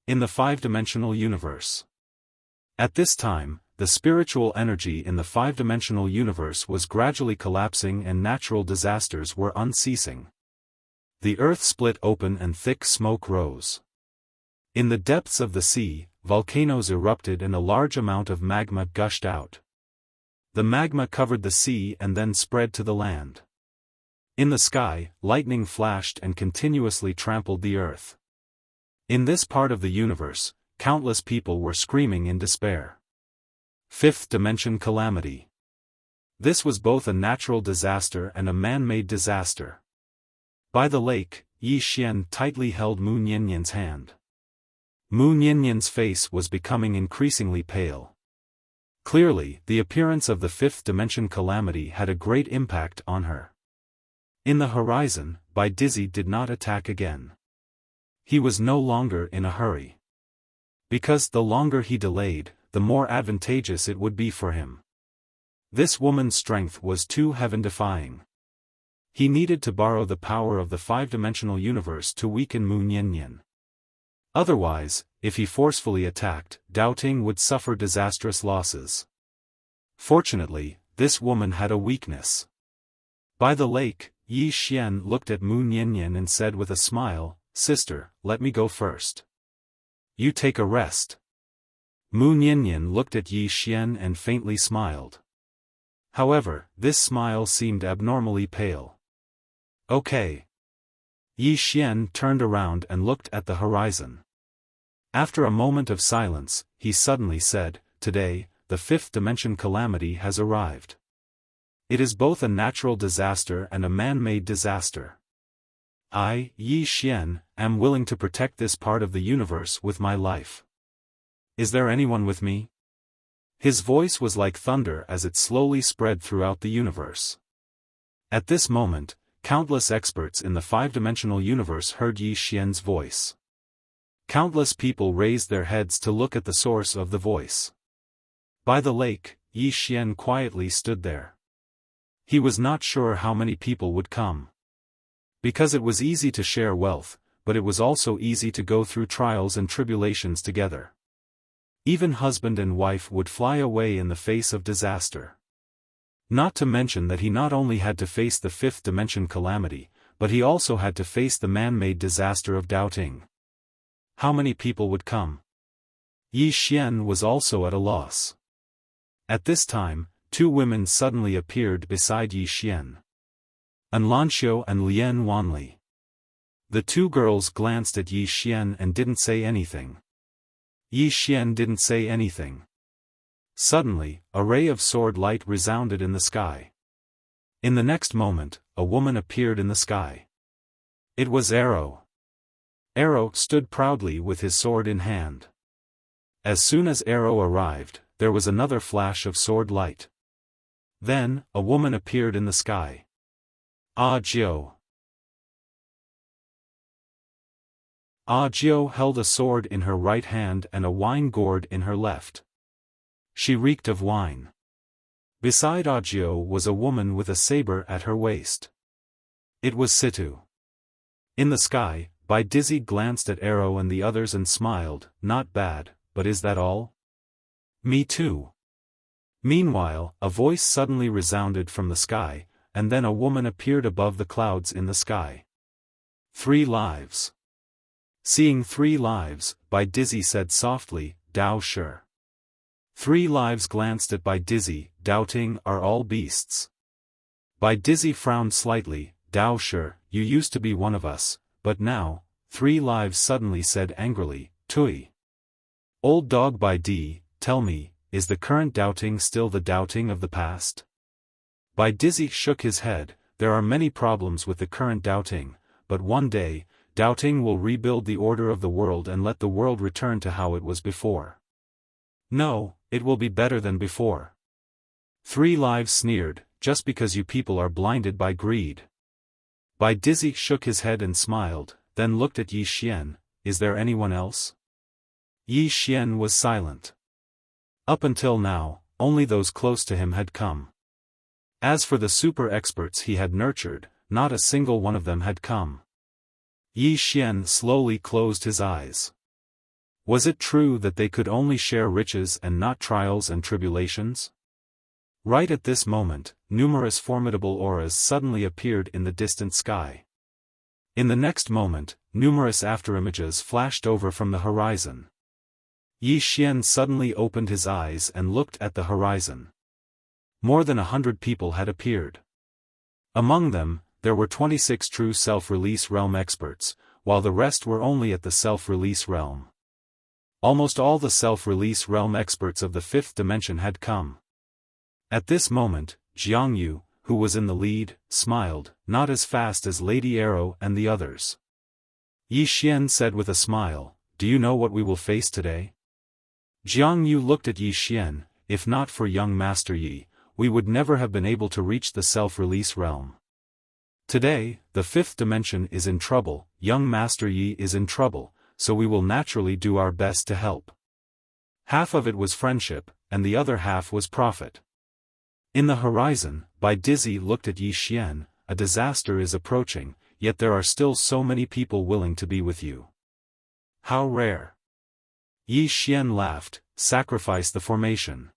In the five-dimensional universe. At this time, the spiritual energy in the five-dimensional universe was gradually collapsing and natural disasters were unceasing. The earth split open and thick smoke rose. In the depths of the sea, volcanoes erupted and a large amount of magma gushed out. The magma covered the sea and then spread to the land. In the sky, lightning flashed and continuously trampled the earth. In this part of the universe, countless people were screaming in despair. Fifth dimension calamity. This was both a natural disaster and a man-made disaster. By the lake, Yi Xian tightly held Mu Nianyan's hand. Mu Nianyan's face was becoming increasingly pale. Clearly, the appearance of the fifth dimension calamity had a great impact on her. In the horizon, Bai Dizzy did not attack again. He was no longer in a hurry. Because the longer he delayed, the more advantageous it would be for him. This woman's strength was too heaven-defying. He needed to borrow the power of the five-dimensional universe to weaken Mu Nianyan. Otherwise, if he forcefully attacked, Doubting would suffer disastrous losses. Fortunately, this woman had a weakness. By the lake, Yi Xian looked at Mu Niannian and said with a smile, "Sister, let me go first. You take a rest." Mu Niannian looked at Yi Xian and faintly smiled. However, this smile seemed abnormally pale. "Okay." Yi Xian turned around and looked at the horizon. After a moment of silence, he suddenly said, "Today, the fifth dimension calamity has arrived. It is both a natural disaster and a man-made disaster. I, Yi Xian, am willing to protect this part of the universe with my life. Is there anyone with me?" His voice was like thunder as it slowly spread throughout the universe. At this moment, countless experts in the five-dimensional universe heard Yi Xian's voice. Countless people raised their heads to look at the source of the voice. By the lake, Yi Xian quietly stood there. He was not sure how many people would come. Because it was easy to share wealth, but it was also easy to go through trials and tribulations together. Even husband and wife would fly away in the face of disaster. Not to mention that he not only had to face the fifth dimension calamity, but he also had to face the man-made disaster of Doubting. How many people would come? Yi Xian was also at a loss. At this time, two women suddenly appeared beside Yi Xian. An Lanxiu and Lian Wanli. The two girls glanced at Yi Xian and didn't say anything. Yi Xian didn't say anything. Suddenly, a ray of sword light resounded in the sky. In the next moment, a woman appeared in the sky. It was Arrow. Arrow stood proudly with his sword in hand. As soon as Arrow arrived, there was another flash of sword light. Then, a woman appeared in the sky. Jiu. Jiu held a sword in her right hand and a wine gourd in her left. She reeked of wine. Beside Jiu was a woman with a saber at her waist. It was Situ. In the sky, Bai Dizzy glanced at Arrow and the others and smiled, "Not bad, but is that all?" "Me too." Meanwhile, a voice suddenly resounded from the sky, and then a woman appeared above the clouds in the sky. 3 lives. Seeing 3 lives, Bai Dizzy said softly, "Dao Shi." 3 lives glanced at Bai Dizzy, Doubting, "Are all beasts?" Bai Dizzy frowned slightly, "Dao Shi, you used to be one of us, but now," 3 lives suddenly said angrily, "Tui." "Old dog Bai Di, tell me, is the current Doubting still the Doubting of the past?" Bai Dizzy shook his head, "There are many problems with the current Doubting, but one day, Doubting will rebuild the order of the world and let the world return to how it was before. No, it will be better than before." 3 lives sneered, "Just because you people are blinded by greed." Bai Dizzy shook his head and smiled, then looked at Yi Xian, "Is there anyone else?" Yi Xian was silent. Up until now, only those close to him had come. As for the super experts he had nurtured, not a single one of them had come. Yi Xian slowly closed his eyes. Was it true that they could only share riches and not trials and tribulations? Right at this moment, numerous formidable auras suddenly appeared in the distant sky. In the next moment, numerous afterimages flashed over from the horizon. Yi Xian suddenly opened his eyes and looked at the horizon. More than 100 people had appeared. Among them, there were 26 true self-release realm experts, while the rest were only at the self-release realm. Almost all the self-release realm experts of the fifth dimension had come. At this moment, Jiangyu, who was in the lead, smiled, "Not as fast as Lady Arrow and the others." Yi Xian said with a smile, "Do you know what we will face today?" Jiangyu looked at Yi Xian, "If not for young Master Yi, we would never have been able to reach the self-release realm. Today, the fifth dimension is in trouble, young Master Yi is in trouble, so we will naturally do our best to help." Half of it was friendship, and the other half was profit. In the horizon, Bai Dizzy looked at Yi Xian, "A disaster is approaching, yet there are still so many people willing to be with you. How rare." Yi Xian laughed, "Sacrifice the formation."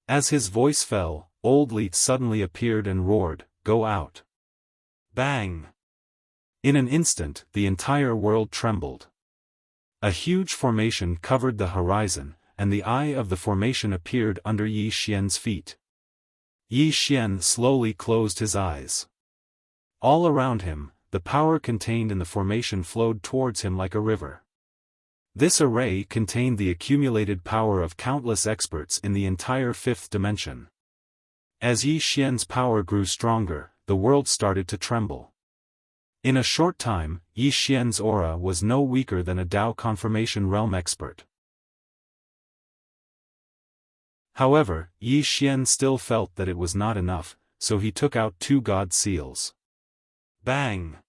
As his voice fell, Old Leet suddenly appeared and roared, "Go out!" Bang! In an instant, the entire world trembled. A huge formation covered the horizon, and the eye of the formation appeared under Yi Xian's feet. Yi Xian slowly closed his eyes. All around him, the power contained in the formation flowed towards him like a river. This array contained the accumulated power of countless experts in the entire fifth dimension. As Yi Xian's power grew stronger, the world started to tremble. In a short time, Yi Xian's aura was no weaker than a Dao Confirmation Realm expert. However, Yi Xian still felt that it was not enough, so he took out 2 God Seals. Bang!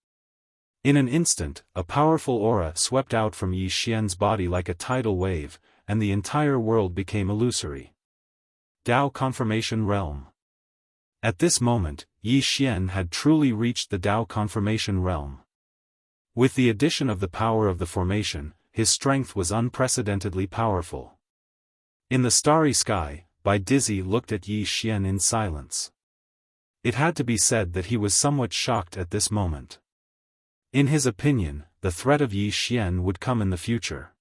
In an instant, a powerful aura swept out from Yi Xian's body like a tidal wave, and the entire world became illusory. Dao Confirmation Realm. At this moment, Yi Xian had truly reached the Dao Confirmation Realm. With the addition of the power of the formation, his strength was unprecedentedly powerful. In the starry sky, Bai Dizzy looked at Yi Xian in silence. It had to be said that he was somewhat shocked at this moment. In his opinion, the threat of Yi Xian would come in the future.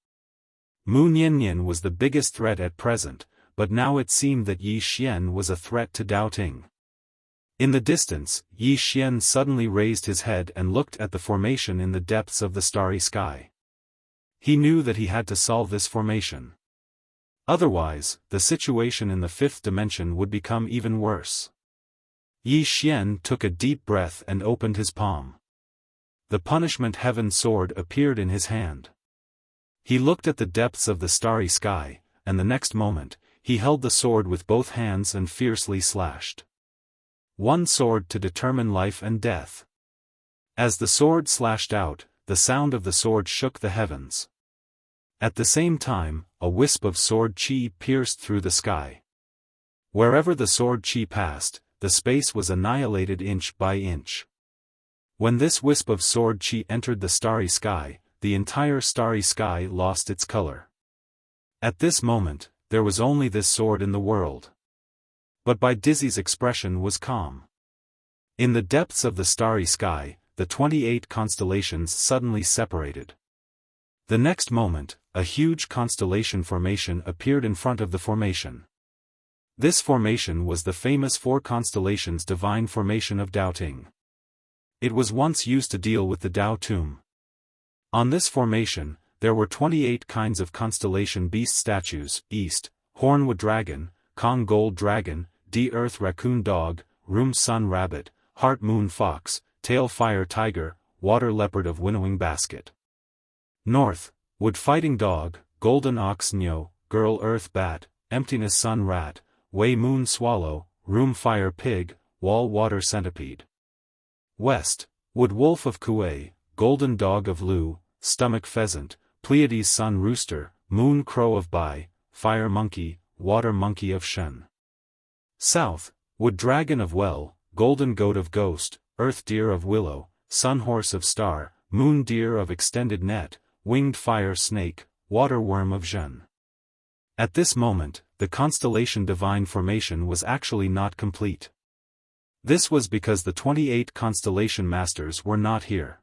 Mu Niannian was the biggest threat at present, but now it seemed that Yi Xian was a threat to Dao Ting. In the distance, Yi Xian suddenly raised his head and looked at the formation in the depths of the starry sky. He knew that he had to solve this formation. Otherwise, the situation in the fifth dimension would become even worse. Yi Xian took a deep breath and opened his palm. The Punishment Heaven sword appeared in his hand. He looked at the depths of the starry sky, and the next moment, he held the sword with both hands and fiercely slashed. One sword to determine life and death. As the sword slashed out, the sound of the sword shook the heavens. At the same time, a wisp of sword chi pierced through the sky. Wherever the sword chi passed, the space was annihilated inch by inch. When this wisp of sword chi entered the starry sky, the entire starry sky lost its color. At this moment, there was only this sword in the world. But Bai Dizzy's expression was calm. In the depths of the starry sky, the 28 constellations suddenly separated. The next moment, a huge constellation formation appeared in front of the formation. This formation was the famous 4 constellations divine formation of Dao Ting. It was once used to deal with the Dao Tomb. On this formation, there were 28 kinds of constellation beast statues: East, Hornwood Dragon, Kong Gold Dragon, D Earth Raccoon Dog, Room Sun Rabbit, Heart Moon Fox, Tail Fire Tiger, Water Leopard of Winnowing Basket. North, Wood Fighting Dog, Golden Ox Nyo, Girl Earth Bat, Emptiness Sun Rat, Wei Moon Swallow, Room Fire Pig, Wall Water Centipede. West, Wood Wolf of Kuei, Golden Dog of Lu, Stomach Pheasant, Pleiades Sun Rooster, Moon Crow of Bai, Fire Monkey, Water Monkey of Shen. South, Wood Dragon of Well, Golden Goat of Ghost, Earth Deer of Willow, Sun Horse of Star, Moon Deer of Extended Net, Winged Fire Snake, Water Worm of Zhen. At this moment, the constellation divine formation was actually not complete. This was because the 28 constellation masters were not here.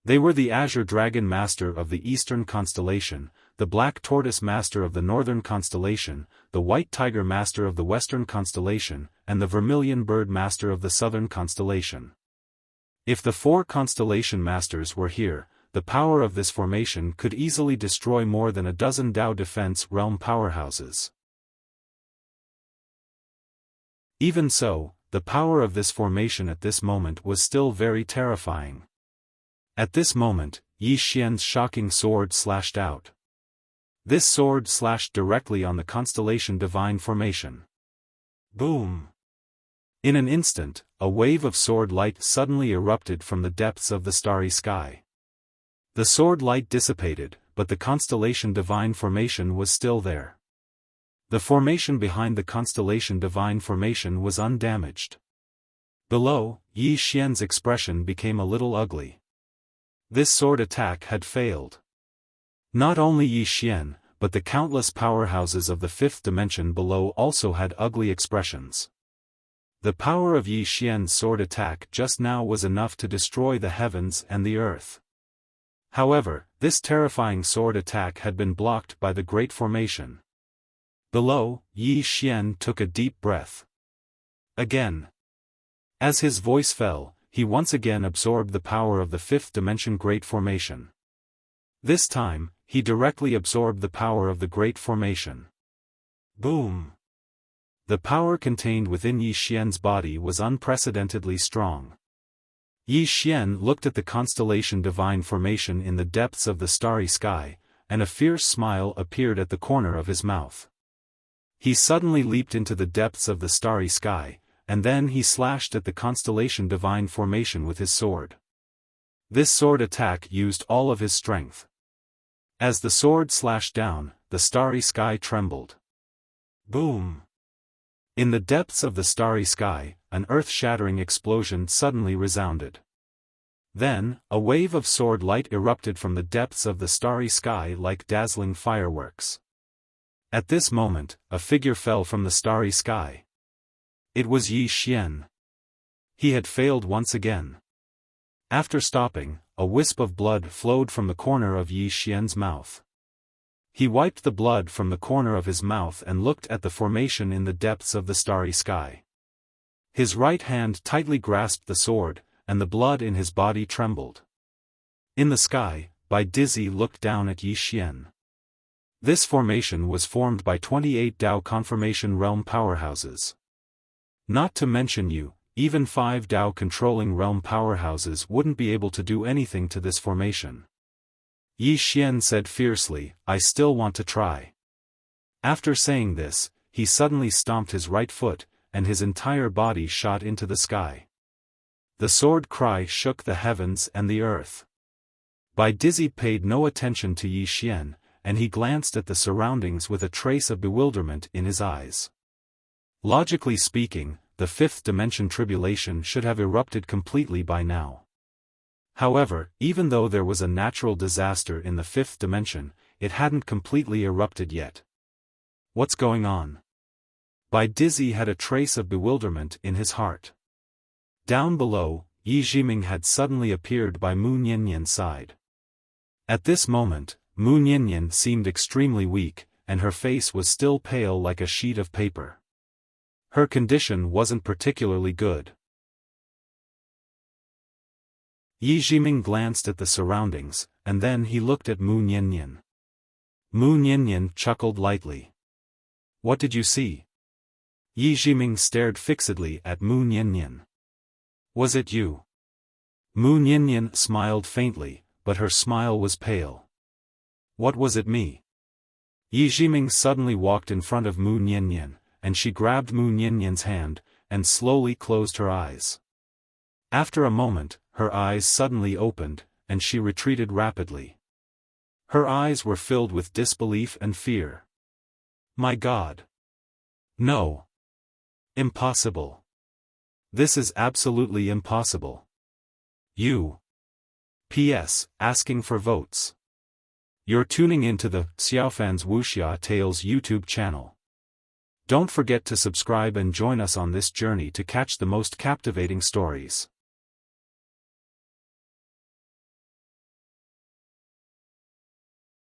They were the Azure Dragon Master of the Eastern Constellation, the Black Tortoise Master of the Northern Constellation, the White Tiger Master of the Western Constellation, and the Vermilion Bird Master of the Southern Constellation. If the 4 constellation masters were here, the power of this formation could easily destroy more than a dozen Dao Defense Realm powerhouses. Even so, the power of this formation at this moment was still very terrifying. At this moment, Yi Xian's shocking sword slashed out. This sword slashed directly on the constellation divine formation. Boom! In an instant, a wave of sword light suddenly erupted from the depths of the starry sky. The sword light dissipated, but the constellation divine formation was still there. The formation behind the constellation divine formation was undamaged. Below, Yi Xian's expression became a little ugly. This sword attack had failed. Not only Yi Xian, but the countless powerhouses of the fifth dimension below also had ugly expressions. The power of Yi Xian's sword attack just now was enough to destroy the heavens and the earth. However, this terrifying sword attack had been blocked by the Great Formation. Below, Yi Xian took a deep breath. Again. As his voice fell, he once again absorbed the power of the fifth dimension Great Formation. This time, he directly absorbed the power of the Great Formation. Boom! The power contained within Yi Xian's body was unprecedentedly strong. Yi Xian looked at the constellation Divine Formation in the depths of the starry sky, and a fierce smile appeared at the corner of his mouth. He suddenly leaped into the depths of the starry sky, and then he slashed at the constellation Divine Formation with his sword. This sword attack used all of his strength. As the sword slashed down, the starry sky trembled. Boom! In the depths of the starry sky, an earth-shattering explosion suddenly resounded. Then, a wave of sword light erupted from the depths of the starry sky like dazzling fireworks. At this moment, a figure fell from the starry sky. It was Yi Xian. He had failed once again. After stopping, a wisp of blood flowed from the corner of Yi Xian's mouth. He wiped the blood from the corner of his mouth and looked at the formation in the depths of the starry sky. His right hand tightly grasped the sword, and the blood in his body trembled. In the sky, Bai Dizzy looked down at Yi Xian. This formation was formed by 28 Dao Confirmation Realm powerhouses. Not to mention you, even 5 Dao controlling realm powerhouses wouldn't be able to do anything to this formation. Yi Xian said fiercely, "I still want to try." After saying this, he suddenly stomped his right foot, and his entire body shot into the sky. The sword cry shook the heavens and the earth. Bai Dizzy paid no attention to Yi Xian, and he glanced at the surroundings with a trace of bewilderment in his eyes. Logically speaking, the fifth dimension tribulation should have erupted completely by now. However, even though there was a natural disaster in the fifth dimension, it hadn't completely erupted yet. What's going on? Bai Dizzy had a trace of bewilderment in his heart. Down below, Yi Jiming had suddenly appeared by Mu Nianyan's side. At this moment, Mu Nianyan seemed extremely weak, and her face was still pale like a sheet of paper. Her condition wasn't particularly good. Yi Jiming glanced at the surroundings, and then he looked at Mu Nianyan. Mu Nianyan chuckled lightly. "What did you see?" Yi Jiming stared fixedly at Mu Nianyan. "Was it you?" Mu Nianyan smiled faintly, but her smile was pale. "What was it me?" Yi Jiming suddenly walked in front of Mu Nianyan, and she grabbed Mu Nianyan's hand, and slowly closed her eyes. After a moment, her eyes suddenly opened, and she retreated rapidly. Her eyes were filled with disbelief and fear. "My God! No! Impossible! This is absolutely impossible! You! P.S. Asking for votes. You're tuning into the Xiaofan's Wuxia Tales YouTube channel. Don't forget to subscribe and join us on this journey to catch the most captivating stories.